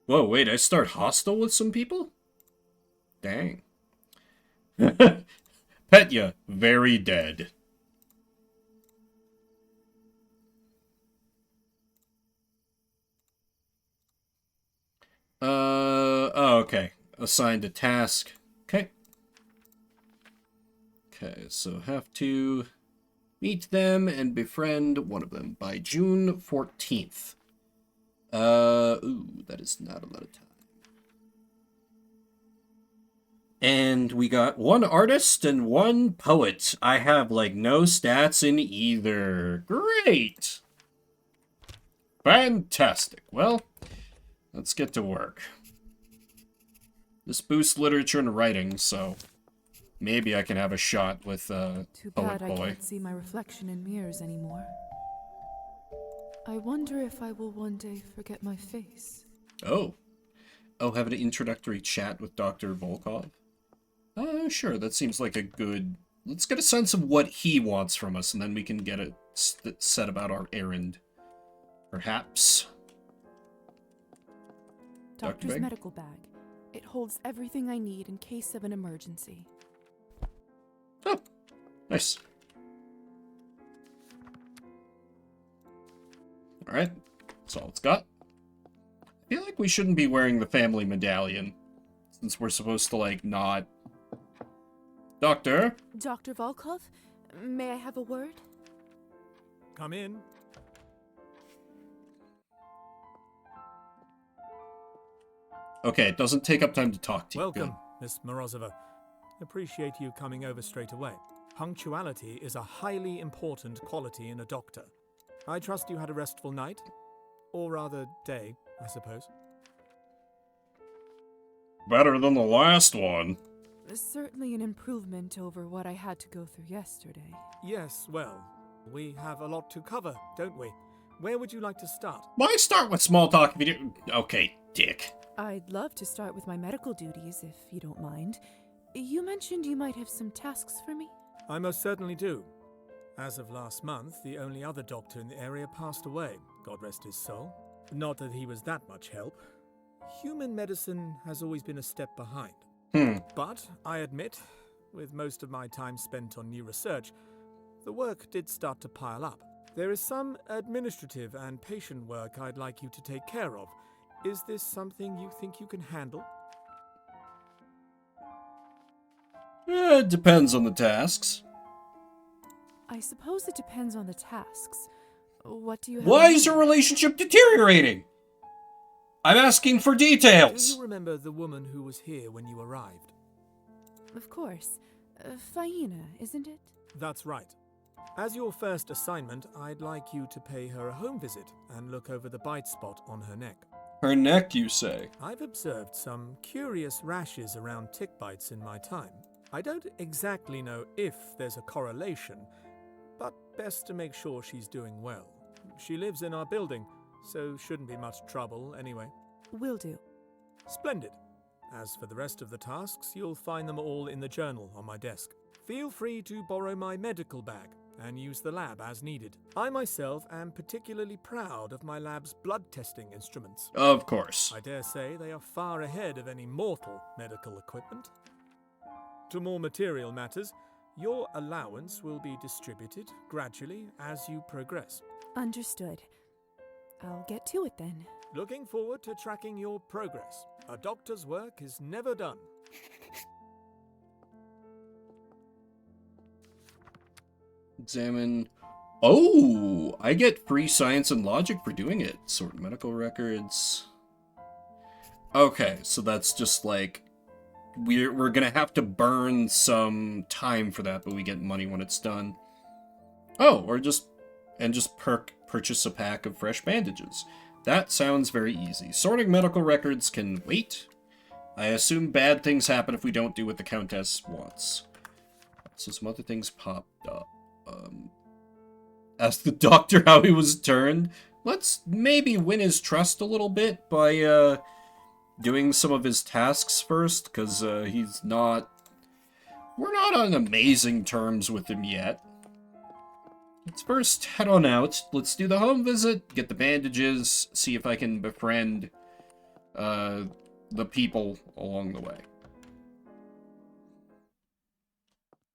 S1: Whoa, wait, I start hostile with some people? Dang. Petya, very dead. Oh, okay. Assigned a task. Okay. Okay, so have to meet them and befriend one of them by June 14th. Ooh, that is not a lot of time. And we got 1 artist and 1 poet. I have, like, no stats in either. Great! Fantastic. Well, let's get to work. This boosts literature and writing, so maybe I can have a shot with
S4: Too
S1: Poet
S4: bad I
S1: Boy.
S4: can't see my reflection in mirrors anymore. I wonder if I will one day forget my face.
S1: Oh. Oh, have an introductory chat with Dr. Volkov? Sure, that seems like a good... Let's get a sense of what he wants from us, and then we can get it set about our errand. Perhaps.
S4: Doctor's
S1: Beg?
S4: medical bag. It holds everything I need in case of an emergency.
S1: Oh, nice. Alright, that's all it's got. I feel like we shouldn't be wearing the family medallion, since we're supposed to, like, not... Doctor?
S4: Dr. Volkov, may I have a word?
S19: Come in.
S1: Okay, it doesn't take up time to talk to you.
S19: Welcome, Miss Morozova. Appreciate you coming over straight away. Punctuality is a highly important quality in a doctor. I trust you had a restful night? Or rather, day, I suppose.
S1: Better than the last one.
S4: Certainly an improvement over what I had to go through yesterday.
S19: Yes, well, we have a lot to cover, don't we? Where would you like to start?
S1: Why start with small talk if you do... Okay, dick.
S4: I'd love to start with my medical duties, if you don't mind. You mentioned you might have some tasks for me?
S19: I most certainly do. As of last month, the only other doctor in the area passed away, God rest his soul. Not that he was that much help. Human medicine has always been a step behind. But, I admit, with most of my time spent on new research, the work did start to pile up. There is some administrative and patient work I'd like you to take care of. Is this something you think you can handle?
S1: It depends on the tasks.
S4: I suppose it depends on the tasks.
S2: What do you have?
S1: Why is your relationship deteriorating? I'm asking for
S19: Do
S1: details.
S19: you remember the woman who was here when you arrived?
S2: Of course. Faina, isn't it?
S19: That's right. As your first assignment, I'd like you to pay her a home visit and look over the bite spot on her neck.
S1: Her neck, you say?
S19: I've observed some curious rashes around tick bites in my time. I don't exactly know if there's a correlation, but best to make sure she's doing well. She lives in our building, so shouldn't be much trouble anyway.
S2: Will do.
S19: Splendid. As for the rest of the tasks, you'll find them all in the journal on my desk. Feel free to borrow my medical bag and use the lab as needed. I myself am particularly proud of my lab's blood testing instruments.
S1: Of course.
S19: I dare say they are far ahead of any mortal medical equipment. To more material matters, your allowance will be distributed gradually as you progress.
S2: Understood. I'll get to it then.
S19: Looking forward to tracking your progress. A doctor's work is never done.
S1: Examine. Oh, I get free science and logic for doing it. Sort medical records. Okay, so that's just like we're gonna have to burn some time for that, but we get money when it's done. Oh, or just purchase a pack of fresh bandages. That sounds very easy. Sorting medical records can wait. I assume bad things happen if we don't do what the Countess wants. So some other things popped up. Ask the doctor how he was turned. Let's maybe win his trust a little bit by doing some of his tasks first, because he's not... We're not on amazing terms with him yet. Let's first head on out. Let's do the home visit, get the bandages, see if I can befriend the people along the way.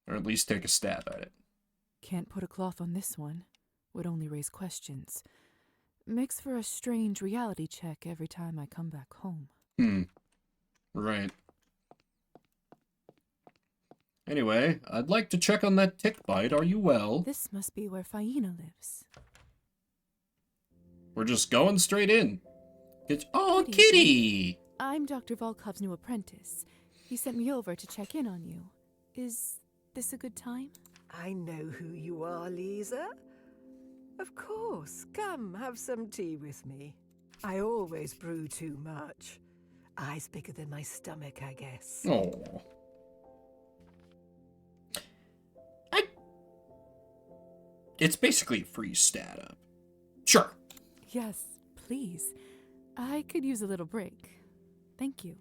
S1: Or at least take a stab at it.
S2: Can't put a cloth on this one. Would only raise questions. Makes for a strange reality check every time I come back home.
S1: Right. Anyway, I'd like to check on that tick bite. Are you well?
S2: This must be where Faina lives.
S1: We're just going straight in. Oh, Kitty!
S2: I'm Dr. Volkov's new apprentice. He sent me over to check in on you. Is this a good time?
S18: I know who you are, Lisa. Of course. Come, have some tea with me. I always brew too much. Eyes bigger than my stomach, I guess.
S1: Oh. It's basically a free stat up. Sure.
S2: Yes, please. I could use a little break. Thank you.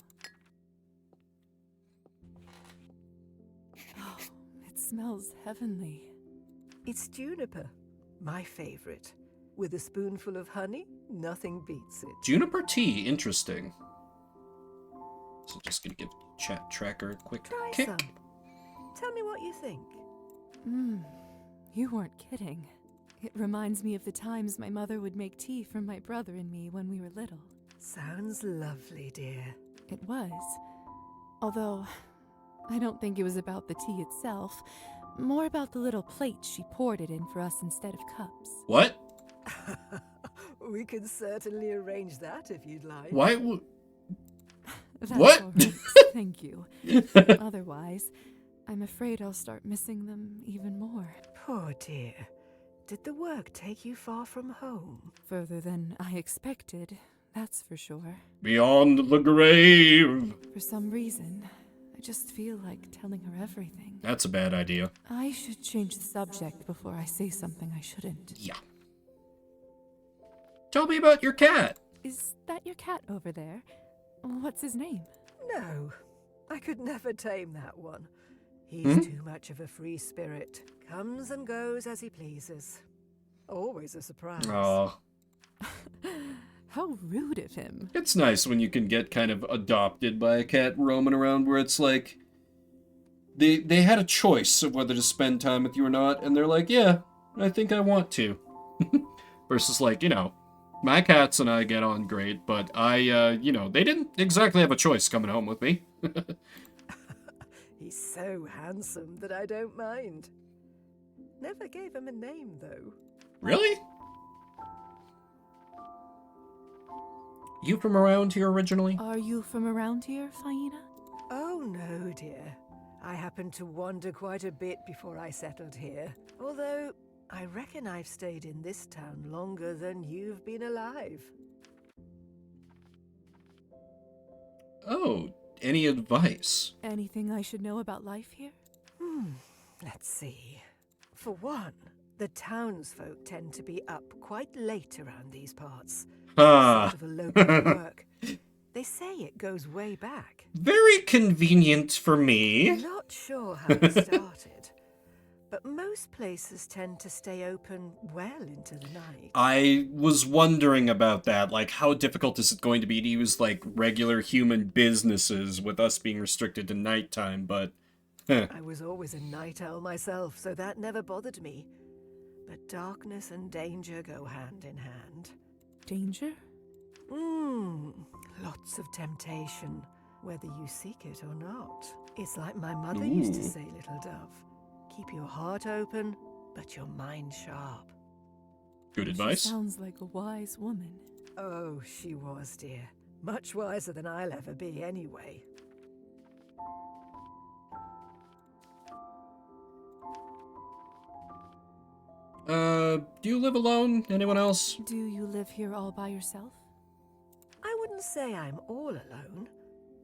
S2: Oh, it smells heavenly.
S18: It's juniper, my favorite. With a spoonful of honey, nothing beats it.
S1: Juniper tea, interesting. So just gonna give chat tracker a quick
S18: Try
S1: kick.
S18: some. Tell me what you think.
S2: You weren't kidding. It reminds me of the times my mother would make tea for my brother and me when we were little.
S18: Sounds lovely, dear.
S2: It was. Although, I don't think it was about the tea itself. More about the little plates she poured it in for us instead of cups.
S1: What?
S18: We can certainly arrange that if you'd like.
S1: Why would...
S2: That's
S1: What?
S2: all right. Thank you. Otherwise, I'm afraid I'll start missing them even more.
S18: Poor dear. Did the work take you far from home?
S2: Further than I expected, that's for sure.
S1: Beyond the grave.
S2: For some reason, I just feel like telling her everything.
S1: That's a bad idea.
S2: I should change the subject before I say something I shouldn't.
S1: Yeah. Tell me about your cat.
S2: Is that your cat over there? What's his name?
S18: No, I could never tame that one. He's too much of a free spirit. Comes and goes as he pleases. Always a surprise.
S1: Aw.
S2: How rude of him.
S1: It's nice when you can get kind of adopted by a cat roaming around where it's like... They had a choice of whether to spend time with you or not, and they're like, yeah, I think I want to. Versus like, you know, my cats and I get on great, but you know, they didn't exactly have a choice coming home with me.
S18: He's so handsome that I don't mind. Never gave him a name, though.
S1: Really? You from around here originally?
S4: Are you from around here, Faina?
S18: Oh, no, dear. I happened to wander quite a bit before I settled here. Although, I reckon I've stayed in this town longer than you've been alive.
S1: Oh, any advice?
S4: Anything I should know about life here?
S18: Let's see. For one, the townsfolk tend to be up quite late around these parts. Sort of a local work. They say it goes way back.
S1: Very convenient for me.
S18: Not sure how it started, but most places tend to stay open well into the night.
S1: I was wondering about that. Like, how difficult is it going to be to use, like, regular human businesses with us being restricted to nighttime, but...
S18: I was always a night owl myself, so that never bothered me. But darkness and danger go hand in hand.
S4: Danger?
S18: Lots of temptation, whether you seek it or not. It's like my mother used to say, little dove. Keep your heart open, but your mind sharp.
S1: Good advice.
S4: She sounds like a wise woman.
S18: Oh, she was, dear. Much wiser than I'll ever be, anyway.
S1: Do you live alone? Anyone else?
S4: Do you live here all by yourself?
S18: I wouldn't say I'm all alone.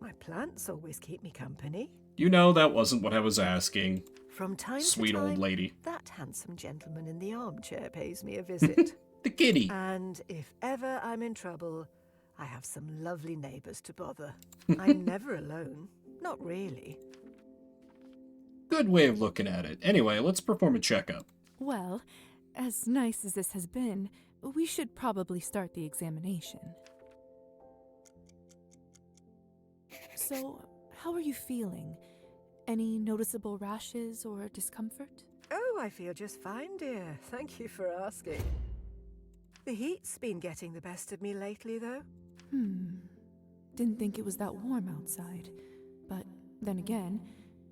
S18: My plants always keep me company.
S1: You know that wasn't what I was asking.
S18: From time
S1: Sweet
S18: to time,
S1: old lady.
S18: that handsome gentleman in the armchair pays me a visit.
S1: The kitty.
S18: And if ever I'm in trouble, I have some lovely neighbors to bother. I'm never alone. Not really.
S1: Good way of looking at it. Anyway, let's perform a checkup.
S4: Well, as nice as this has been, we should probably start the examination. So, how are you feeling? Any noticeable rashes or discomfort?
S18: Oh, I feel just fine, dear. Thank you for asking. The heat's been getting the best of me lately, though.
S4: Didn't think it was that warm outside. But then again,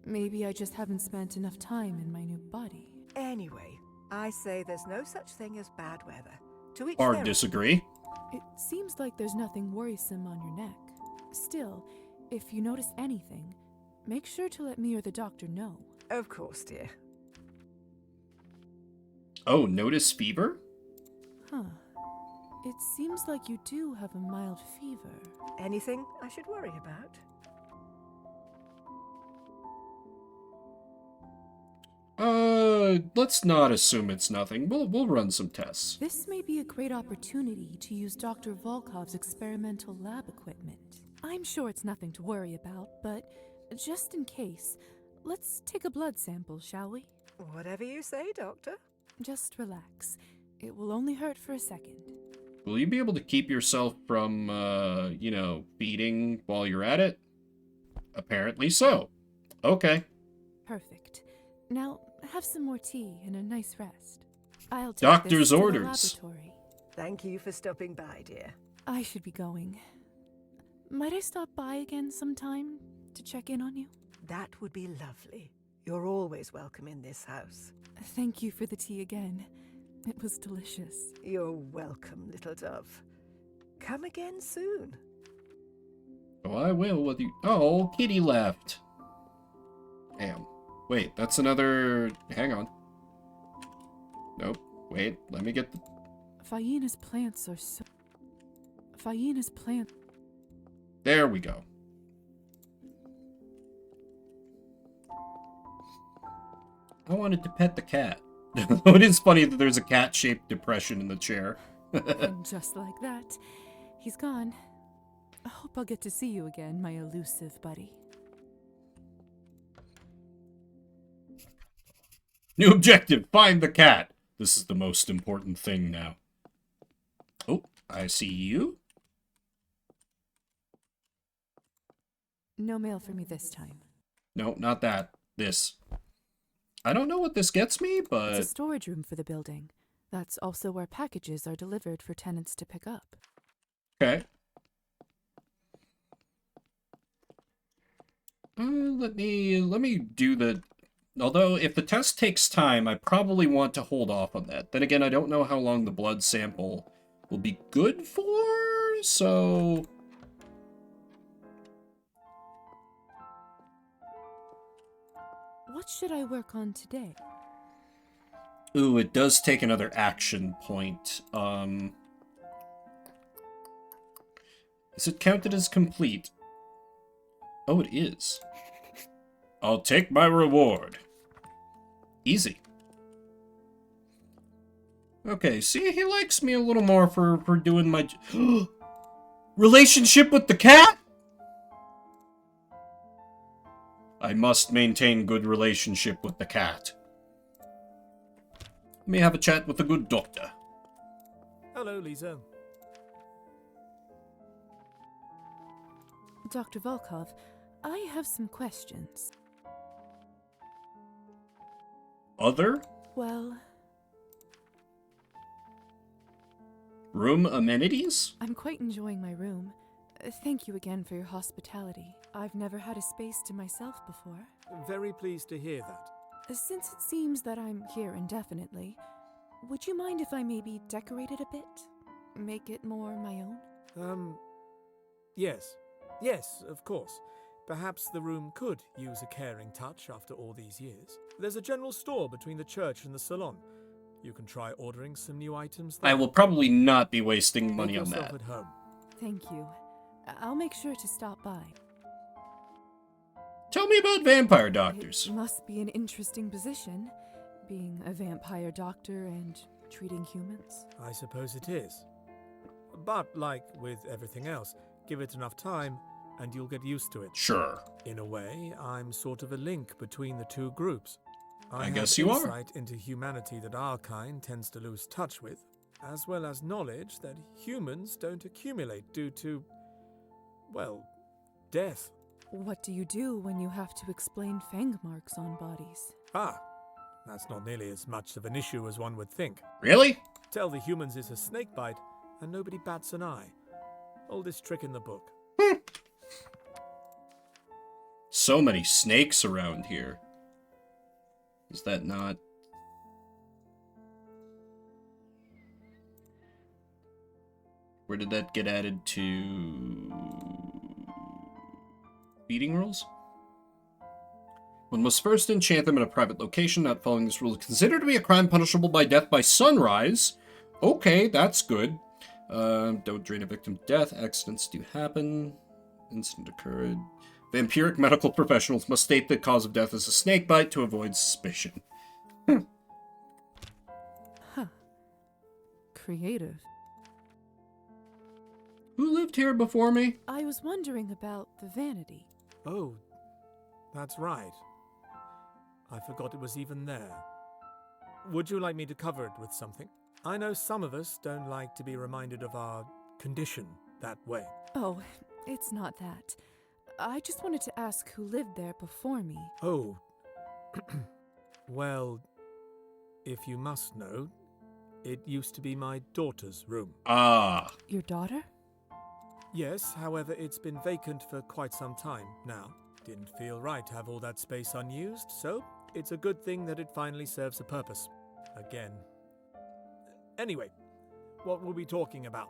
S4: maybe I just haven't spent enough time in my new body.
S18: Anyway, I say there's no such thing as bad weather. To each
S1: Hard
S18: their own.
S1: disagree.
S4: It seems like there's nothing worrisome on your neck. Still, if you notice anything, make sure to let me or the doctor know.
S18: Of course, dear.
S1: Oh, notice fever?
S4: Huh. It seems like you do have a mild fever.
S18: Anything I should worry about?
S1: Let's not assume it's nothing. We'll run some tests.
S4: This may be a great opportunity to use Dr. Volkov's experimental lab equipment. I'm sure it's nothing to worry about, but just in case, let's take a blood sample, shall we?
S18: Whatever you say, Doctor.
S4: Just relax. It will only hurt for a second.
S1: Will you be able to keep yourself from, feeding while you're at it? Apparently so. Okay.
S4: Perfect. Now, have some more tea and a nice rest. I'll take
S1: Doctor's
S4: this to the
S1: orders.
S4: laboratory.
S18: Thank you for stopping by, dear.
S4: I should be going. Might I stop by again sometime to check in on you?
S18: That would be lovely. You're always welcome in this house.
S4: Thank you for the tea again. It was delicious.
S18: You're welcome, little dove. Come again soon.
S1: Oh, I will with you. Oh, kitty left. Damn. Wait, that's another... Hang on. Nope. Wait, let me get the...
S4: Faina's plants are so... Faina's plant...
S1: There we go. I wanted to pet the cat. It is funny that there's a cat-shaped depression in the chair.
S4: And just like that, he's gone. I hope I'll get to see you again, my elusive buddy.
S1: New objective, find the cat. This is the most important thing now. Oh, I see you.
S4: No mail for me this time.
S1: No, not that. This. I don't know what this gets me, but...
S4: It's a storage room for the building. That's also where packages are delivered for tenants to pick up.
S1: Okay. Let me do the... Although, if the test takes time, I probably want to hold off on that. Then again, I don't know how long the blood sample will be good for, so...
S4: What should I work on today?
S1: Ooh, it does take another action point. Is it counted as complete? Oh, it is. I'll take my reward. Easy. Okay, see, he likes me a little more for doing my... Relationship with the cat? I must maintain good relationship with the cat. Let me have a chat with a good doctor.
S19: Hello, Lisa.
S4: Dr. Volkov, I have some questions.
S1: Other?
S4: Well,
S1: room amenities?
S4: I'm quite enjoying my room. Thank you again for your hospitality. I've never had a space to myself before.
S19: Very pleased to hear that.
S4: Since it seems that I'm here indefinitely, would you mind if I maybe decorate it a bit? Make it more my own?
S19: Yes. Yes, of course. Perhaps the room could use a caring touch after all these years. There's a general store between the church and the salon. You can try ordering some new items there.
S1: I will probably not be wasting money
S19: Make
S1: on
S19: yourself
S1: that.
S19: at home.
S4: Thank you. I'll make sure to stop by.
S1: Tell me about vampire doctors.
S4: It must be an interesting position, being a vampire doctor and treating humans.
S19: I suppose it is. But, like with everything else, give it enough time and you'll get used to it.
S1: Sure.
S19: In a way, I'm sort of a link between the two groups.
S1: I guess you are.
S19: have insight into humanity that our kind tends to lose touch with, as well as knowledge that humans don't accumulate due to, well, death.
S4: What do you do when you have to explain fang marks on bodies?
S19: Ah, that's not nearly as much of an issue as one would think.
S1: Really?
S19: Tell the humans it's a snake bite, and nobody bats an eye. Oldest trick in the book.
S1: So many snakes around here. Is that not... Where did that get added to... Feeding rules? One must first enchant them in a private location. Not following this rule is considered to be a crime punishable by death by sunrise. Okay, that's good. Don't drain a victim to death. Accidents do happen. Incident occurred. Vampiric medical professionals must state the cause of death as a snake bite to avoid suspicion.
S4: Huh. Creative.
S1: Who lived here before me?
S4: I was wondering about the vanity.
S19: Oh, that's right. I forgot it was even there. Would you like me to cover it with something? I know some of us don't like to be reminded of our condition that way.
S4: Oh, it's not that. I just wanted to ask who lived there before me.
S19: Oh. Well, if you must know, it used to be my daughter's room.
S1: Ah.
S4: Your daughter?
S19: Yes, however, it's been vacant for quite some time now. Didn't feel right to have all that space unused, so it's a good thing that it finally serves a purpose. Again. Anyway, what were we talking about?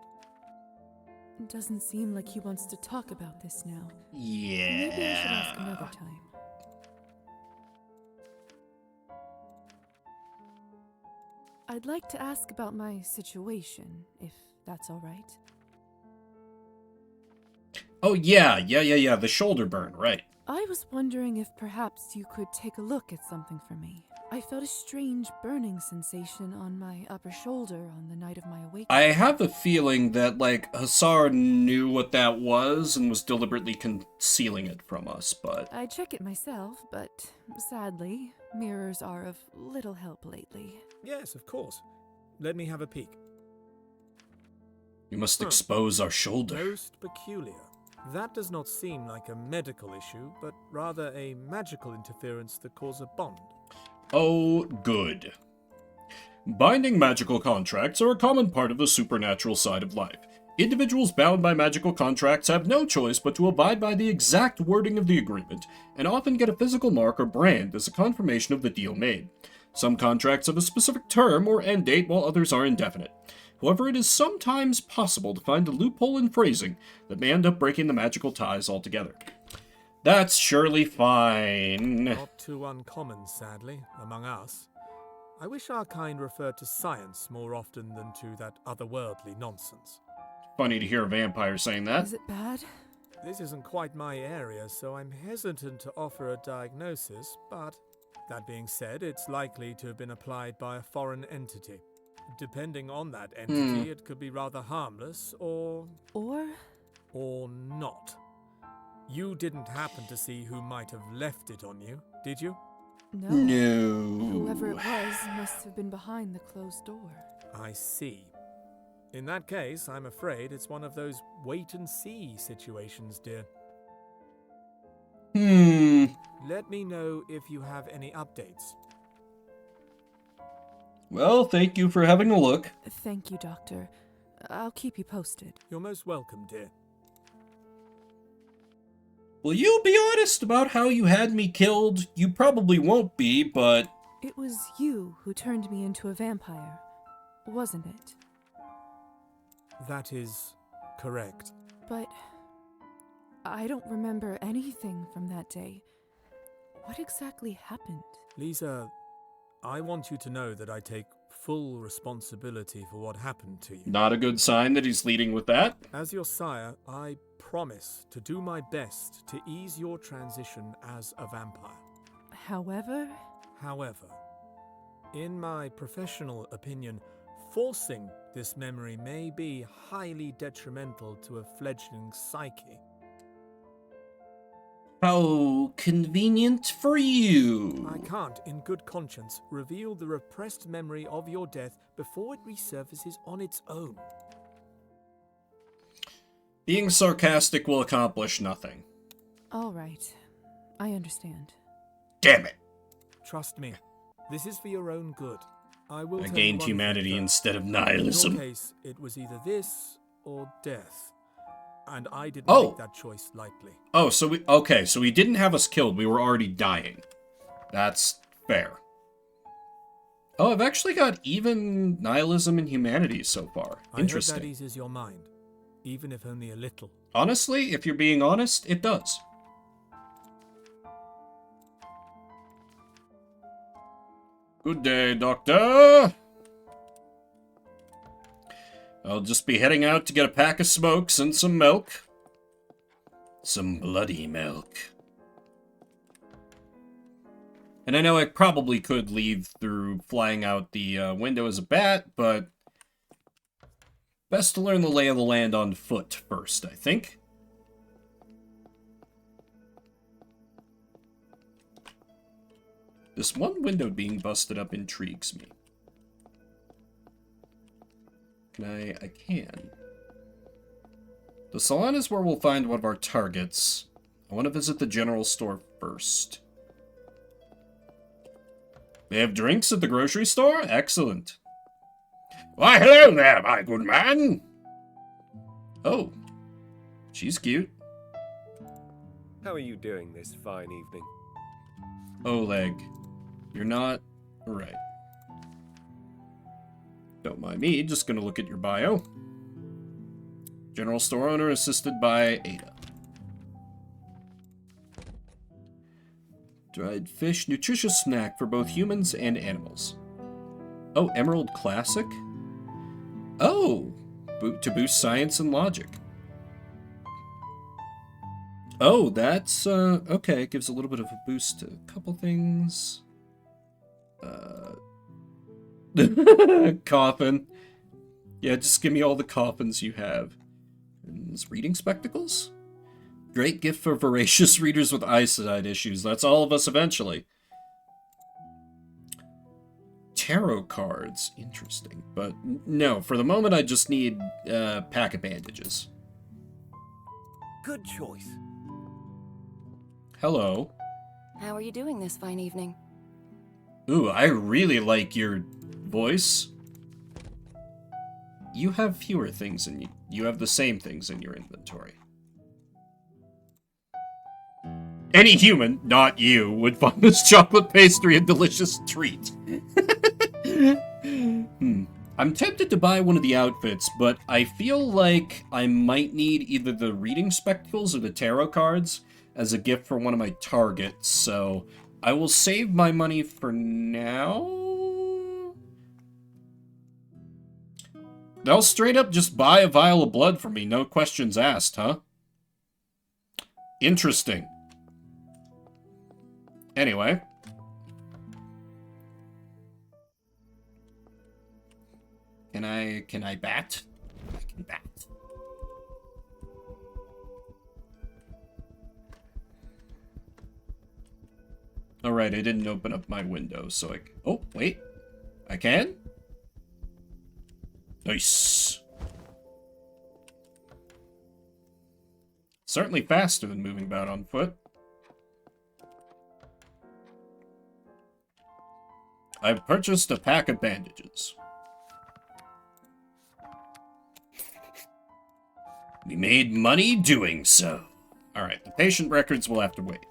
S4: It doesn't seem like he wants to talk about this now.
S1: Yeah.
S4: Maybe I should ask another time. I'd like to ask about my situation, if that's all right.
S1: Oh, yeah. The shoulder burn, right.
S4: I was wondering if perhaps you could take a look at something for me. I felt a strange burning sensation on my upper shoulder on the night of my awakening.
S1: I have a feeling that, like, Hasar knew what that was and was deliberately concealing it from us, but...
S4: I check it myself, but sadly, mirrors are of little help lately.
S19: Yes, of course. Let me have a peek.
S1: You must expose our shoulder.
S19: Most peculiar. That does not seem like a medical issue, but rather a magical interference that causes a bond.
S1: Oh, good. Binding magical contracts are a common part of the supernatural side of life. Individuals bound by magical contracts have no choice but to abide by the exact wording of the agreement, and often get a physical mark or brand as a confirmation of the deal made. Some contracts have a specific term or end date, while others are indefinite. However, it is sometimes possible to find a loophole in phrasing that may end up breaking the magical ties altogether. That's surely fine.
S19: Not too uncommon, sadly, among us. I wish our kind referred to science more often than to that otherworldly nonsense.
S1: Funny to hear a vampire saying that.
S4: Is it bad?
S19: This isn't quite my area, so I'm hesitant to offer a diagnosis, but that being said, it's likely to have been applied by a foreign entity. Depending on that entity, it could be rather harmless, or not. You didn't happen to see who might have left it on you, did you?
S4: No.
S1: No.
S4: Whoever it was must have been behind the closed door.
S19: I see. In that case, I'm afraid it's one of those wait-and-see situations, dear. Let me know if you have any updates.
S1: Well, thank you for having a look.
S4: Thank you, Doctor. I'll keep you posted.
S19: You're most welcome, dear.
S1: Will you be honest about how you had me killed? You probably won't be, but...
S4: It was you who turned me into a vampire, wasn't it?
S19: That is correct.
S4: But I don't remember anything from that day. What exactly happened?
S19: Lisa, I want you to know that I take full responsibility for what happened to you.
S1: Not a good sign that he's leading with that.
S19: As your sire, I promise to do my best to ease your transition as a vampire.
S4: However,
S19: in my professional opinion, forcing this memory may be highly detrimental to a fledgling psyche.
S1: How convenient for you.
S19: I can't, in good conscience, reveal the repressed memory of your death before it resurfaces on its own.
S1: Being sarcastic will accomplish nothing.
S4: all right. I understand.
S1: Damn it.
S19: Trust me, this is for your own good. I will
S1: I
S19: tell
S1: gained
S19: you one
S1: humanity
S19: thing, though.
S1: instead of
S19: In
S1: nihilism.
S19: your case, it was either this or death. And I didn't
S1: Oh.
S19: make that choice lightly.
S1: Oh, so we didn't have us killed. We were already dying. That's fair. Oh, I've actually got even nihilism and humanity so far.
S19: I hope
S1: Interesting.
S19: that eases your mind, even if only a little.
S1: Honestly, if you're being honest, it does. Good day, Doctor. I'll just be heading out to get a pack of smokes and some milk. Some bloody milk. And I know I probably could leave through flying out the window as a bat, but best to learn the lay of the land on foot first, I think. This one window being busted up intrigues me. I can. The salon is where we'll find one of our targets. I want to visit the general store first. They have drinks at the grocery store? Excellent. Why, hello there, my good man. Oh, she's cute.
S20: How are you doing this fine evening?
S1: Oleg, you're not right. Don't mind me, just gonna look at your bio. General store owner assisted by Ada. Dried fish, nutritious snack for both humans and animals. Oh, Emerald Classic? Oh, to boost science and logic. Oh, that's, okay, it gives a little bit of a boost to a couple things. Coffin. Yeah, just give me all the coffins you have. And this reading spectacles? Great gift for voracious readers with eyesight issues. That's all of us eventually. Tarot cards. Interesting. But no, for the moment I just need a pack of bandages.
S20: Good choice.
S1: Hello.
S5: How are you doing this fine evening?
S1: Ooh, I really like your voice. You have fewer things in you have the same things in your inventory. Any human, not you, would find this chocolate pastry a delicious treat. I'm tempted to buy one of the outfits, but I feel like I might need either the reading spectacles or the tarot cards as a gift for one of my targets, so I will save my money for now. They'll straight up just buy a vial of blood from me, no questions asked, huh? Interesting. Anyway. Can I bat? I can bat. Alright, I didn't open up my window, so I... Oh, wait. I can? Nice. Certainly faster than moving about on foot. I've purchased a pack of bandages. We made money doing so. Alright, the patient records will have to wait.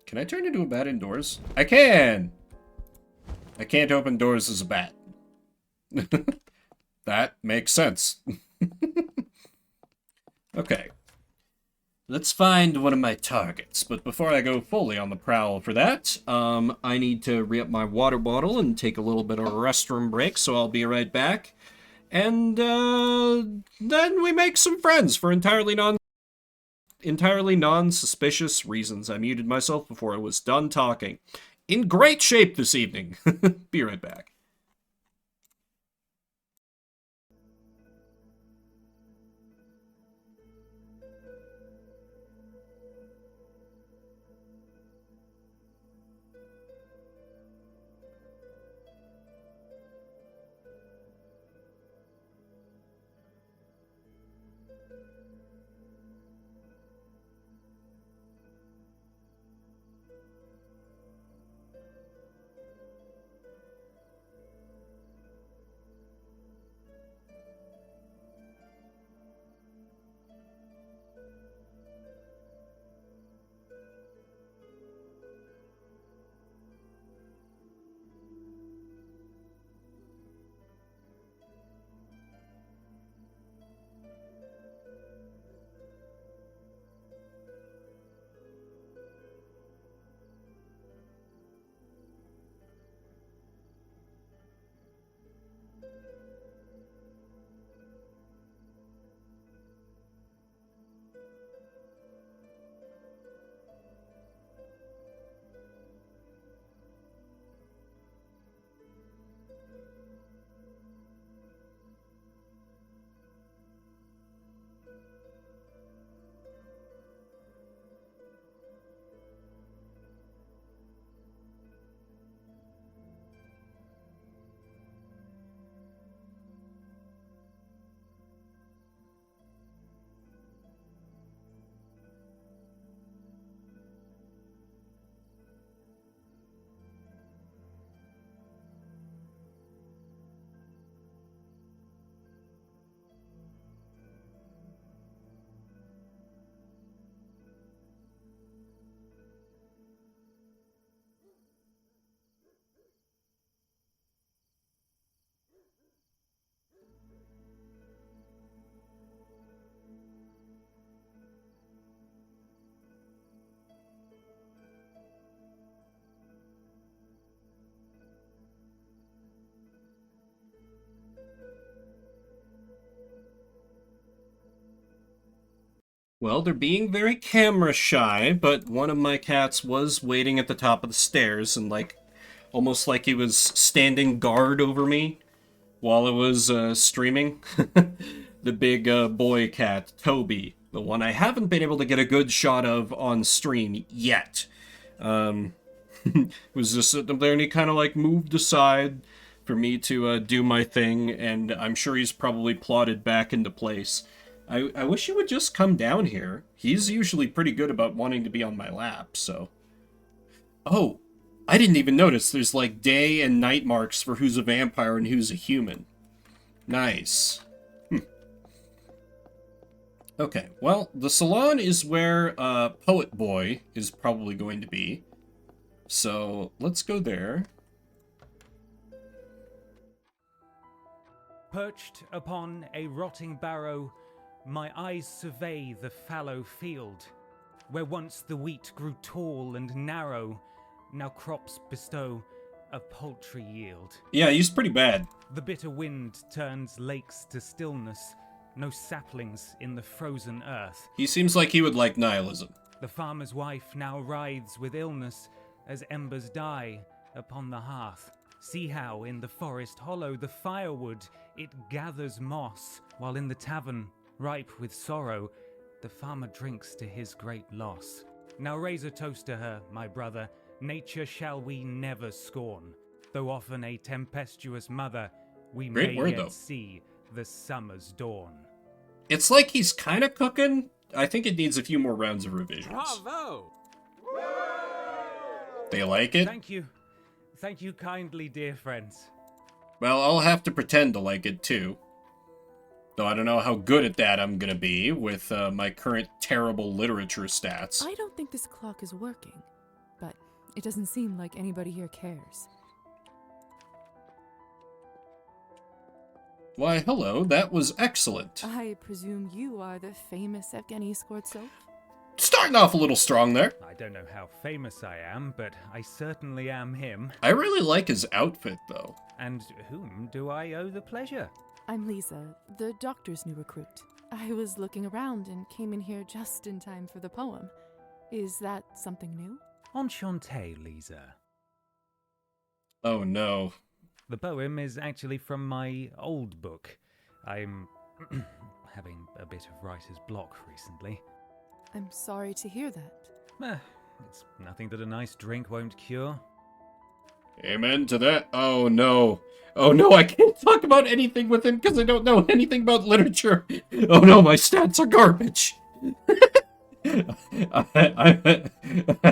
S1: Can I turn into a bat indoors? I can! I can't open doors as a bat. That makes sense. Okay. Let's find one of my targets, but before I go fully on the prowl for that, I need to re-up my water bottle and take a little bit of a restroom break, so I'll be right back. And, then we make some friends for entirely non-suspicious reasons. I muted myself before I was done talking. In great shape this evening. Be right back. Well, they're being very camera shy, but one of my cats was waiting at the top of the stairs and, like, almost like he was standing guard over me while it was streaming. The big boy cat, Toby, the one I haven't been able to get a good shot of on stream yet. Was just sitting there and he kind of like moved aside for me to do my thing, and I'm sure he's probably plotted back into place. I wish he would just come down here. He's usually pretty good about wanting to be on my lap, so... Oh, I didn't even notice there's like day and night marks for who's a vampire and who's a human. Nice. Okay, well, the salon is where Poet Boy is probably going to be. So, let's go there.
S13: Perched upon a rotting barrow, my eyes survey the fallow field, where once the wheat grew tall and narrow, now crops bestow a paltry yield.
S1: Yeah, he's pretty bad.
S13: The bitter wind turns lakes to stillness, no saplings in the frozen earth.
S1: He seems like he would like nihilism.
S13: The farmer's wife now writhes with illness as embers die upon the hearth. See how in the forest hollow the firewood, it gathers moss, while in the tavern, ripe with sorrow, the farmer drinks to his great loss. Now raise a toast to her, my brother. Nature shall we never scorn. Though often a tempestuous mother, we
S1: Great
S13: may
S1: word,
S13: yet
S1: though.
S13: see the summer's dawn.
S1: It's like he's kind of cooking. I think it needs a few more rounds of revisions.
S8: Bravo!
S1: They like it?
S13: Thank you. Thank you kindly, dear friends.
S1: Well, I'll have to pretend to like it too. Though I don't know how good at that I'm gonna be with my current terrible literature stats.
S4: I don't think this clock is working, but it doesn't seem like anybody here cares.
S1: Why, hello, that was excellent.
S4: I presume you are the famous Evgeny Skvortsov?
S1: Starting off a little strong there.
S13: I don't know how famous I am, but I certainly am him.
S1: I really like his outfit, though.
S13: And whom do I owe the pleasure?
S4: I'm Lisa, the doctor's new recruit. I was looking around and came in here just in time for the poem. Is that something new?
S13: Enchanté, Lisa.
S1: Oh no.
S13: The poem is actually from my old book. I'm having a bit of writer's block recently.
S4: I'm sorry to hear that.
S13: It's nothing that a nice drink won't cure.
S1: Amen to that. Oh no. Oh no, I can't talk about anything with him because I don't know anything about literature. Oh no, my stats are garbage.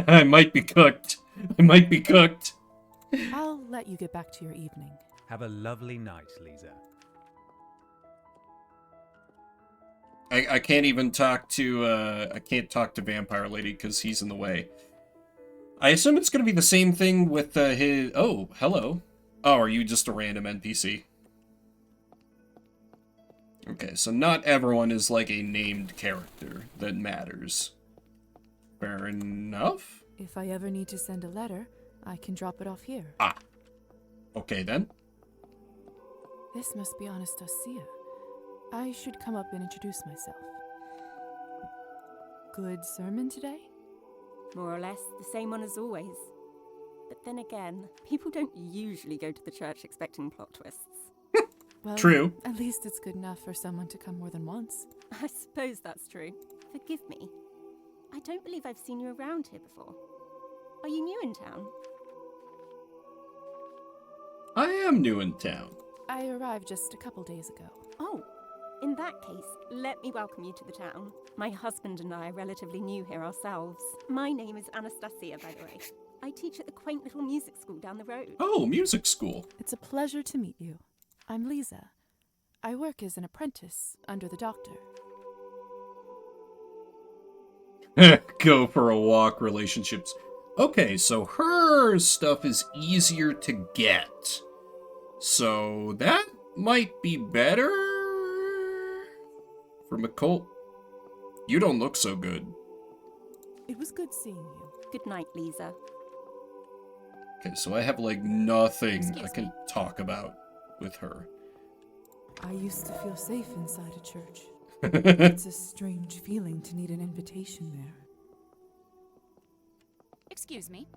S1: I might be cooked. I might be cooked.
S4: I'll let you get back to your evening.
S13: Have a lovely night, Lisa.
S1: I can't even talk to, I can't talk to Vampire Lady because he's in the way. I assume it's going to be the same thing with his... Oh, hello. Oh, are you just a random NPC? Okay, so not everyone is like a named character that matters. Fair enough?
S4: If I ever need to send a letter, I can drop it off here.
S1: Ah. Okay, then.
S4: This must be Anastasia. I should come up and introduce myself. Good sermon today?
S21: More or less the same one as always. But then again, people don't usually go to the church expecting plot twists.
S4: Well,
S1: True.
S4: At least it's good enough for someone to come more than once.
S21: I suppose that's true. Forgive me. I don't believe I've seen you around here before. Are you new in town?
S1: I am new in town.
S4: I arrived just a couple days ago.
S21: Oh, in that case, let me welcome you to the town. My husband and I are relatively new here ourselves. My name is Anastasia, by the way. I teach at the quaint little music school down the road.
S1: Oh, music school.
S4: It's a pleasure to meet you. I'm Lisa. I work as an apprentice under the doctor.
S1: Go for a walk relationships. Okay, so her stuff is easier to get. So that might be better for McColt. You don't look so good.
S4: It was good seeing you.
S21: Good night, Lisa.
S1: Okay, so I have like nothing I can talk about with her.
S4: I used to feel safe inside a church. It's a strange feeling to need an invitation there.
S22: Excuse me.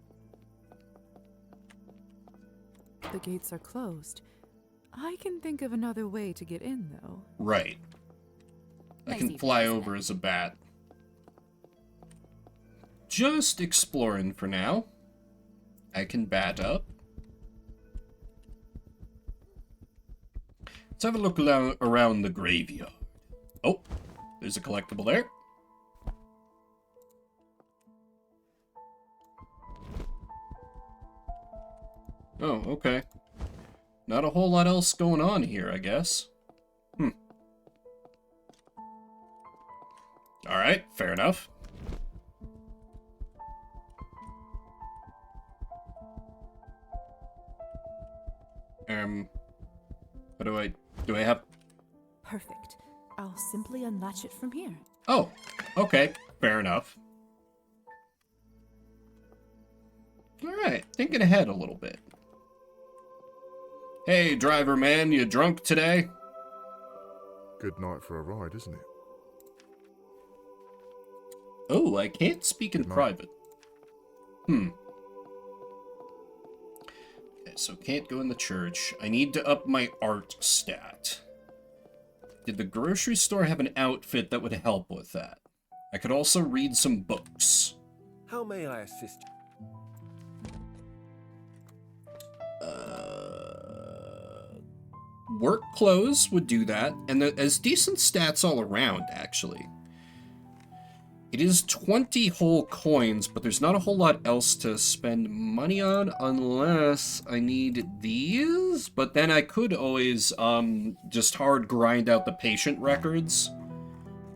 S4: The gates are closed. I can think of another way to get in, though.
S1: Right. I can fly over as a bat. Just exploring for now. I can bat up. Let's have a look around the graveyard. Oh, there's a collectible there. Oh, okay. Not a whole lot else going on here, I guess. Alright, fair enough. How do I Do I have...
S4: Perfect. I'll simply unlatch it from here.
S1: Oh, okay. Fair enough. Alright, thinking ahead a little bit. Hey, driver man, you drunk today?
S16: Good night for a ride, isn't it?
S1: Oh, I can't speak in private. Okay, so can't go in the church. I need to up my art stat. Did the grocery store have an outfit that would help with that? I could also read some books.
S20: How may I assist you?
S1: Work clothes would do that, and as decent stats all around, actually. It is 20 whole coins, but there's not a whole lot else to spend money on unless I need these. But then I could always just hard grind out the patient records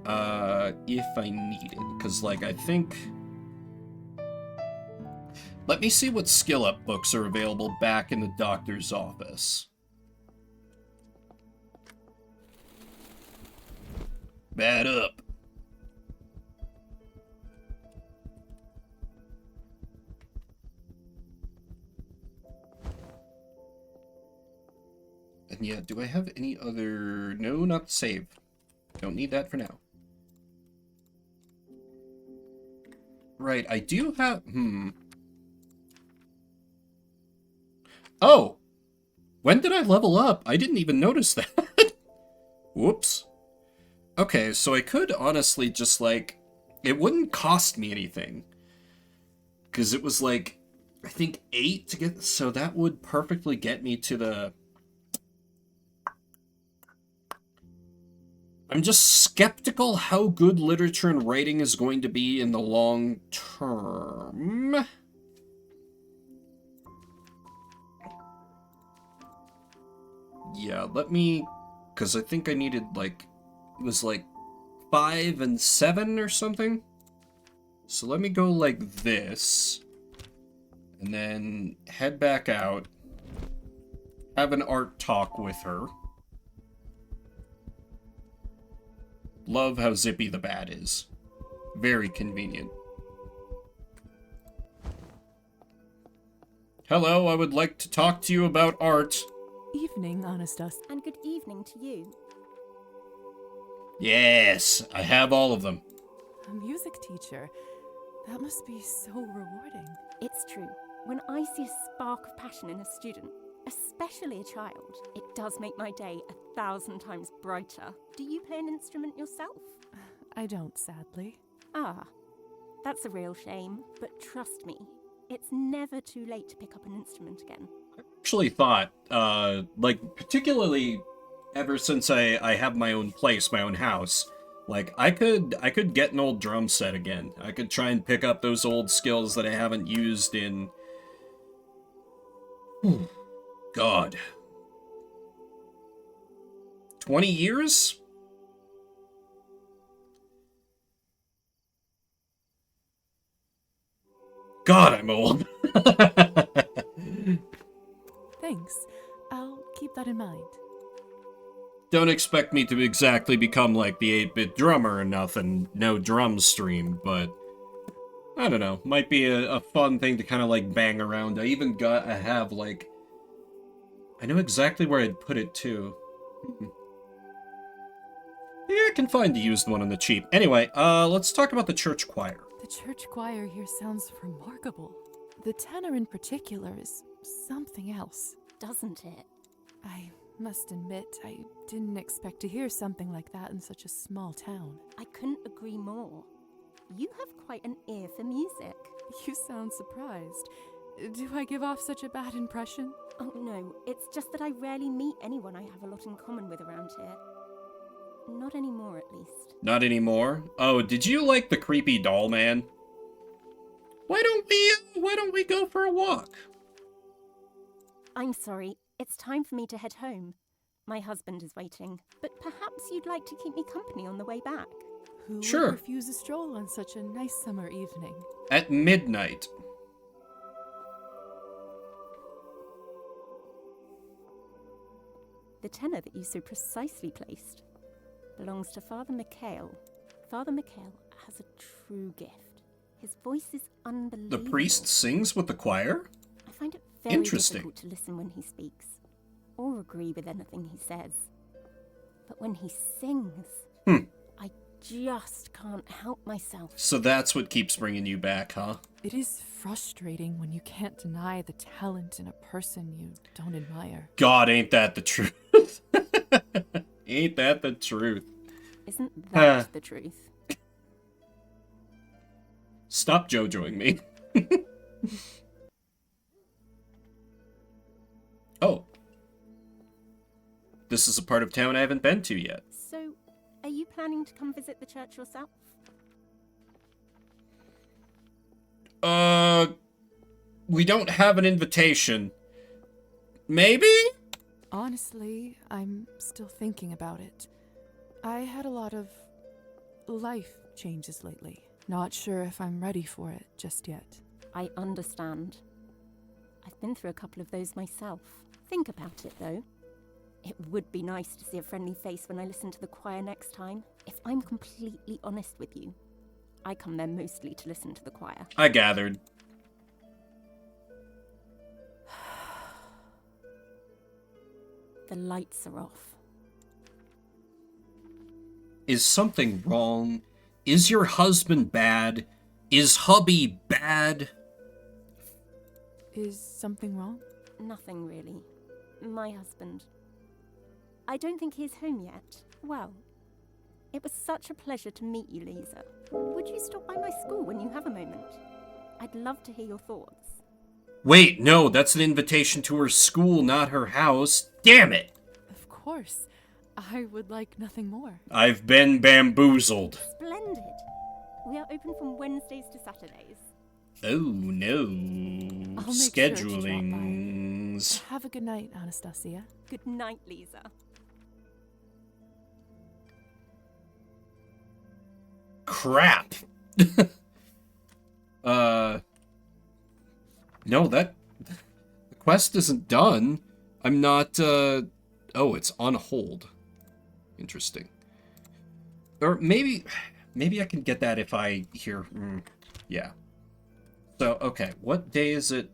S1: if I needed. Because, like, I think... Let me see what skill up books are available back in the doctor's office. Bad up. And yeah, do I have any other... No, not save. Don't need that for now. Right, I do have... Oh! When did I level up? I didn't even notice that. Whoops. Okay, so I could honestly just, like... It wouldn't cost me anything. Because it was, like, I think 8 to get... So that would perfectly get me to the... I'm just skeptical how good literature and writing is going to be in the long term. Yeah, let me... Because I think I needed, like... It was, like, 5 and 7 or something? So let me go like this. And then head back out. Have an art talk with her. Love how zippy the bat is. Very convenient. Hello, I would like to talk to you about art.
S4: Evening, Anastasia.
S21: And good evening to you.
S1: Yes, I have all of them.
S4: A music teacher. That must be so rewarding.
S21: It's true. When I see a spark of passion in a student, especially a child, it does make my day 1,000 times brighter. Do you play an instrument yourself?
S4: I don't, sadly.
S21: Ah, that's a real shame. But trust me, it's never too late to pick up an instrument again.
S1: Actually thought, like, particularly ever since I have my own place, my own house, like, I could get an old drum set again. I could try and pick up those old skills that I haven't used in... God. 20 years? God, I'm old.
S4: Thanks. I'll keep that in mind.
S1: Don't expect me to exactly become like the 8-bit drummer or nothing, no drum stream, but I don't know, might be a fun thing to kind of like bang around. I have like, I know exactly where I'd put it too. Yeah, I can find the used one on the cheap. Anyway, let's talk about the church choir.
S4: The church choir here sounds remarkable. The tenor in particular is something else.
S21: Doesn't it?
S4: I must admit, I didn't expect to hear something like that in such a small town.
S21: I couldn't agree more. You have quite an ear for music.
S4: You sound surprised. Do I give off such a bad impression?
S21: Oh no, it's just that I rarely meet anyone I have a lot in common with around here. Not anymore, at least.
S1: Not anymore? Oh, did you like the creepy doll man? Why don't we go for a walk?
S21: I'm sorry, it's time for me to head home. My husband is waiting, but perhaps you'd like to keep me company on the way back.
S4: Who
S1: Sure.
S4: would refuse a stroll on such a nice summer evening?
S1: At midnight.
S21: The tenor that you so precisely placed belongs to Father Mikhail. Father Mikhail has a true gift. His voice is unbelievable.
S1: The priest sings with the choir?
S21: I find it very
S1: Interesting.
S21: difficult to listen when he speaks, or agree with anything he says. But when he sings, I just can't help myself.
S1: So that's what keeps bringing you back, huh?
S4: It is frustrating when you can't deny the talent in a person you don't admire.
S1: God, ain't that the truth? Ain't that the truth?
S21: Isn't that the truth?
S1: Stop JoJoing me. Oh. This is a part of town I haven't been to yet.
S21: So, are you planning to come visit the church yourself?
S1: We don't have an invitation. Maybe?
S4: Honestly, I'm still thinking about it. I had a lot of life changes lately. Not sure if I'm ready for it just yet.
S21: I understand. I've been through a couple of those myself. Think about it, though. It would be nice to see a friendly face when I listen to the choir next time. If I'm completely honest with you, I come there mostly to listen to the choir.
S1: I gathered.
S21: The lights are off.
S1: Is something wrong? Is your husband bad? Is hubby bad?
S4: Is something wrong?
S21: Nothing really. My husband. I don't think he's home yet. Well, it was such a pleasure to meet you, Lisa. Would you stop by my school when you have a moment? I'd love to hear your thoughts.
S1: Wait, no, that's an invitation to her school, not her house. Damn it!
S4: Of course. I would like nothing more.
S1: I've been bamboozled.
S21: Splendid. We are open from Wednesdays to Saturdays.
S1: Oh no.
S4: I'll make sure to drop
S1: Schedulings.
S4: by. Have a good night, Anastasia.
S21: Good night, Lisa.
S1: Crap. No, the quest isn't done. I'm not, oh, it's on hold. Interesting. Or maybe I can get that if I hear, yeah. So, okay, what day is it?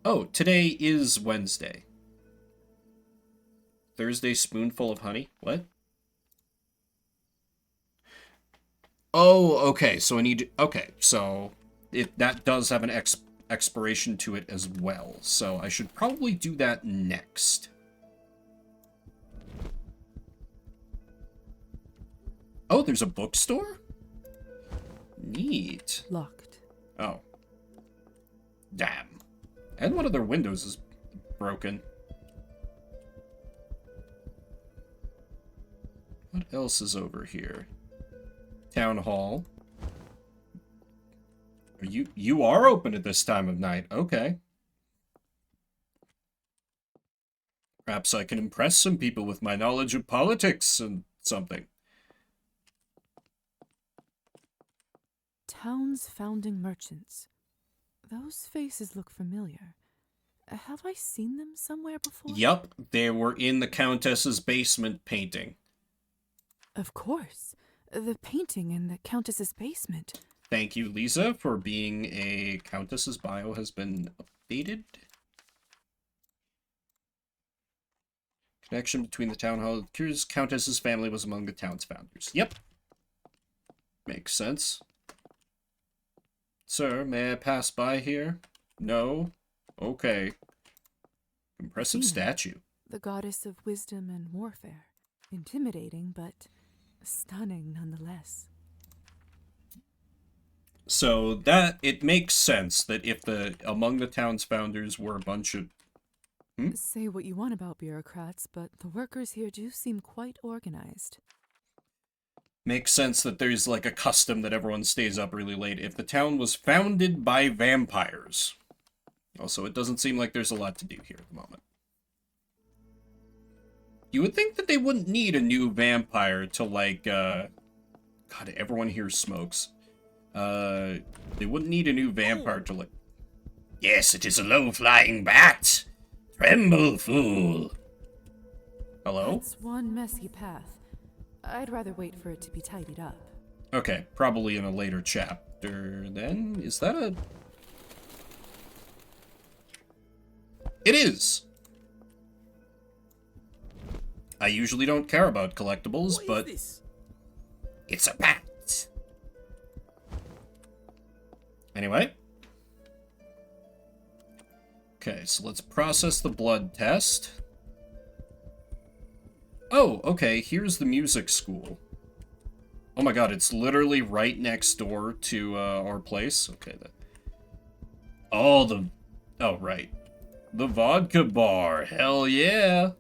S1: Oh, today is Wednesday. Thursday, spoonful of honey? What? Oh, okay, so I need to, okay, so that does have an expiration to it as well, so I should probably do that next. Oh, there's a bookstore? Neat.
S4: Locked.
S1: Oh. Damn. And one of their windows is broken. What else is over here? Town hall. You are open at this time of night. Okay. Perhaps I can impress some people with my knowledge of politics and something.
S4: Town's founding merchants. Those faces look familiar. Have I seen them somewhere before?
S1: Yup, they were in the Countess's basement painting.
S4: Of course. The painting in the Countess's basement.
S1: Thank you, Lisa, for being a Countess's bio has been updated. Connection between the town hall. Countess's family was among the town's founders. Yep. Makes sense. Sir, may I pass by here? No? Okay. Impressive statue.
S4: The goddess of wisdom and warfare. Intimidating, but stunning nonetheless.
S1: So that, it makes sense that if among the town's founders were a bunch of...
S4: Say what you want about bureaucrats, but the workers here do seem quite organized.
S1: Makes sense that there's like a custom that everyone stays up really late if the town was founded by vampires. Also, it doesn't seem like there's a lot to do here at the moment. You would think that they wouldn't need a new vampire to like, God, everyone here smokes. They wouldn't need a new vampire to like... Yes, it is a low-flying bat! Tremble, fool! Hello?
S4: It's one messy path. I'd rather wait for it to be tidied up.
S1: Okay, probably in a later chapter then. Is that a... It is! I usually don't care about collectibles, but... It's a bat! Anyway. Okay, so let's process the blood test. Oh, okay, here's the music school. Oh my god, it's literally right next door to our place. Okay, then. Oh, oh, right. The vodka bar. Hell yeah.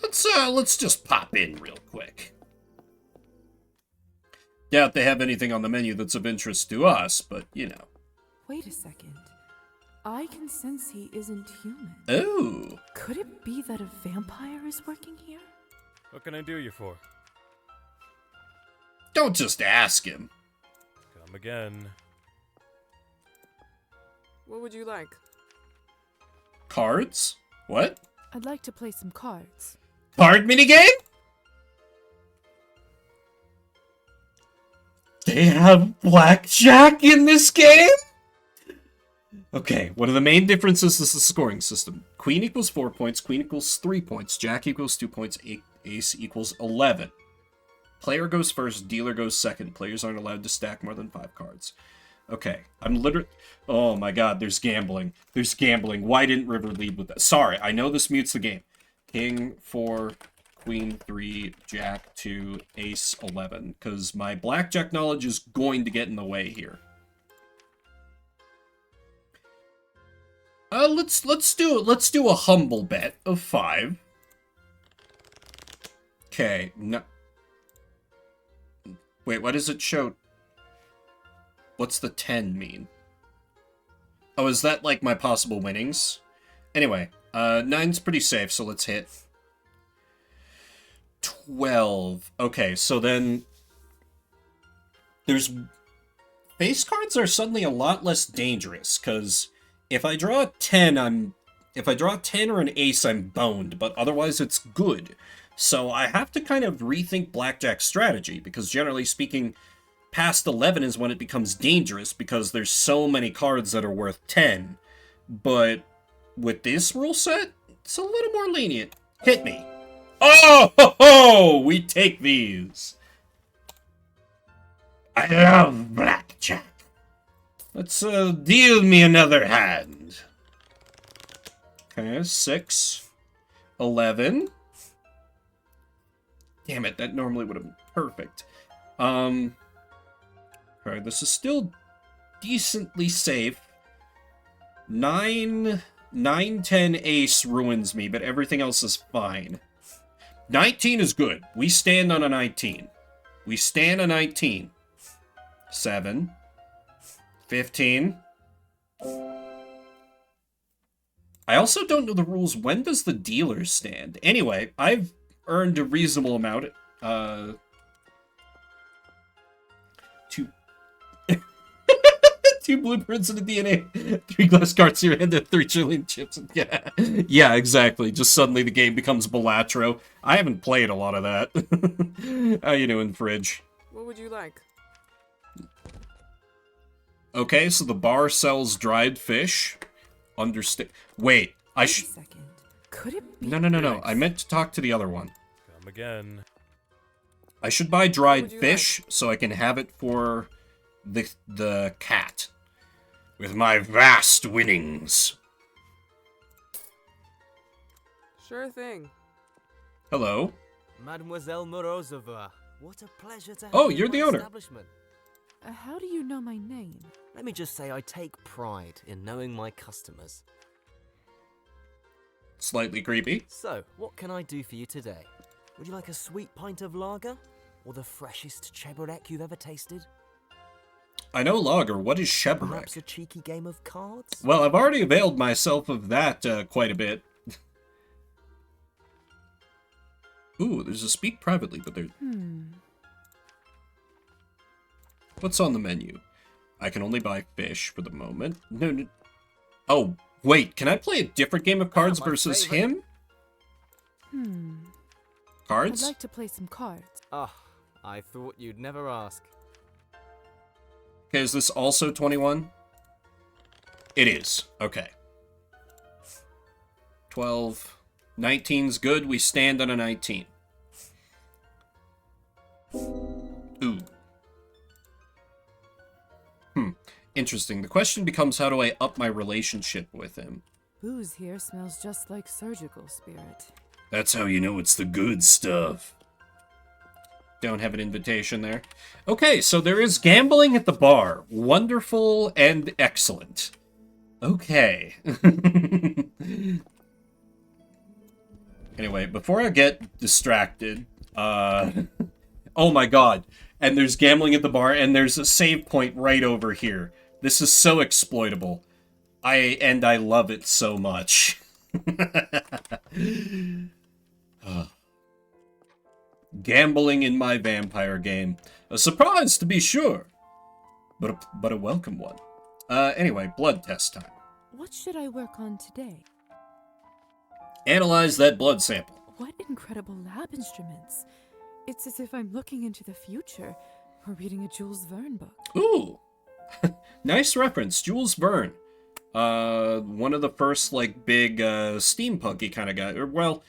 S1: Let's just pop in real quick. Doubt they have anything on the menu that's of interest to us, but, you know.
S4: Wait a second. I can sense he isn't human.
S1: Oh.
S4: Could it be that a vampire is working here?
S7: What can I do you for?
S1: Don't just ask him.
S7: Come again.
S15: What would you like?
S1: Cards? What?
S4: I'd like to play some cards.
S1: Card minigame? They have blackjack in this game? Okay, one of the main differences is the scoring system. Queen equals 4 points, queen equals 3 points, jack equals 2 points, ace equals 11. Player goes first, dealer goes second. Players aren't allowed to stack more than 5 cards. Okay, I'm literally... Oh my god, there's gambling. There's gambling. Why didn't River lead with that? Sorry, I know this mutes the game. King 4, queen 3, jack 2, ace 11. Because my blackjack knowledge is going to get in the way here. Let's do a humble bet of 5. Okay, no... Wait, what does it show? What's the 10 mean? Oh, is that like my possible winnings? Anyway, 9's pretty safe, so let's hit 12. Okay, so then there's... Face cards are suddenly a lot less dangerous, because if I draw a 10, if I draw a 10 or an ace, I'm boned, but otherwise it's good. So I have to kind of rethink blackjack's strategy, because generally speaking, past 11 is when it becomes dangerous, because there's so many cards that are worth 10. But with this rule set, it's a little more lenient. Hit me. Oh, ho, ho! We take these. I love blackjack. Let's deal me another hand. Okay, 6, 11. Damn it, that normally would have been perfect. Alright, this is still decently safe. 9, 10 ace ruins me, but everything else is fine. 19 is good. We stand on a 19. We stand a 19. 7. 15. I also don't know the rules. When does the dealer stand? Anyway, I've earned a reasonable amount. Two blueprints and a DNA, 3 glass cards in your hand, and 3 trillion chips. Yeah, yeah, exactly. Just suddenly the game becomes Balatro. I haven't played a lot of that. How you doing, Fridge?
S15: What would you like?
S1: Okay, so the bar sells dried fish. Understand? Wait, I should.
S4: Could it be?
S1: No. I meant to talk to the other one.
S7: Come again.
S1: I should buy dried fish so I can have it for the cat. With my vast winnings.
S15: Sure thing.
S1: Hello.
S22: Mademoiselle Morozova, what a pleasure to have
S1: Oh,
S22: you in
S1: you're
S22: my
S1: the owner.
S22: establishment.
S4: How do you know my name?
S22: Let me just say I take pride in knowing my customers.
S1: Slightly creepy.
S22: So, what can I do for you today? Would you like a sweet pint of lager? Or the freshest Cabernet you've ever tasted?
S1: I know lager. What is
S22: Perhaps
S1: Cabernet?
S22: a cheeky game of cards?
S1: Well, I've already availed myself of that quite a bit. Ooh, there's a speak privately, but there's... What's on the menu? I can only buy fish for the moment. No. Oh, wait. Can I play a different game of cards versus him? Cards?
S4: I'd like to play some cards.
S22: Ah, I thought you'd never ask.
S1: Okay, is this also 21? It is. Okay. 12. 19's good. We stand on a 19. Ooh. Interesting. The question becomes, how do I up my relationship with him?
S4: Booze here smells just like surgical spirit.
S1: That's how you know it's the good stuff. Don't have an invitation there. Okay, so there is gambling at the bar. Wonderful and excellent. Okay. Anyway, before I get distracted, oh my god. And there's gambling at the bar, and there's a save point right over here. This is so exploitable. I love it so much. Gambling in my vampire game. A surprise, to be sure. But a welcome one. Anyway, blood test time.
S4: What should I work on today?
S1: Analyze that blood sample.
S4: What incredible lab instruments. It's as if I'm looking into the future or reading a Jules Verne book.
S1: Ooh. Nice reference. Jules Verne. One of the first, like, big, steampunky kind of guy. Or, well,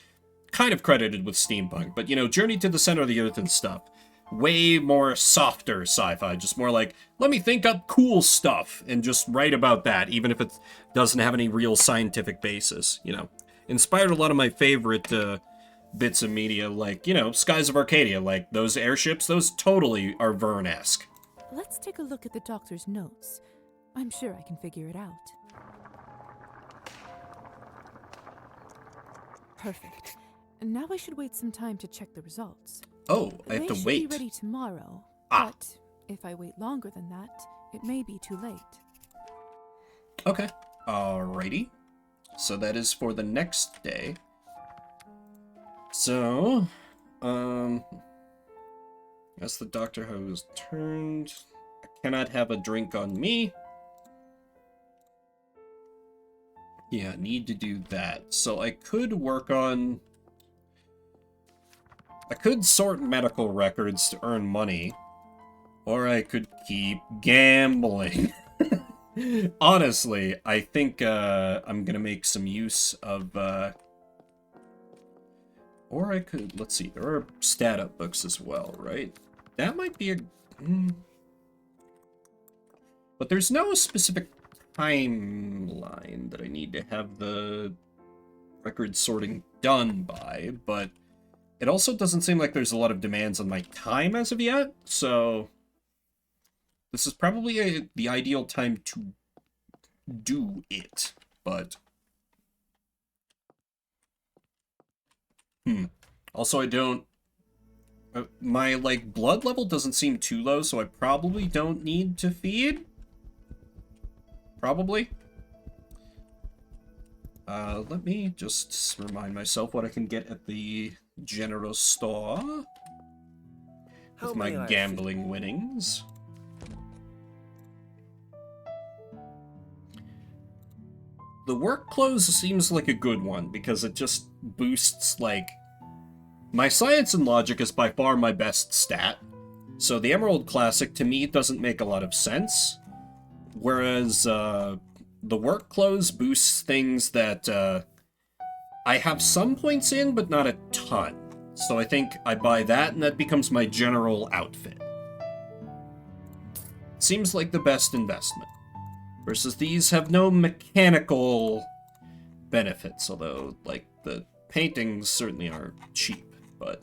S1: kind of credited with steampunk. But, you know, Journey to the Center of the Earth and stuff. Way more softer sci-fi. Just more like, let me think up cool stuff and just write about that, even if it doesn't have any real scientific basis, you know. Inspired a lot of my favorite, bits of media, like, you know, Skies of Arcadia, like those airships, those totally are Verne-esque.
S4: Let's take a look at the doctor's notes. I'm sure I can figure it out. Perfect. And now I should wait some time to check the results.
S1: Oh, I have
S4: They
S1: to
S4: should
S1: wait.
S4: be ready tomorrow, but if I wait longer than that, it may be too late.
S1: Okay. Alrighty. So that is for the next day. So, as the doctor has turned, I cannot have a drink on me. Yeah, need to do that. So I could work on... I could sort medical records to earn money, or I could keep gambling. Honestly, I think I'm gonna make some use of... Or I could, let's see, there are stat-up books as well, right? That might be a... But there's no specific timeline that I need to have the record sorting done by, but it also doesn't seem like there's a lot of demands on my time as of yet, so this is probably the ideal time to do it, but... Also, I don't... my, like, blood level doesn't seem too low, so I probably don't need to feed? Probably. Let me just remind myself what I can get at the general store with my gambling winnings. The work clothes seems like a good one, because it just boosts, like... My science and logic is by far my best stat, so the Emerald Classic, to me, doesn't make a lot of sense. Whereas, the work clothes boosts things that, I have some points in, but not a ton. So I think I buy that, and that becomes my general outfit. Seems like the best investment. Versus these have no mechanical benefits, although, like, the paintings certainly aren't cheap, but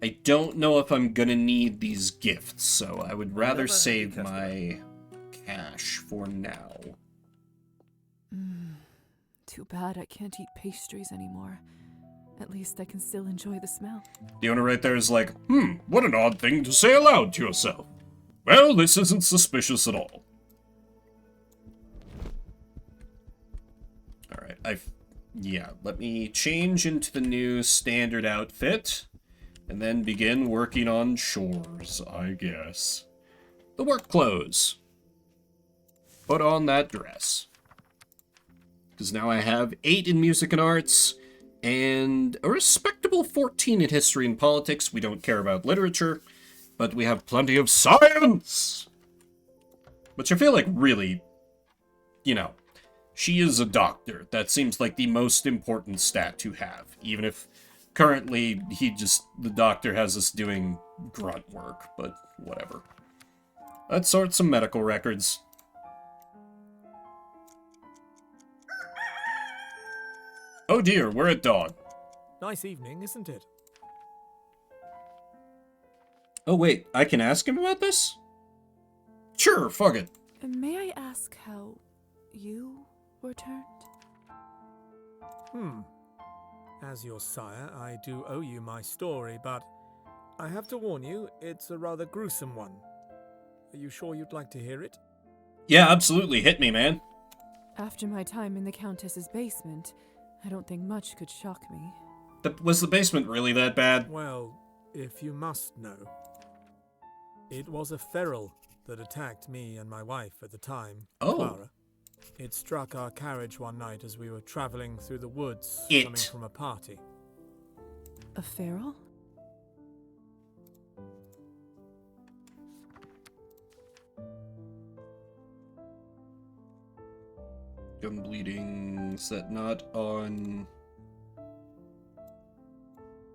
S1: I don't know if I'm gonna need these gifts, so I would rather save my cash for now.
S4: Too bad I can't eat pastries anymore. At least I can still enjoy the smell.
S1: The owner right there is like, what an odd thing to say aloud to yourself. Well, this isn't suspicious at all. Alright, yeah, let me change into the new standard outfit, and then begin working on chores, I guess. The work clothes. Put on that dress. Because now I have 8 in music and arts, And a respectable 14 in history and politics. We don't care about literature, but we have plenty of science! Which I feel like really, you know, she is a doctor. That seems like the most important stat to have. Even if currently the doctor has us doing grunt work, but whatever. Let's sort some medical records. Oh dear, we're at dawn.
S19: Nice evening, isn't it?
S1: Oh wait, I can ask him about this? Sure, fuck it.
S4: May I ask how you were turned?
S19: As your sire, I do owe you my story, but I have to warn you, it's a rather gruesome one. Are you sure you'd like to hear it?
S1: Yeah, absolutely. Hit me, man.
S4: After my time in the Countess's basement, I don't think much could shock me.
S1: Was the basement really that bad?
S19: Well, if you must know, it was a feral that attacked me and my wife at the time, Clara. It struck our carriage one night as we were traveling through the woods coming from a party.
S4: A feral?
S1: Gum bleeding, set not on...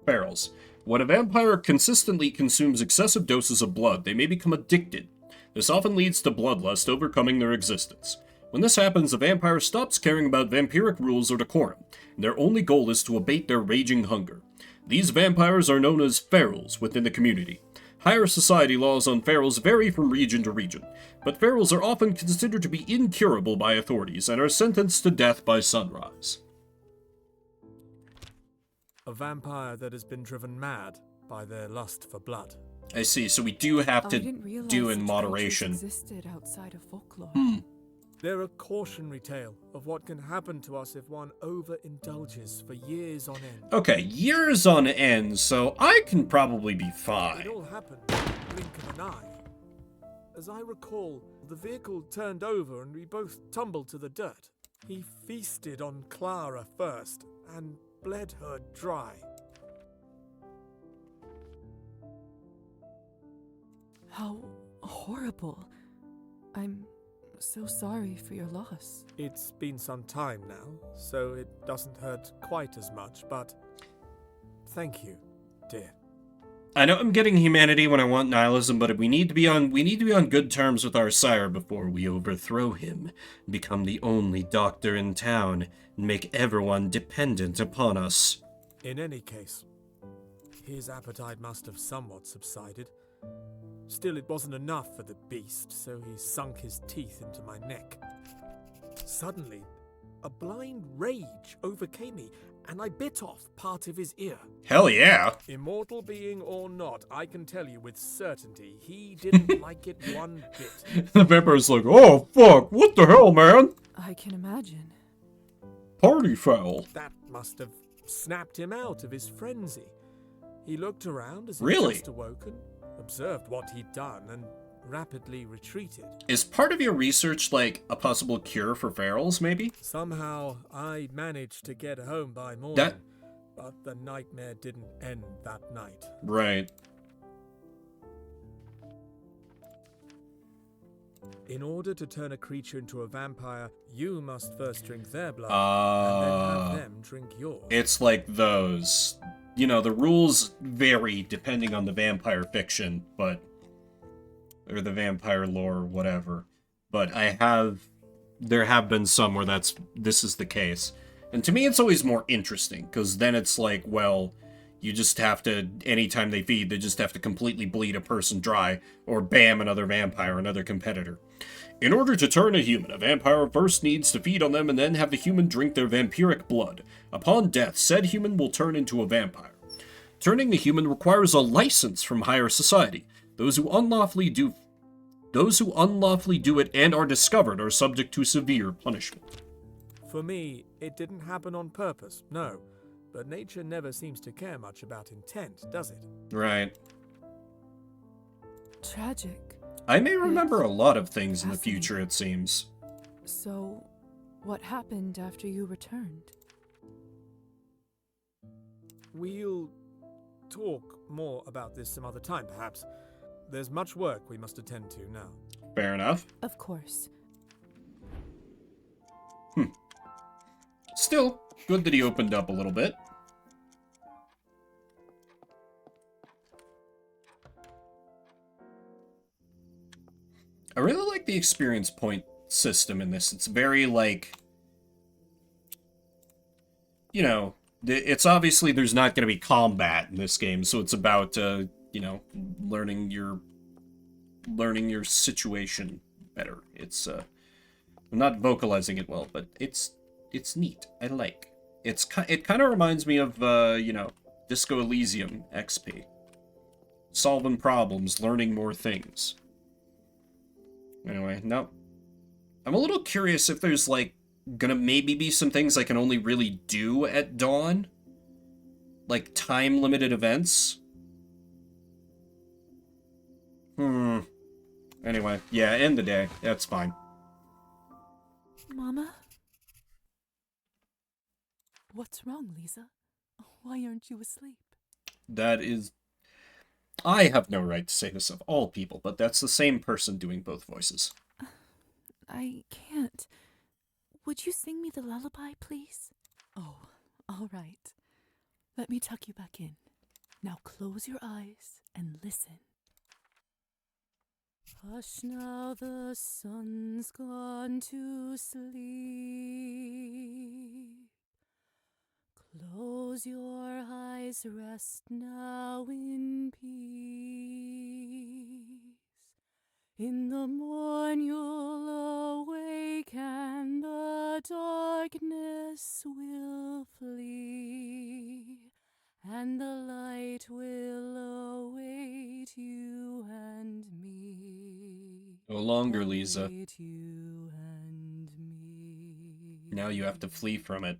S1: Ferals. When a vampire consistently consumes excessive doses of blood, they may become addicted. This often leads to bloodlust overcoming their existence. When this happens, the vampire stops caring about vampiric rules or decorum, and their only goal is to abate their raging hunger. These vampires are known as ferals within the community. Higher society laws on ferals vary from region to region, but ferals are often considered to be incurable by authorities and are sentenced to death by sunrise.
S19: A vampire that has been driven mad by their lust for blood.
S1: I see, so we do have to do in
S4: such
S1: moderation.
S4: creatures existed outside of folklore.
S19: They're a cautionary tale of what can happen to us if one overindulges for years on end.
S1: Okay, years on end, so I can probably be fine.
S19: It all happened in the blink of an eye. As I recall, the vehicle turned over and we both tumbled to the dirt. He feasted on Clara first and bled her dry.
S4: How horrible. I'm so sorry for your loss.
S19: It's been some time now, so it doesn't hurt quite as much, but thank you, dear.
S1: I know I'm getting humanity when I want nihilism, but we need to be on good terms with our sire before we overthrow him, become the only doctor in town, and make everyone dependent upon us.
S19: In any case, his appetite must have somewhat subsided. Still, it wasn't enough for the beast, so he sunk his teeth into my neck. Suddenly, a blind rage overcame me, and I bit off part of his ear.
S1: Hell yeah!
S19: Immortal being or not, I can tell you with certainty, he didn't like it one bit.
S1: The vampire's like, oh fuck, what the hell, man?
S4: I can imagine.
S1: Party foul.
S19: That must have snapped him out of his frenzy. He looked around as if
S1: Really?
S19: just awoken, observed what he'd done, and rapidly retreated.
S1: Is part of your research like a possible cure for ferals, maybe?
S19: Somehow, I managed to get home by morning, but the nightmare didn't end that night.
S1: Right.
S19: In order to turn a creature into a vampire, you must first drink their blood, and then have them drink yours.
S1: It's like those. You know, the rules vary depending on the vampire fiction, or the vampire lore, or whatever. But there have been some where this is the case. And to me, it's always more interesting, because then it's like, well, you just have to, anytime they feed, they just have to completely bleed a person dry, or bam, another vampire, another competitor. In order to turn a human, a vampire first needs to feed on them and then have the human drink their vampiric blood. Upon death, said human will turn into a vampire. Turning a human requires a license from higher society. Those who unlawfully do it and are discovered are subject to severe punishment.
S19: For me, it didn't happen on purpose, no. But nature never seems to care much about intent, does it?
S1: Right.
S4: Tragic.
S1: I may remember a lot of things in the future, it seems.
S4: So, what happened after you returned?
S19: We'll talk more about this some other time, perhaps. There's much work we must attend to now.
S1: Fair enough.
S4: Of course.
S1: Still, good that he opened up a little bit. I really like the experience point system in this. It's very, like, you know, it's obviously there's not going to be combat in this game, so it's about, you know, learning your situation better. It's, I'm not vocalizing it well, but it's neat. I like. It kind of reminds me of, you know, Disco Elysium XP. Solving problems, learning more things. Anyway, no. I'm a little curious if there's, like, gonna maybe be some things I can only really do at dawn. Like, time-limited events. Anyway, yeah, end the day. That's fine.
S4: Mama? What's wrong, Lisa? Why aren't you asleep?
S1: That is... I have no right to say this of all people, but that's the same person doing both voices.
S4: I can't. Would you sing me the lullaby, please? Oh, all right. Let me tuck you back in. Now close your eyes and listen. Hush now, the sun's gone to sleep. Close your eyes, rest now in peace. In the morn you'll awake and the darkness will flee, and the light will await you and me.
S1: No longer, Lisa.
S4: Await you and me.
S1: Now you have to flee from it.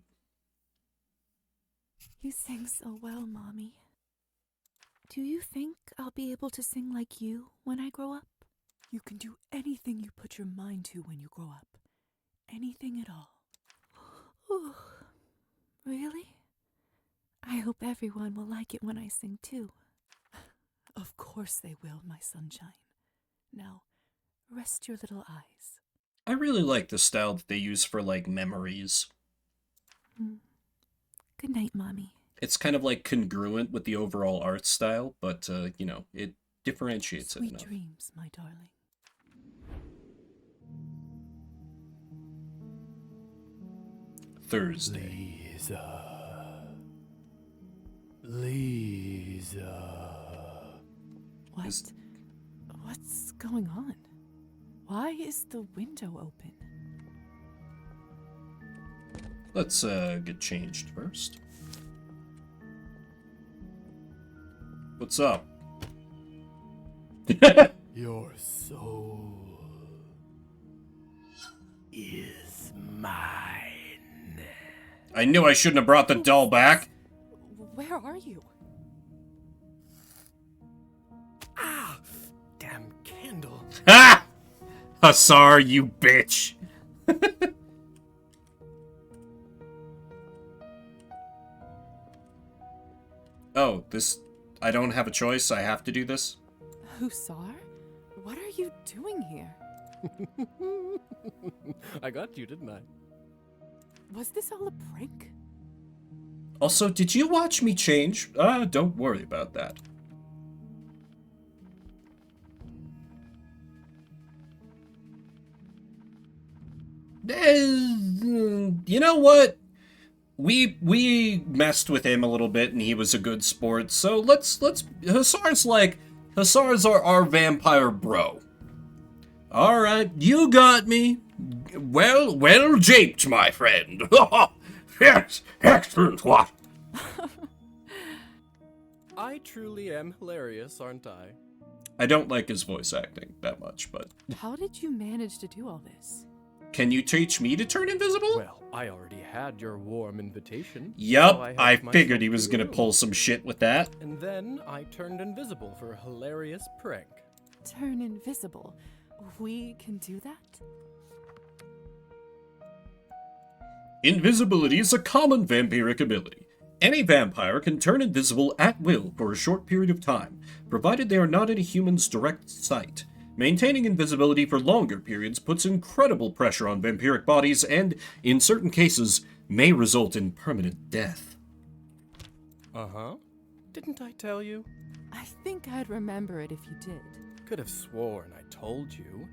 S4: You sing so well, Mommy. Do you think I'll be able to sing like you when I grow up? You can do anything you put your mind to when you grow up. Anything at all. Ooh, really? I hope everyone will like it when I sing too. Of course they will, my sunshine. Now, rest your little eyes.
S1: I really like the style that they use for, like, memories.
S4: Good night, Mommy.
S1: It's kind of, like, congruent with the overall art style, but, you know, it differentiates it enough.
S4: Sweet dreams, my darling.
S1: Thursday.
S4: Lisa. What's going on? Why is the window open?
S1: Let's, get changed first. What's up?
S9: Your soul is mine.
S1: I knew I shouldn't have brought the doll back.
S4: Where are you?
S10: Ah! Damn candle.
S1: Ha! Hussar, you bitch. Oh, this... I don't have a choice. I have to do this.
S4: Hussar? What are you doing here?
S10: I got you, didn't I?
S4: Was this all a prank?
S1: Also, did you watch me change? Don't worry about that. You know what? We messed with him a little bit, and he was a good sport. So let's Hussar's our vampire bro. All right, you got me. Well japed, my friend. Yes, excellent. What?
S10: I truly am hilarious, aren't I?
S1: I don't like his voice acting that much, but...
S4: How did you manage to do all this?
S1: Can you teach me to turn invisible?
S10: Well, I already had your warm invitation.
S1: Yup,
S10: so
S1: I figured he was gonna pull some shit with that.
S10: And then I turned invisible for a hilarious prank.
S4: Turn invisible? We can do that?
S1: Invisibility is a common vampiric ability. Any vampire can turn invisible at will for a short period of time, provided they are not in a human's direct sight. Maintaining invisibility for longer periods puts incredible pressure on vampiric bodies and, in certain cases, may result in permanent death.
S10: Uh-huh. Didn't I tell you?
S4: I think I'd remember it if you did.
S10: Could have sworn I told you.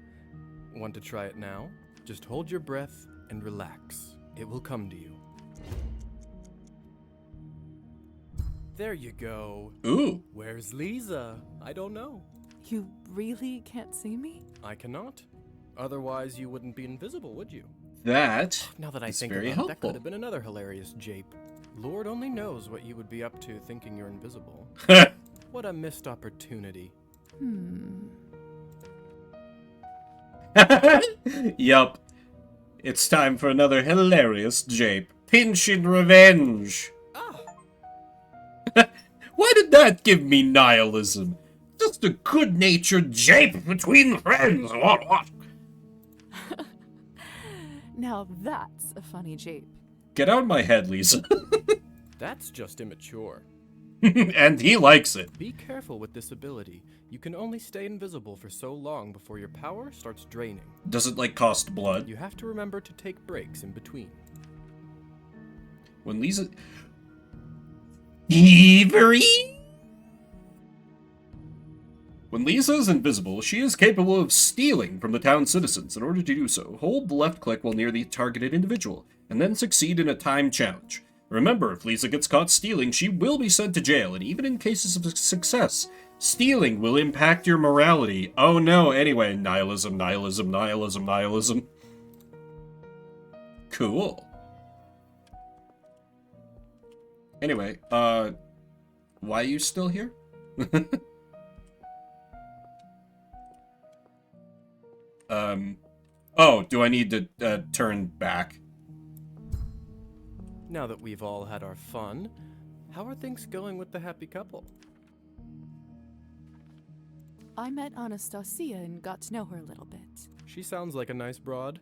S10: Want to try it now? Just hold your breath and relax. It will come to you. There you go.
S1: Ooh.
S10: Where's Lisa? I don't know.
S4: You really can't see me?
S10: I cannot. Otherwise, you wouldn't be invisible, would you?
S1: That
S10: now that I
S1: is
S10: think
S1: very
S10: about it, that
S1: helpful.
S10: could have been another hilarious jape. Lord only knows what you would be up to thinking you're invisible. What a missed opportunity.
S1: Yup. It's time for another hilarious jape. Pinchin' revenge. Why did that give me nihilism? Just a good-natured jape between friends. What?
S4: Now that's a funny jape.
S1: Get out of my head, Lisa.
S10: That's just immature.
S1: And he likes it.
S10: Be careful with this ability. You can only stay invisible for so long before your power starts draining.
S1: Does it, like, cost blood?
S10: You have to remember to take breaks in between.
S1: When Lisa... Thievery? When Lisa is invisible, she is capable of stealing from the town's citizens. In order to do so, hold the left click while near the targeted individual, and then succeed in a timed challenge. Remember, if Lisa gets caught stealing, she will be sent to jail, and even in cases of success, stealing will impact your morality. Oh no, anyway, nihilism, nihilism, nihilism, nihilism. Cool. Anyway, why are you still here? Oh, do I need to, turn back?
S10: Now that we've all had our fun, how are things going with the happy couple?
S4: I met Anastasia and got to know her a little bit.
S10: She sounds like a nice broad.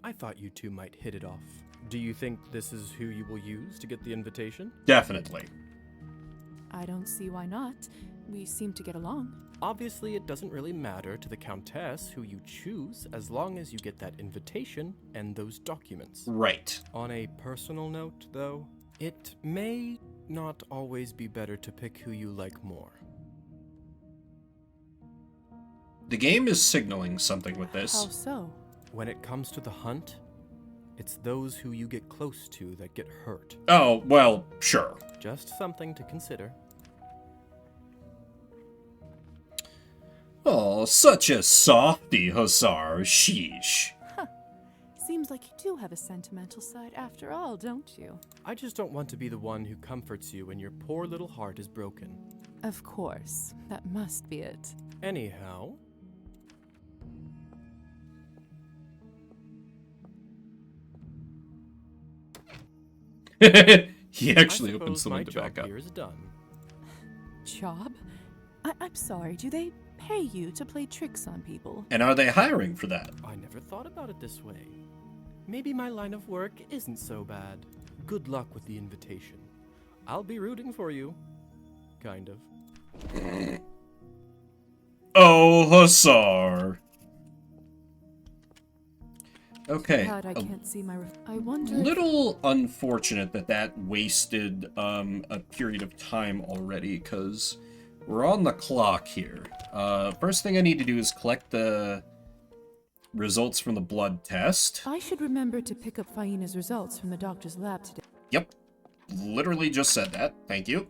S10: I thought you two might hit it off. Do you think this is who you will use to get the invitation?
S1: Definitely.
S4: I don't see why not. We seem to get along.
S10: Obviously, it doesn't really matter to the Countess who you choose as long as you get that invitation and those documents.
S1: Right.
S10: On a personal note, though, it may not always be better to pick who you like more.
S1: The game is signaling something with this.
S4: How so?
S10: When it comes to the hunt, it's those who you get close to that get hurt.
S1: Oh, well, sure.
S10: Just something to consider.
S1: Oh, such a softy, Hussar. Sheesh.
S4: Huh. Seems like you do have a sentimental side after all, don't you?
S10: I just don't want to be the one who comforts you when your poor little heart is broken.
S4: Of course. That must be it.
S10: Anyhow...
S1: He actually opened something to back up.
S10: My job here is done.
S4: Job? I'm sorry, do they pay you to play tricks on people?
S1: And are they hiring for that?
S10: I never thought about it this way. Maybe my line of work isn't so bad. Good luck with the invitation. I'll be rooting for you. Kind of.
S1: Oh, Hussar. Okay.
S4: God, I can't see my... I wonder...
S1: Little unfortunate that wasted a period of time already, because we're on the clock here. First thing I need to do is collect the results from the blood test.
S4: I should remember to pick up Faina's results from the doctor's lab today.
S1: Yep. Literally just said that. Thank you.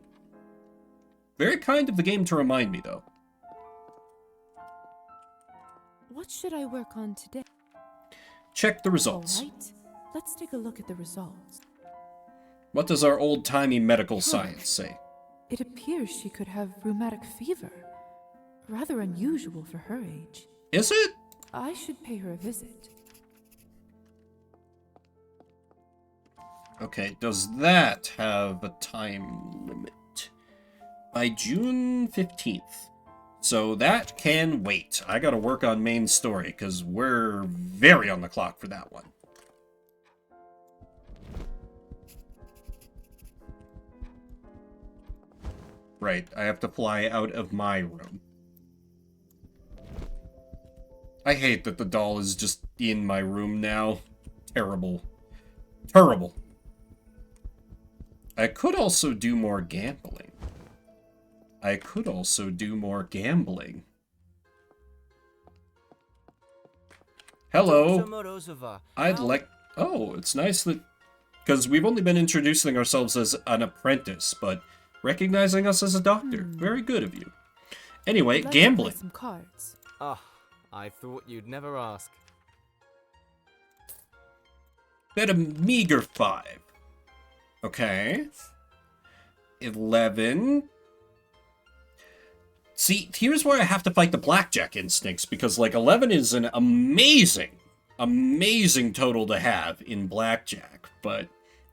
S1: Very kind of the game to remind me, though.
S4: What should I work on today?
S1: Check the results.
S4: All right. Let's take a look at the results.
S1: What does our old-timey medical science say?
S4: It appears she could have rheumatic fever. Rather unusual for her age.
S1: Is it?
S4: I should pay her a visit.
S1: Okay, does that have a time limit? By June 15th. So that can wait. I gotta work on main story, because we're very on the clock for that one. right. I have to fly out of my room. I hate that the doll is just in my room now. Terrible. Terrible. I could also do more gambling. Hello. I'd like... Oh, it's nice that... Because we've only been introducing ourselves as an apprentice, but recognizing us as a doctor. Very good of you. Anyway,
S4: Let's
S1: gambling.
S4: play some cards.
S22: Ah, I thought you'd never ask.
S1: Bet a meager 5. Okay. 11. See, here's where I have to fight the blackjack instincts, because, like, 11 is an amazing total to have in blackjack, but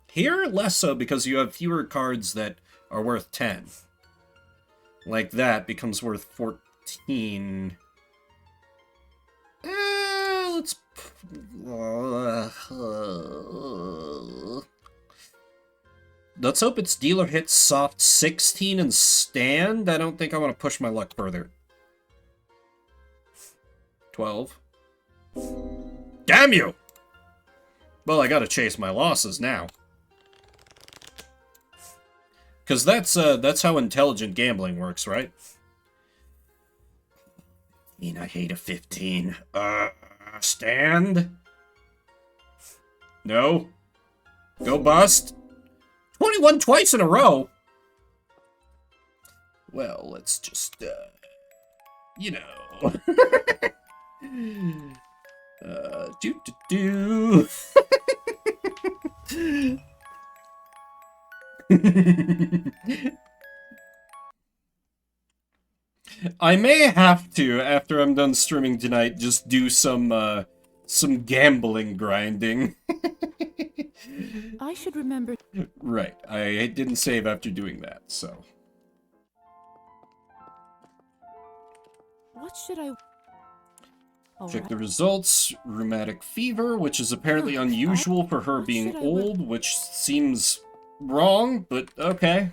S1: here, less so, because you have fewer cards that are worth 10. Like that becomes worth 14. Let's... Let's hope its dealer hits soft 16 and stand. I don't think I want to push my luck further. 12. Damn you! Well, I gotta chase my losses now. Because that's how intelligent gambling works, right? I hate a 15. Stand? No? Go bust? 21 twice in a row? Well, let's just, you know. I may have to, after I'm done streaming tonight, just do some gambling grinding.
S4: I should remember.
S1: Right, I didn't save after doing that, so.
S4: What should I...
S1: Check the results. Rheumatic fever, which is apparently unusual for her being old, which seems wrong, but okay.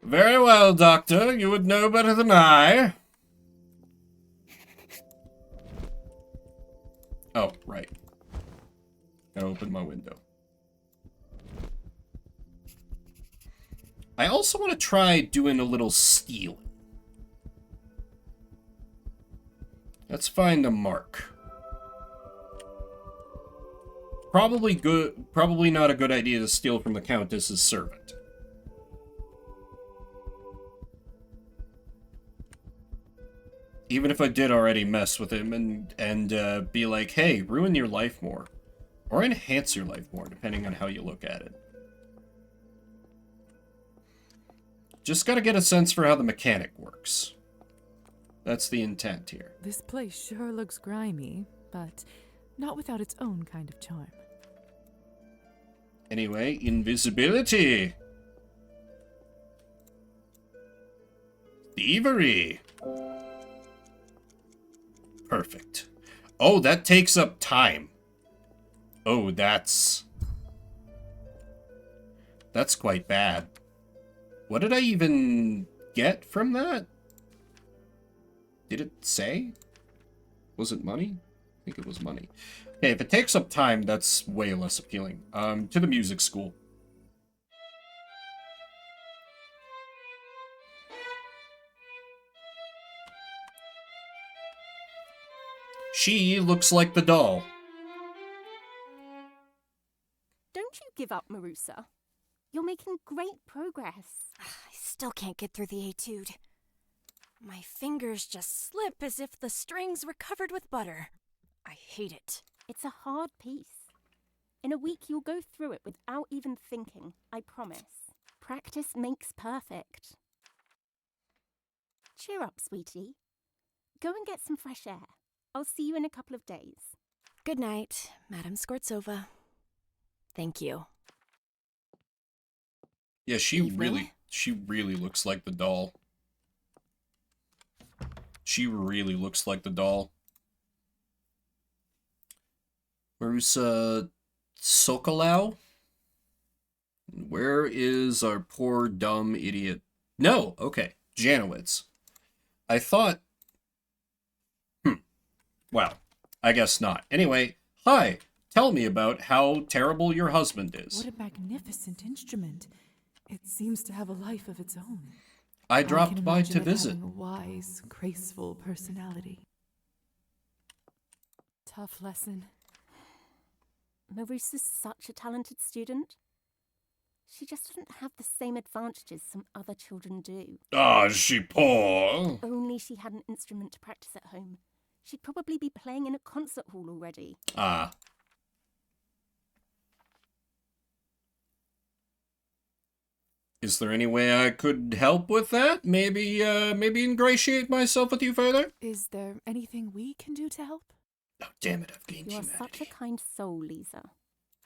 S1: Very well, Doctor. You would know better than I. Oh, right. Gotta open my window. I also want to try doing a little stealing. Let's find a mark. Probably not a good idea to steal from the Countess's servant. Even if I did already mess with him and be like, hey, ruin your life more. Or enhance your life more, depending on how you look at it. Just gotta get a sense for how the mechanic works. That's the intent here.
S4: This place sure looks grimy, but not without its own kind of charm.
S1: Anyway, invisibility. Thievery. Perfect. Oh, that takes up time. Oh, that's quite bad. What did I even get from that? Did it say? Was it money? I think it was money. Okay, if it takes up time, that's way less appealing. To the music school. She looks like the doll.
S21: Don't you give up, Marusa. You're making great progress.
S12: I still can't get through the etude. My fingers just slip as if the strings were covered with butter. I hate it.
S21: It's a hard piece. In a week, you'll go through it without even thinking, I promise. Practice makes perfect. Cheer up, sweetie. Go and get some fresh air. I'll see you in a couple of days.
S12: Good night, Madame Skvortsova. Thank you.
S1: Yeah, she really looks like the doll. She really looks like the doll. Marusa Sokolov? Where is our poor, dumb idiot? No, okay. Janowitz. I thought... Well, I guess not. Anyway, hi. Tell me about how terrible your husband is.
S4: What a magnificent instrument. It seems to have a life of its own.
S1: I dropped
S4: can
S1: by
S4: imagine
S1: to
S4: it
S1: visit.
S4: having a wise, graceful personality. Tough lesson.
S21: Marusa's such a talented student. She just doesn't have the same advantages some other children do.
S1: Ah, is she poor?
S21: Only she had an instrument to practice at home. She'd probably be playing in a concert hall already.
S1: Ah. Is there any way I could help with that? Maybe ingratiate myself with you further?
S4: Is there anything we can do to help?
S1: Oh, damn it, I've gained
S21: You are
S1: humanity.
S21: such a kind soul, Lisa.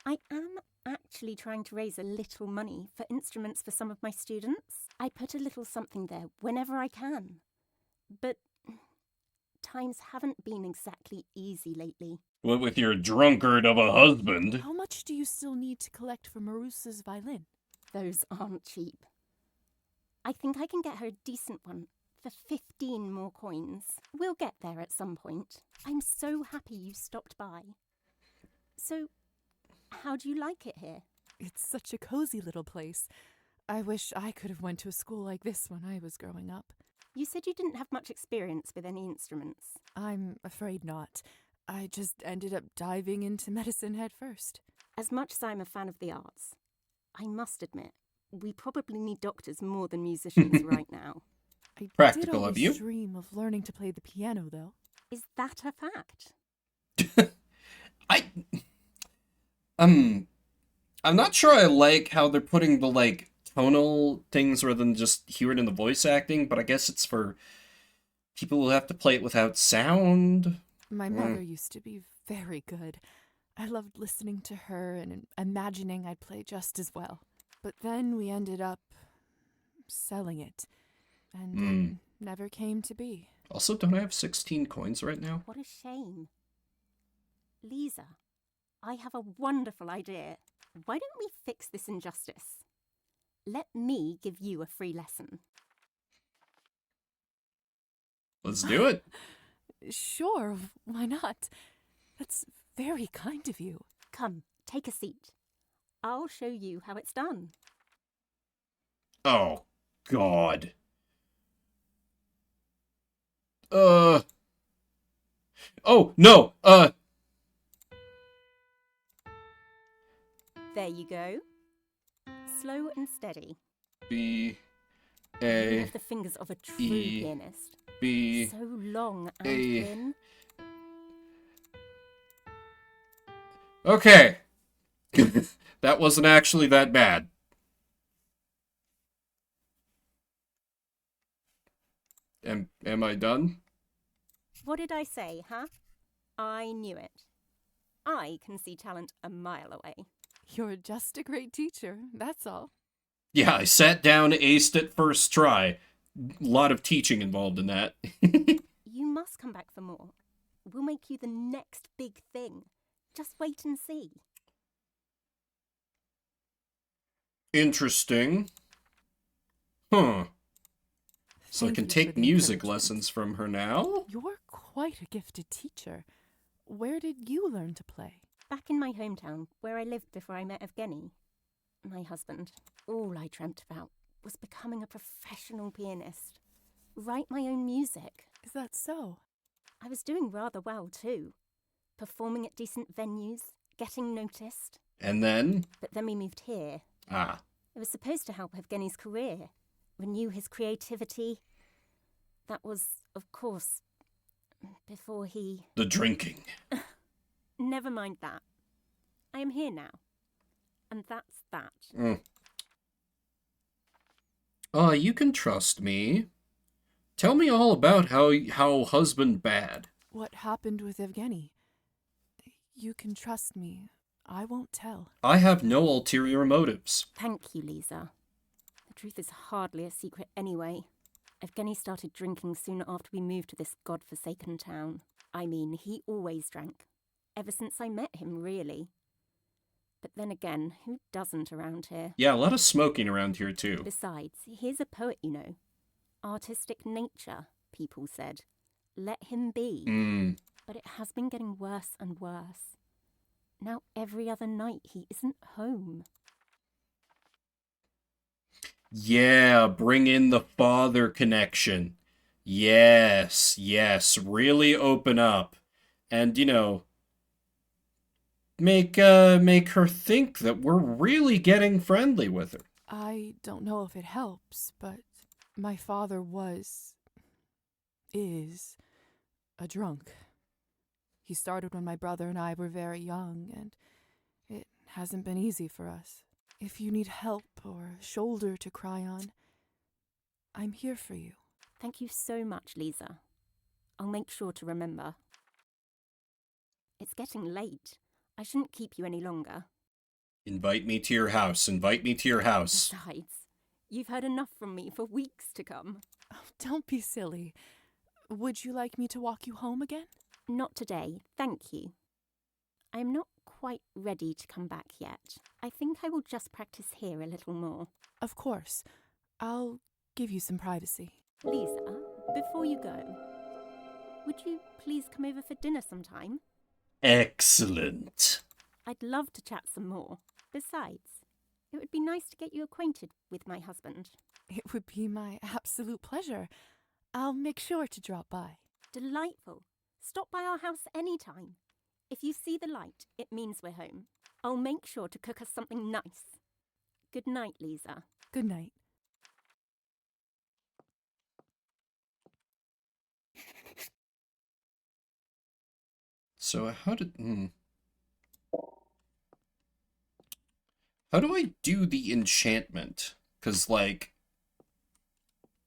S21: I am actually trying to raise a little money for instruments for some of my students. I put a little something there whenever I can. But times haven't been exactly easy lately.
S1: What with your drunkard of a husband?
S4: How much do you still need to collect for Marusa's violin?
S21: Those aren't cheap. I think I can get her a decent one for 15 more coins. We'll get there at some point. I'm so happy you stopped by. So, how do you like it here?
S4: It's such a cozy little place. I wish I could have went to a school like this when I was growing up.
S21: You said you didn't have much experience with any instruments.
S4: I'm afraid not. I just ended up diving into medicine head first.
S21: As much as I'm a fan of the arts, I must admit, we probably need doctors more than musicians right now.
S4: I
S1: Practical
S4: did
S1: of
S4: always
S1: you.
S4: dream of learning to play the piano, though.
S21: Is that a fact?
S1: I'm not sure I like how they're putting the, like, tonal things rather than just hear it in the voice acting, but I guess it's for people who have to play it without sound.
S4: My mother used to be very good. I loved listening to her and imagining I'd play just as well. But then we ended up selling it, and it never came to be.
S1: Also, don't I have 16 coins right now?
S21: What a shame. Lisa, I have a wonderful idea. Why don't we fix this injustice? Let me give you a free lesson.
S1: Let's do it.
S4: Sure, why not? That's very kind of you.
S21: Come, take a seat. I'll show you how it's done.
S1: Oh, God. Oh, no,
S21: There you go. Slow and steady.
S1: B,
S21: You
S1: A,
S21: have the fingers of a true
S1: E,
S21: pianist.
S1: B,
S21: So long and
S1: A.
S21: thin.
S1: Okay. That wasn't actually that bad. Am I done?
S21: What did I say, huh? I knew it. I can see talent a mile away.
S4: You're just a great teacher, that's all.
S1: Yeah, I sat down, aced it first try. A lot of teaching involved in that.
S21: You must come back for more. We'll make you the next big thing. Just wait and see.
S1: Interesting. Huh. So I
S4: Thank
S1: can
S4: you for
S1: take
S4: the
S1: music
S4: encouragement.
S1: lessons from her now?
S4: You're quite a gifted teacher. Where did you learn to play?
S21: Back in my hometown, where I lived before I met Evgeny, my husband, all I dreamt about was becoming a professional pianist. Write my own music.
S4: Is that so?
S21: I was doing rather well, too. Performing at decent venues, getting noticed.
S1: And then?
S21: But then we moved here.
S1: Ah.
S21: It was supposed to help Evgeny's career, renew his creativity. That was, of course, before he...
S1: The drinking.
S21: Never mind that. I am here now. And that's that.
S1: You can trust me. Tell me all about how husband bad.
S4: What happened with Evgeny? You can trust me. I won't tell.
S1: I have no ulterior motives.
S21: Thank you, Lisa. The truth is hardly a secret anyway. Evgeny started drinking soon after we moved to this godforsaken town. I mean, he always drank. Ever since I met him, really. But then again, who doesn't around here?
S1: Yeah, a lot of smoking around here, too.
S21: Besides, he's a poet, you know. Artistic nature, people said. Let him be. But it has been getting worse and worse. Now every other night he isn't home.
S1: Yeah, bring in the father connection. Yes, yes, really open up. And, you know, make her think that we're really getting friendly with her.
S2: I don't know if it helps, but my father is a drunk. He started when my brother and I were very young, and it hasn't been easy for us. If you need help or a shoulder to cry on, I'm here for you.
S21: Thank you so much, Lisa. I'll make sure to remember. It's getting late. I shouldn't keep you any longer.
S1: Invite me to your house. Invite me to your house.
S21: Besides, you've heard enough from me for weeks to come.
S2: Oh, don't be silly. Would you like me to walk you home again?
S21: Not today, thank you. I'm not quite ready to come back yet. I think I will just practice here a little more.
S2: Of course. I'll give you some privacy.
S21: Lisa, before you go, would you please come over for dinner sometime?
S1: Excellent.
S21: I'd love to chat some more. Besides, it would be nice to get you acquainted with my husband.
S2: It would be my absolute pleasure. I'll make sure to drop by.
S21: Delightful. Stop by our house anytime. If you see the light, it means we're home. I'll make sure to cook us something nice. Good night, Lisa.
S2: Good night.
S1: So how do I do the enchantment? 'Cause like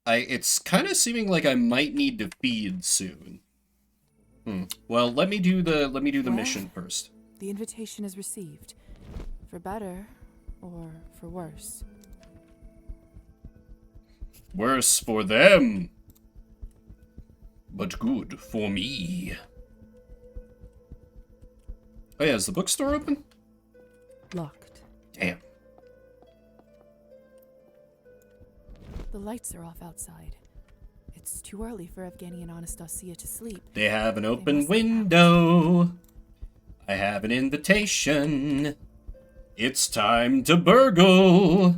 S1: it's kind of seeming like I might need to feed soon. Well, let me do the mission first.
S2: The invitation is received. For better or for worse.
S1: Worse for them, but good for me. Oh yeah, is the bookstore open?
S2: Locked.
S1: Damn.
S2: The lights are off outside. It's too early for Evgeny and Anastasia to sleep.
S1: They have an open window. I have an invitation. It's time to burgle.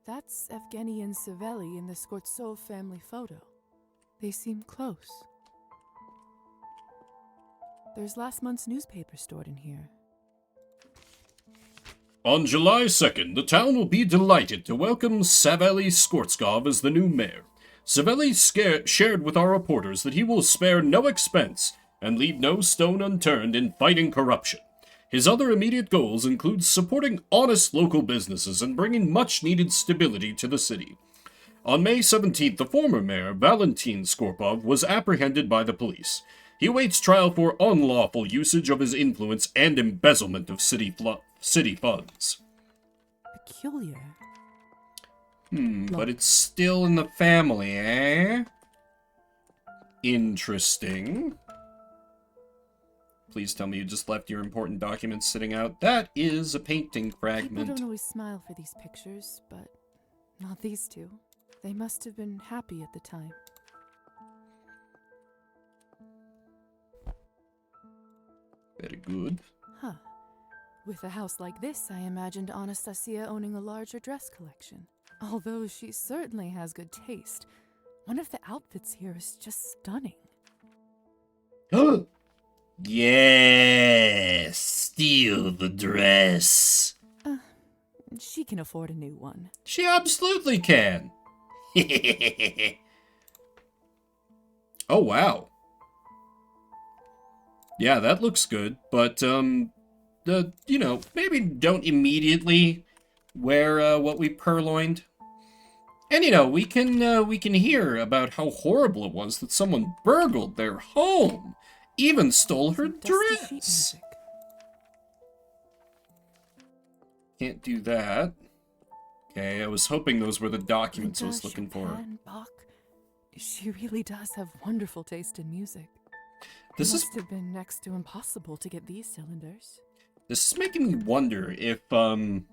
S2: That's Evgeny and Savelli in the Skortsov family photo. They seem close. There's last month's newspaper stored in here.
S1: On July 2nd, the town will be delighted to welcome Savelli Skortskov as the new mayor. Savelli shared with our reporters that he will spare no expense and leave no stone unturned in fighting corruption. His other immediate goals include supporting honest local businesses and bringing much-needed stability to the city. On May 17th, the former mayor, Valentin Skorpov, was apprehended by the police. He awaits trial for unlawful usage of his influence and embezzlement of city funds.
S2: Peculiar.
S1: But it's still in the family, eh? Interesting. Please tell me you just left your important documents sitting out. That is a painting fragment.
S2: People don't always smile for these pictures, but not these two. They must have been happy at the time.
S1: Very good.
S2: Huh. With a house like this, I imagined Anastasia owning a larger dress collection. Although she certainly has good taste. One of the outfits here is just stunning.
S1: Yes! Steal the dress!
S2: She can afford a new one.
S1: She absolutely can! Oh, wow. Yeah, that looks good, but, maybe don't immediately wear, what we purloined. And, we can hear about how horrible it was that someone burgled their home, even stole her dress. Can't do that. Okay, I was hoping those were the documents I was looking for.
S2: Bach. She really does have wonderful taste in music.
S1: This
S2: must have been next to impossible to get these cylinders.
S1: This is making me wonder if, I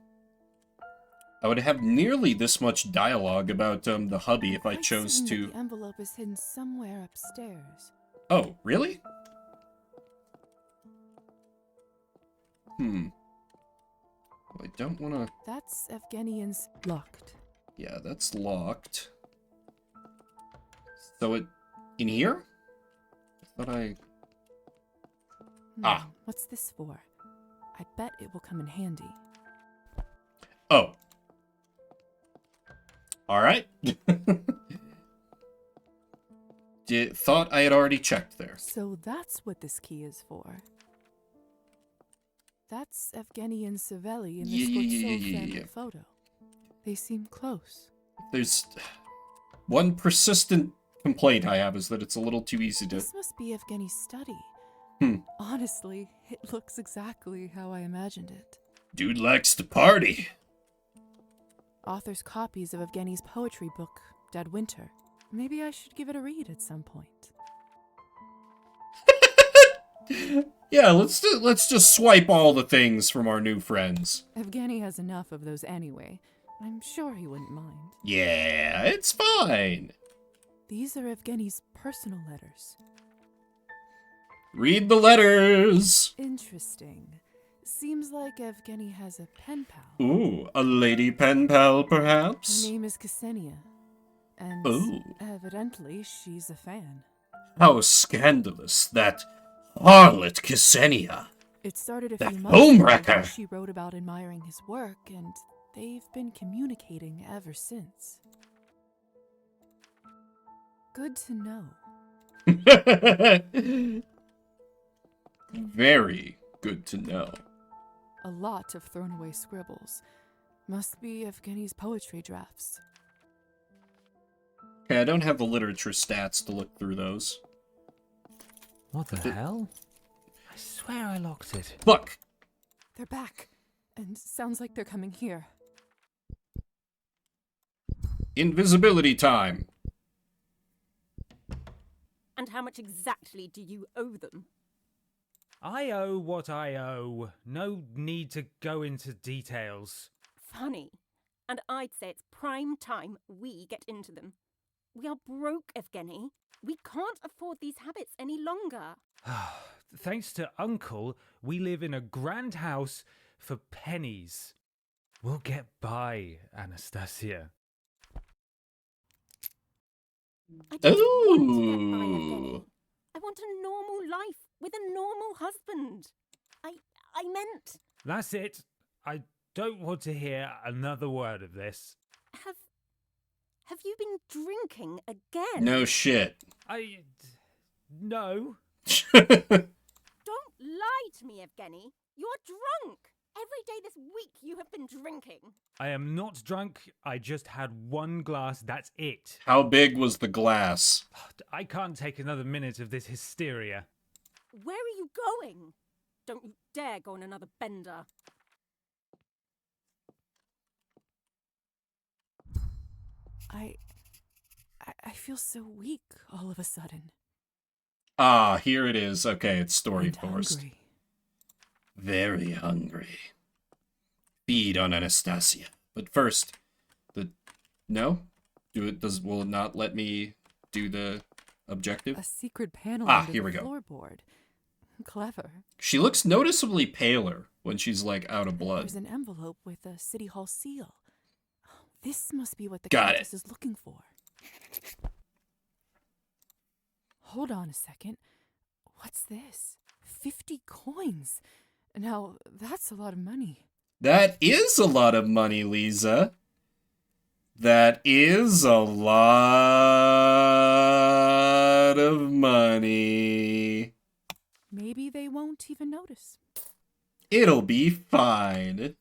S1: would have nearly this much dialogue about, the hubby if I
S2: Quite
S1: chose
S2: certain
S1: to...
S2: that the envelope is hidden somewhere upstairs.
S1: Oh, really? Well, I don't want to...
S2: That's Evgenian's locked.
S1: Yeah, that's locked. So it... in here? I thought I... Ah.
S2: What's this for? I bet it will come in handy.
S1: Oh. Alright. Thought I had already checked there.
S2: So that's what this key is for. That's Evgeny and Savelli in this family photo. They seem close.
S1: There's one persistent complaint I have is that it's a little too easy to...
S2: This must be Evgeny's study. Honestly, it looks exactly how I imagined it.
S1: Dude likes to party.
S2: Author's copies of Evgeny's poetry book, Dead Winter. Maybe I should give it a read at some point.
S1: Yeah, let's just swipe all the things from our new friends.
S2: Evgeny has enough of those anyway. I'm sure he wouldn't mind.
S1: Yeah, it's fine.
S2: These are Evgeny's personal letters.
S1: Read the letters.
S2: Interesting. Seems like Evgeny has a pen pal.
S1: Ooh, a lady pen pal, perhaps?
S2: Her name is Ksenia. And
S1: Ooh.
S2: evidently she's a fan.
S1: How scandalous, that harlot Ksenia.
S2: It started a
S1: That
S2: few months ago
S1: homewrecker.
S2: when she wrote about admiring his work, and they've been communicating ever since. Good to know.
S1: Very good to know.
S2: A lot of thrown away scribbles. Must be Evgeny's poetry drafts.
S1: Okay, I don't have the literature stats to look through those.
S13: What the hell? I swear I locked it.
S1: Look!
S2: They're back, and sounds like they're coming here.
S1: Invisibility time.
S21: And how much exactly do you owe them?
S13: I owe what I owe. No need to go into details.
S21: Funny. And I'd say it's prime time we get into them. We are broke, Evgeny. We can't afford these habits any longer.
S13: Thanks to Uncle, we live in a grand house for pennies. We'll get by, Anastasia.
S21: I don't want to get by, Evgeny. I want a normal life with a normal husband. I meant...
S13: That's it. I don't want to hear another word of this.
S21: Have you been drinking again?
S1: No shit.
S13: No.
S21: Don't lie to me, Evgeny. You're drunk. Every day this week you have been drinking.
S13: I am not drunk. I just had one glass. That's it.
S1: How big was the glass?
S13: I can't take another minute of this hysteria.
S21: Where are you going? Don't you dare go on another bender.
S2: I feel so weak all of a sudden.
S1: Ah, here it is. Okay, it's story
S2: And
S1: forced.
S2: hungry.
S1: Very hungry. Feed on Anastasia. But first, no? Will it not let me do the objective?
S2: A secret panel
S1: Ah,
S2: under
S1: here
S2: the
S1: we go.
S2: floorboard. Clever.
S1: She looks noticeably paler when she's like out of blood.
S2: There's an envelope with a city hall seal. This must be what the
S1: Got
S2: Countess is looking for. Hold on a second. What's this? 50 coins. Now, that's a lot of money.
S1: That is a lot of money, Lisa. That is a lot of money.
S2: Maybe they won't even notice.
S1: It'll be fine.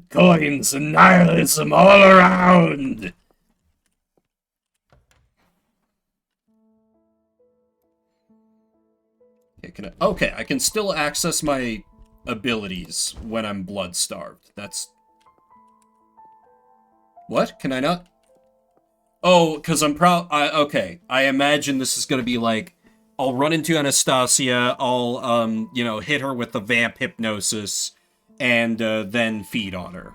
S1: Coins and nihilism all around. Okay, I can still access my abilities when I'm blood-starved. That's... What? Can I not? Oh, because I'm okay. I imagine this is going to be like I'll run into Anastasia, I'll, you know, hit her with the vamp hypnosis, and then feed on her.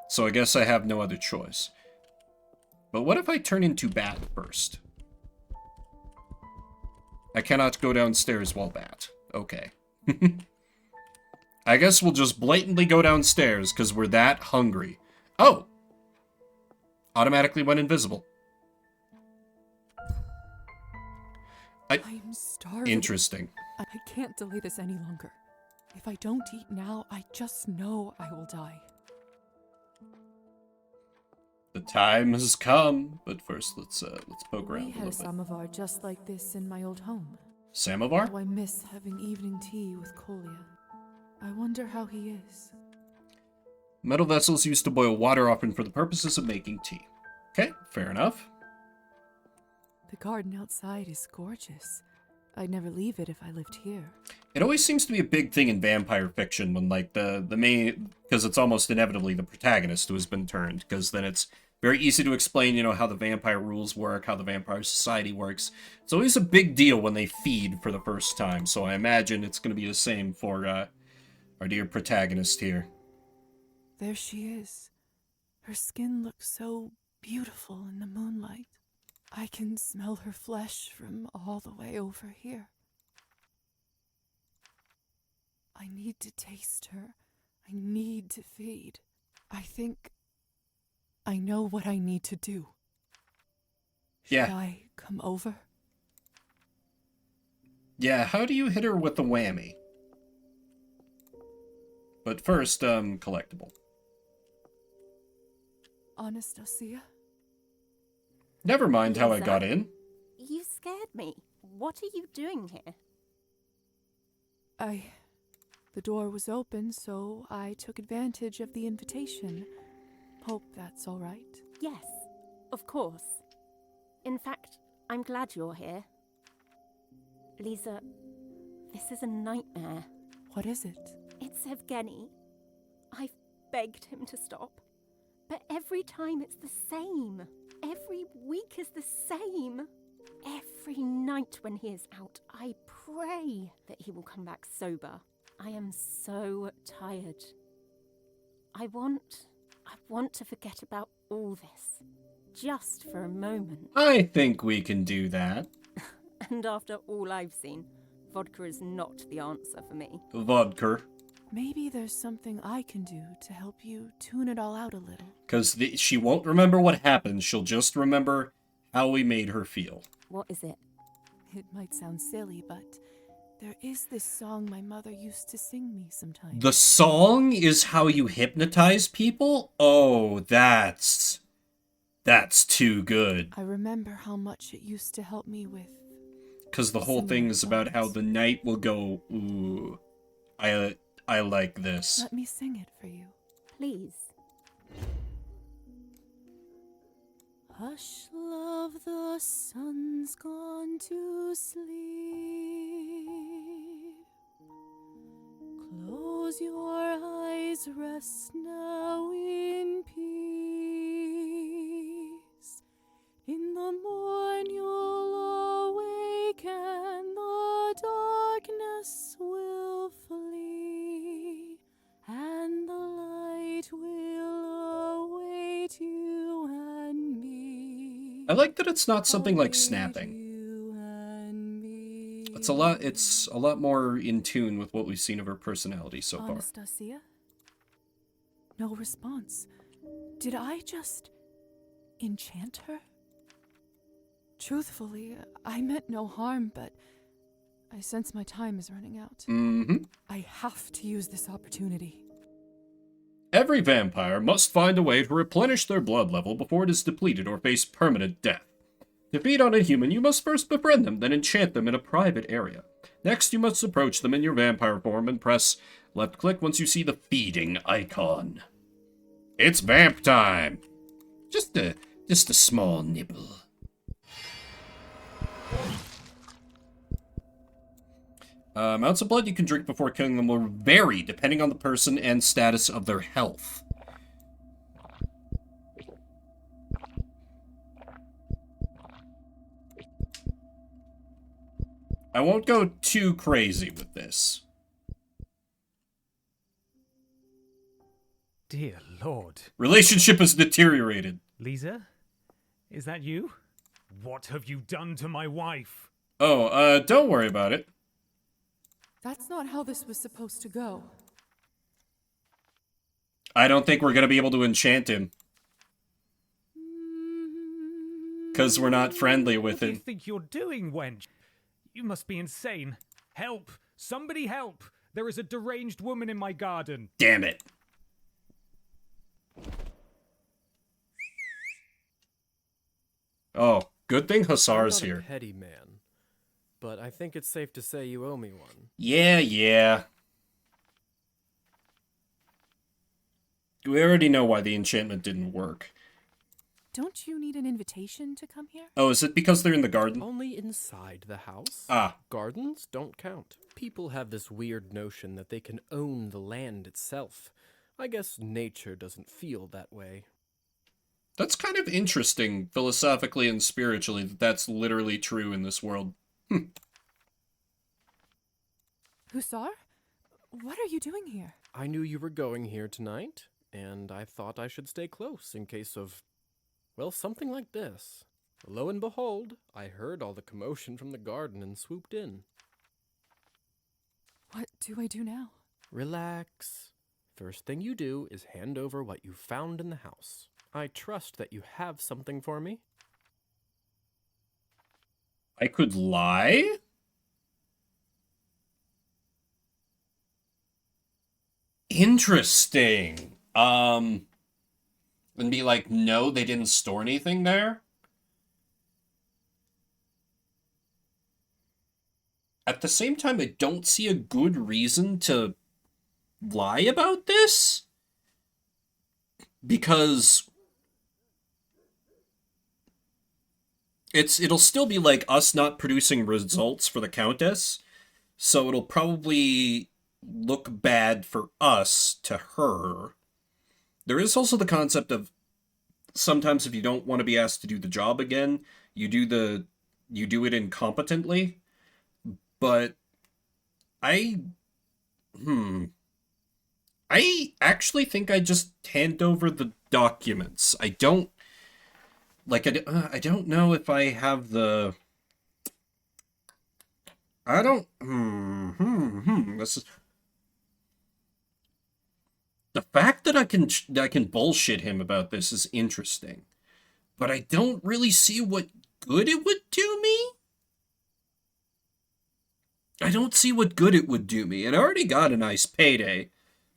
S1: So I guess I have no other choice. But what if I turn into Bat first? I cannot go downstairs while Bat. Okay. I guess we'll just blatantly go downstairs, because we're that hungry. Oh! Automatically went invisible.
S4: I'm starving.
S1: Interesting.
S4: I can't delay this any longer. If I don't eat now, I just know I will die.
S1: The time has come, but first let's poke around
S4: We
S1: a
S4: had a
S1: little bit.
S4: samovar just like this in my old home.
S1: Samovar?
S4: Oh, I miss having evening tea with Kolya. I wonder how he is.
S1: Metal vessels used to boil water often for the purposes of making tea. Okay, fair enough.
S4: The garden outside is gorgeous. I'd never leave it if I lived here.
S1: It always seems to be a big thing in vampire fiction when, like, the main... Because it's almost inevitably the protagonist who has been turned. Because then it's very easy to explain, you know, how the vampire rules work, how the vampire society works. It's always a big deal when they feed for the first time. So I imagine it's going to be the same for our dear protagonist here.
S4: There she is. Her skin looks so beautiful in the moonlight. I can smell her flesh from all the way over here. I need to taste her. I need to feed. I think I know what I need to do. Should
S1: Yeah.
S4: I come over?
S1: Yeah, how do you hit her with the whammy? But first, collectible.
S4: Anastasia?
S1: Never mind how I
S21: Lisa?
S1: got in.
S21: You scared me. What are you doing here?
S4: The door was open, so I took advantage of the invitation. Hope that's all right.
S21: Yes, of course. In fact, I'm glad you're here. Lisa, this is a nightmare.
S4: What is it?
S21: It's Evgeny. I've begged him to stop, but every time it's the same. Every week is the same. Every night when he is out, I pray that he will come back sober. I am so tired. I want to forget about all this. Just for a moment.
S1: I think we can do that.
S21: And after all I've seen, vodka is not the answer for me.
S1: Vodka.
S4: Maybe there's something I can do to help you tune it all out a little.
S1: Because she won't remember what happened. She'll just remember how we made her feel.
S21: What is it?
S4: It might sound silly, but there is this song my mother used to sing me sometimes.
S1: The song is how you hypnotize people? Oh, that's too good.
S4: I remember how much it used to help me with.
S1: Because the whole thing is about how the night will go, ooh, I like this.
S4: Let me sing it for you.
S21: Please.
S4: Hush, love, the sun's gone to sleep. Close your eyes, rest now in peace. In the morn you'll awake and the darkness will flee, and the light will await you and me.
S1: I like that it's not something like snapping. It's a lot more in tune with what we've seen of her personality so far.
S4: Anastasia? No response. Did I just enchant her? Truthfully, I meant no harm, but I sense my time is running out.
S1: Mm-hmm.
S4: I have to use this opportunity.
S1: Every vampire must find a way to replenish their blood level before it is depleted or face permanent death. To feed on a human, you must first befriend them, then enchant them in a private area. Next, you must approach them in your vampire form and press left click once you see the feeding icon. It's vamp time! Just a small nibble. Amounts of blood you can drink before killing them will vary depending on the person and status of their health. I won't go too crazy with this.
S13: Dear Lord.
S1: Relationship has deteriorated.
S13: Lisa? Is that you? What have you done to my wife?
S1: Oh, don't worry about it.
S4: That's not how this was supposed to go.
S1: I don't think we're gonna be able to enchant him. Because we're not friendly with
S13: What do you
S1: him.
S13: think you're doing, wench? You must be insane. Help! Somebody help! There is a deranged woman in my garden.
S1: Damn it. Oh, good thing Hussar's
S10: I'm not
S1: here.
S10: a petty man, but I think it's safe to say you owe me one.
S1: Yeah. We already know why the enchantment didn't work.
S4: Don't you need an invitation to come here?
S1: Oh, is it because they're in the garden?
S10: Only inside the house.
S1: Ah.
S10: Gardens don't count. People have this weird notion that they can own the land itself. I guess nature doesn't feel that way.
S1: That's kind of interesting, philosophically and spiritually, that that's literally true in this world.
S4: Hussar? What are you doing here?
S10: I knew you were going here tonight, and I thought I should stay close in case of, well, something like this. Lo and behold, I heard all the commotion from the garden and swooped in.
S4: What do I do now?
S10: Relax. First thing you do is hand over what you found in the house. I trust that you have something for me.
S1: I could lie? Interesting. And be like, no, they didn't store anything there? At the same time, I don't see a good reason to lie about this. Because it'll still be like us not producing results for the Countess, so it'll probably look bad for us to her. There is also the concept of sometimes if you don't want to be asked to do the job again, you do it incompetently. But I actually think I just hand over the documents. I don't know if I have the. I don't. This is the fact that I can bullshit him about this is interesting, but I don't really see what good it would do me. I don't see what good it would do me, and I already got a nice payday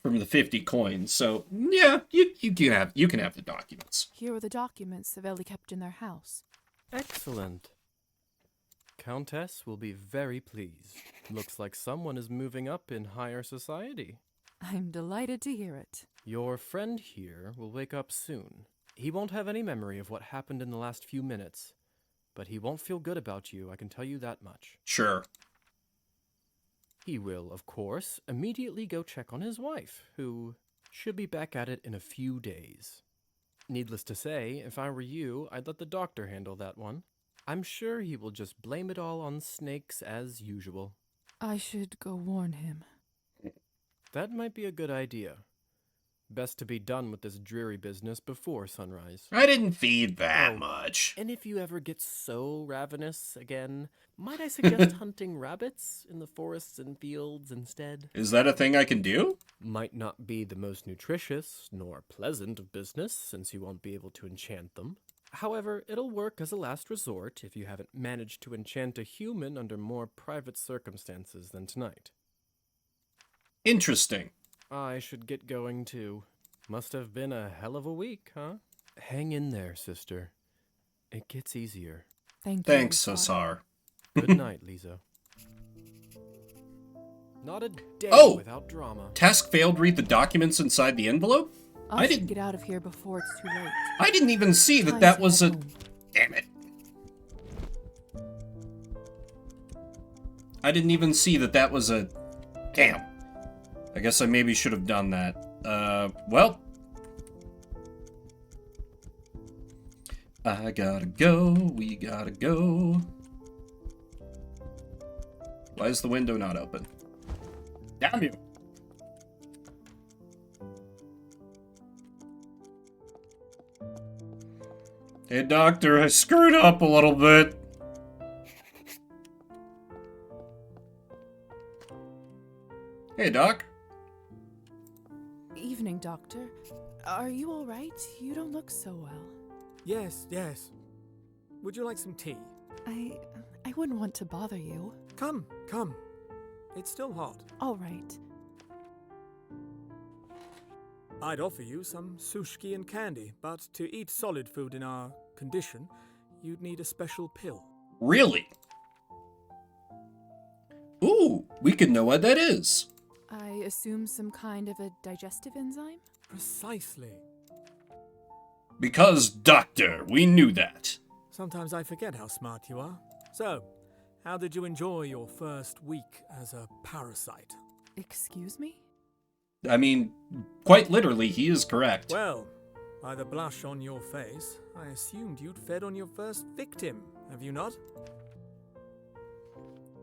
S1: from the 50 coins, so yeah, you can have the documents.
S4: Here are the documents Savelli kept in their house.
S10: Excellent. Countess will be very pleased. Looks like someone is moving up in higher society.
S4: I'm delighted to hear it.
S10: Your friend here will wake up soon. He won't have any memory of what happened in the last few minutes, but he won't feel good about you, I can tell you that much.
S1: Sure.
S10: He will, of course, immediately go check on his wife, who should be back at it in a few days. Needless to say, if I were you, I'd let the doctor handle that one. I'm sure he will just blame it all on snakes as usual.
S4: I should go warn him.
S10: That might be a good idea. Best to be done with this dreary business before sunrise.
S1: I didn't feed that much.
S10: And if you ever get so ravenous again, might I suggest hunting rabbits in the forests and fields instead?
S1: Is that a thing I can do?
S10: Might not be the most nutritious nor pleasant of business, since you won't be able to enchant them. However, it'll work as a last resort if you haven't managed to enchant a human under more private circumstances than tonight.
S1: Interesting.
S10: I should get going too. Must have been a hell of a week, huh? Hang in there, sister. It gets easier.
S1: Thanks, Hussar.
S10: Good night, Lisa. Not a day without drama.
S1: Task failed. Read the documents inside the envelope?
S4: I should get out of here before it's too late.
S1: I didn't even see that was a... Damn it. I didn't even see that was a... Damn. I guess I maybe should have done that. Well. I gotta go. We gotta go. Why is the window not open? Damn you! Hey, doctor, I screwed up a little bit. Hey, Doc.
S4: Evening, Doctor. Are you all right? You don't look so well.
S19: Yes, yes. Would you like some tea?
S4: I wouldn't want to bother you.
S19: Come, come. It's still hot.
S4: All right.
S19: I'd offer you some sushi and candy, but to eat solid food in our condition, you'd need a special pill.
S1: Really? Ooh, we could know what that is.
S4: I assume some kind of a digestive enzyme?
S19: Precisely.
S1: Because, Doctor, we knew that.
S19: Sometimes I forget how smart you are. So, how did you enjoy your first week as a parasite?
S4: Excuse me?
S1: I mean, quite literally, he is correct.
S19: Well, by the blush on your face, I assumed you'd fed on your first victim, have you not?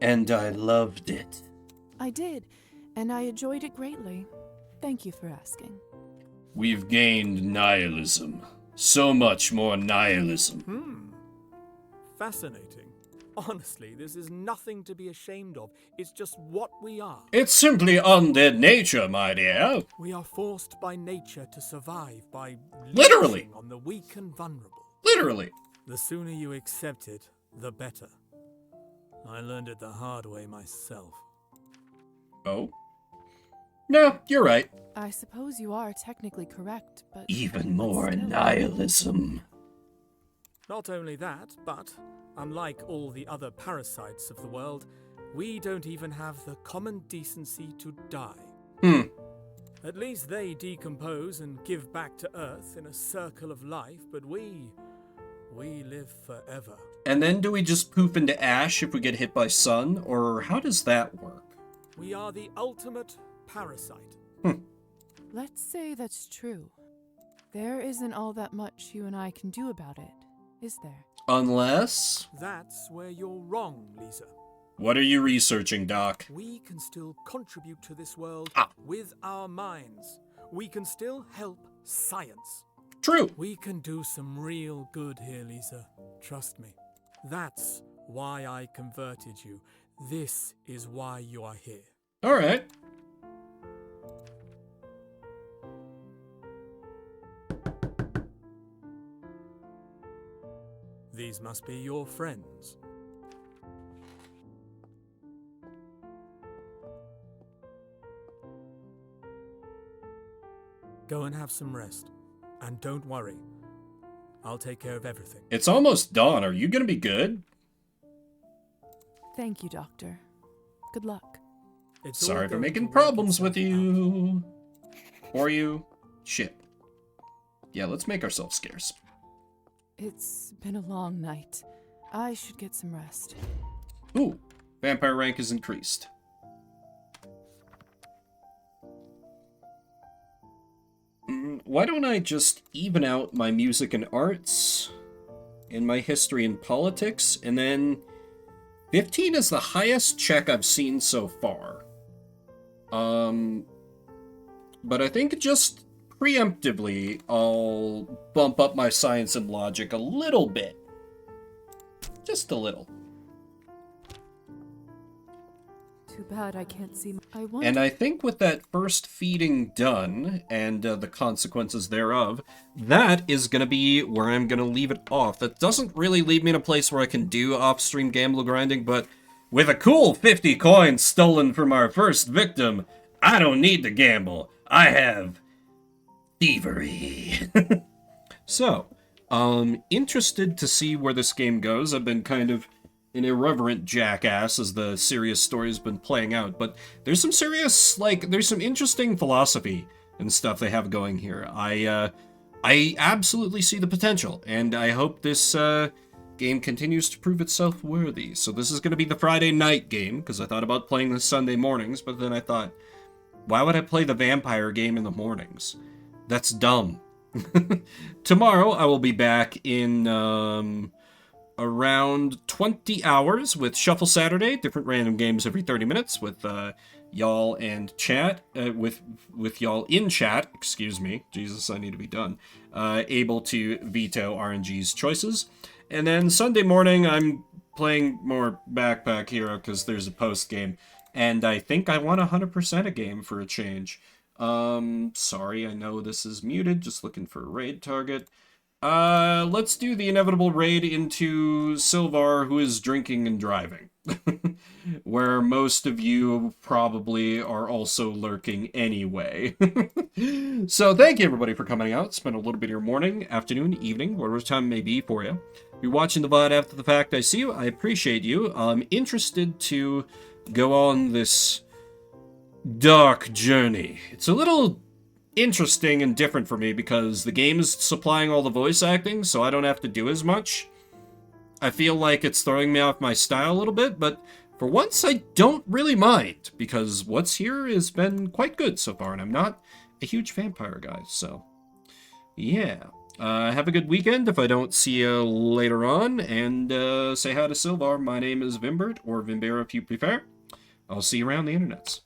S1: And I loved it.
S4: I did, and I enjoyed it greatly. Thank you for asking.
S1: We've gained nihilism. So much more nihilism.
S19: Fascinating. Honestly, this is nothing to be ashamed of. It's just what we are.
S1: It's simply undead nature, my dear.
S19: We are forced by nature to survive by
S1: Literally.
S19: leeching on the weak and vulnerable.
S1: Literally.
S19: The sooner you accept it, the better. I learned it the hard way myself.
S1: Oh? No, you're right.
S4: I suppose you are technically correct, but...
S1: Even more nihilism.
S19: Not only that, but, unlike all the other parasites of the world, we don't even have the common decency to die. At least they decompose and give back to Earth in a circle of life, but we live forever.
S1: And then do we just poof into ash if we get hit by sun, or how does that work?
S19: We are the ultimate parasite.
S4: Let's say that's true. There isn't all that much you and I can do about it, is there?
S1: Unless...
S19: That's where you're wrong, Lisa.
S1: What are you researching, Doc?
S19: We can still contribute to this world with our minds. We can still help science.
S1: True.
S19: We can do some real good here, Lisa. Trust me. That's why I converted you. This is why you are here.
S1: All right.
S19: These must be your friends. Go and have some rest. And don't worry. I'll take care of everything.
S1: It's almost dawn. Are you gonna be good?
S4: Thank you, Doctor. Good luck.
S1: Sorry for making problems with you. Or you. Shit. Yeah, let's make ourselves scarce.
S4: It's been a long night. I should get some rest.
S1: Ooh, vampire rank is increased. Why don't I just even out my music and arts and my history and politics, and then 15 is the highest check I've seen so far. But I think just preemptively I'll bump up my science and logic a little bit. Just a little.
S4: Too bad I can't see. I wonder...
S1: And I think with that first feeding done, and the consequences thereof, that is going to be where I'm going to leave it off. That doesn't really leave me in a place where I can do off-stream gamble grinding, but with a cool 50 coins stolen from our first victim, I don't need to gamble. I have thievery. So, interested to see where this game goes. I've been kind of an irreverent jackass as the serious story's been playing out, but there's some serious, there's some interesting philosophy and stuff they have going here. I absolutely see the potential, and I hope this game continues to prove itself worthy. So this is going to be the Friday night game, because I thought about playing this Sunday mornings, but then I thought, why would I play the vampire game in the mornings? That's dumb. Tomorrow I will be back in around 20 hours with Shuffle Saturday, different random games every 30 minutes with y'all and chat, with y'all in chat, excuse me, Jesus, I need to be done, able to veto RNG's choices. And then Sunday morning, I'm playing more Backpack Hero because there's a post game, and I think I want 100% a game for a change. Sorry, I know this is muted, just looking for a raid target. Let's do the inevitable raid into Sylvar, who is drinking and driving. Where most of you probably are also lurking anyway. So thank you everybody for coming out. Spend a little bit of your morning, afternoon, evening, whatever time it may be for you. If you're watching the VOD after the fact, I see you. I appreciate you. I'm interested to go on this dark journey. It's a little interesting and different for me because the game is supplying all the voice acting, so I don't have to do as much. I feel like it's throwing me off my style a little bit, but for once I don't really mind, because what's here has been quite good so far, and I'm not a huge vampire guy, so yeah. Have a good weekend if I don't see you later on, and say hi to Sylvar. My name is Vimbert, or Vimbera if you prefer. I'll see you around the internets.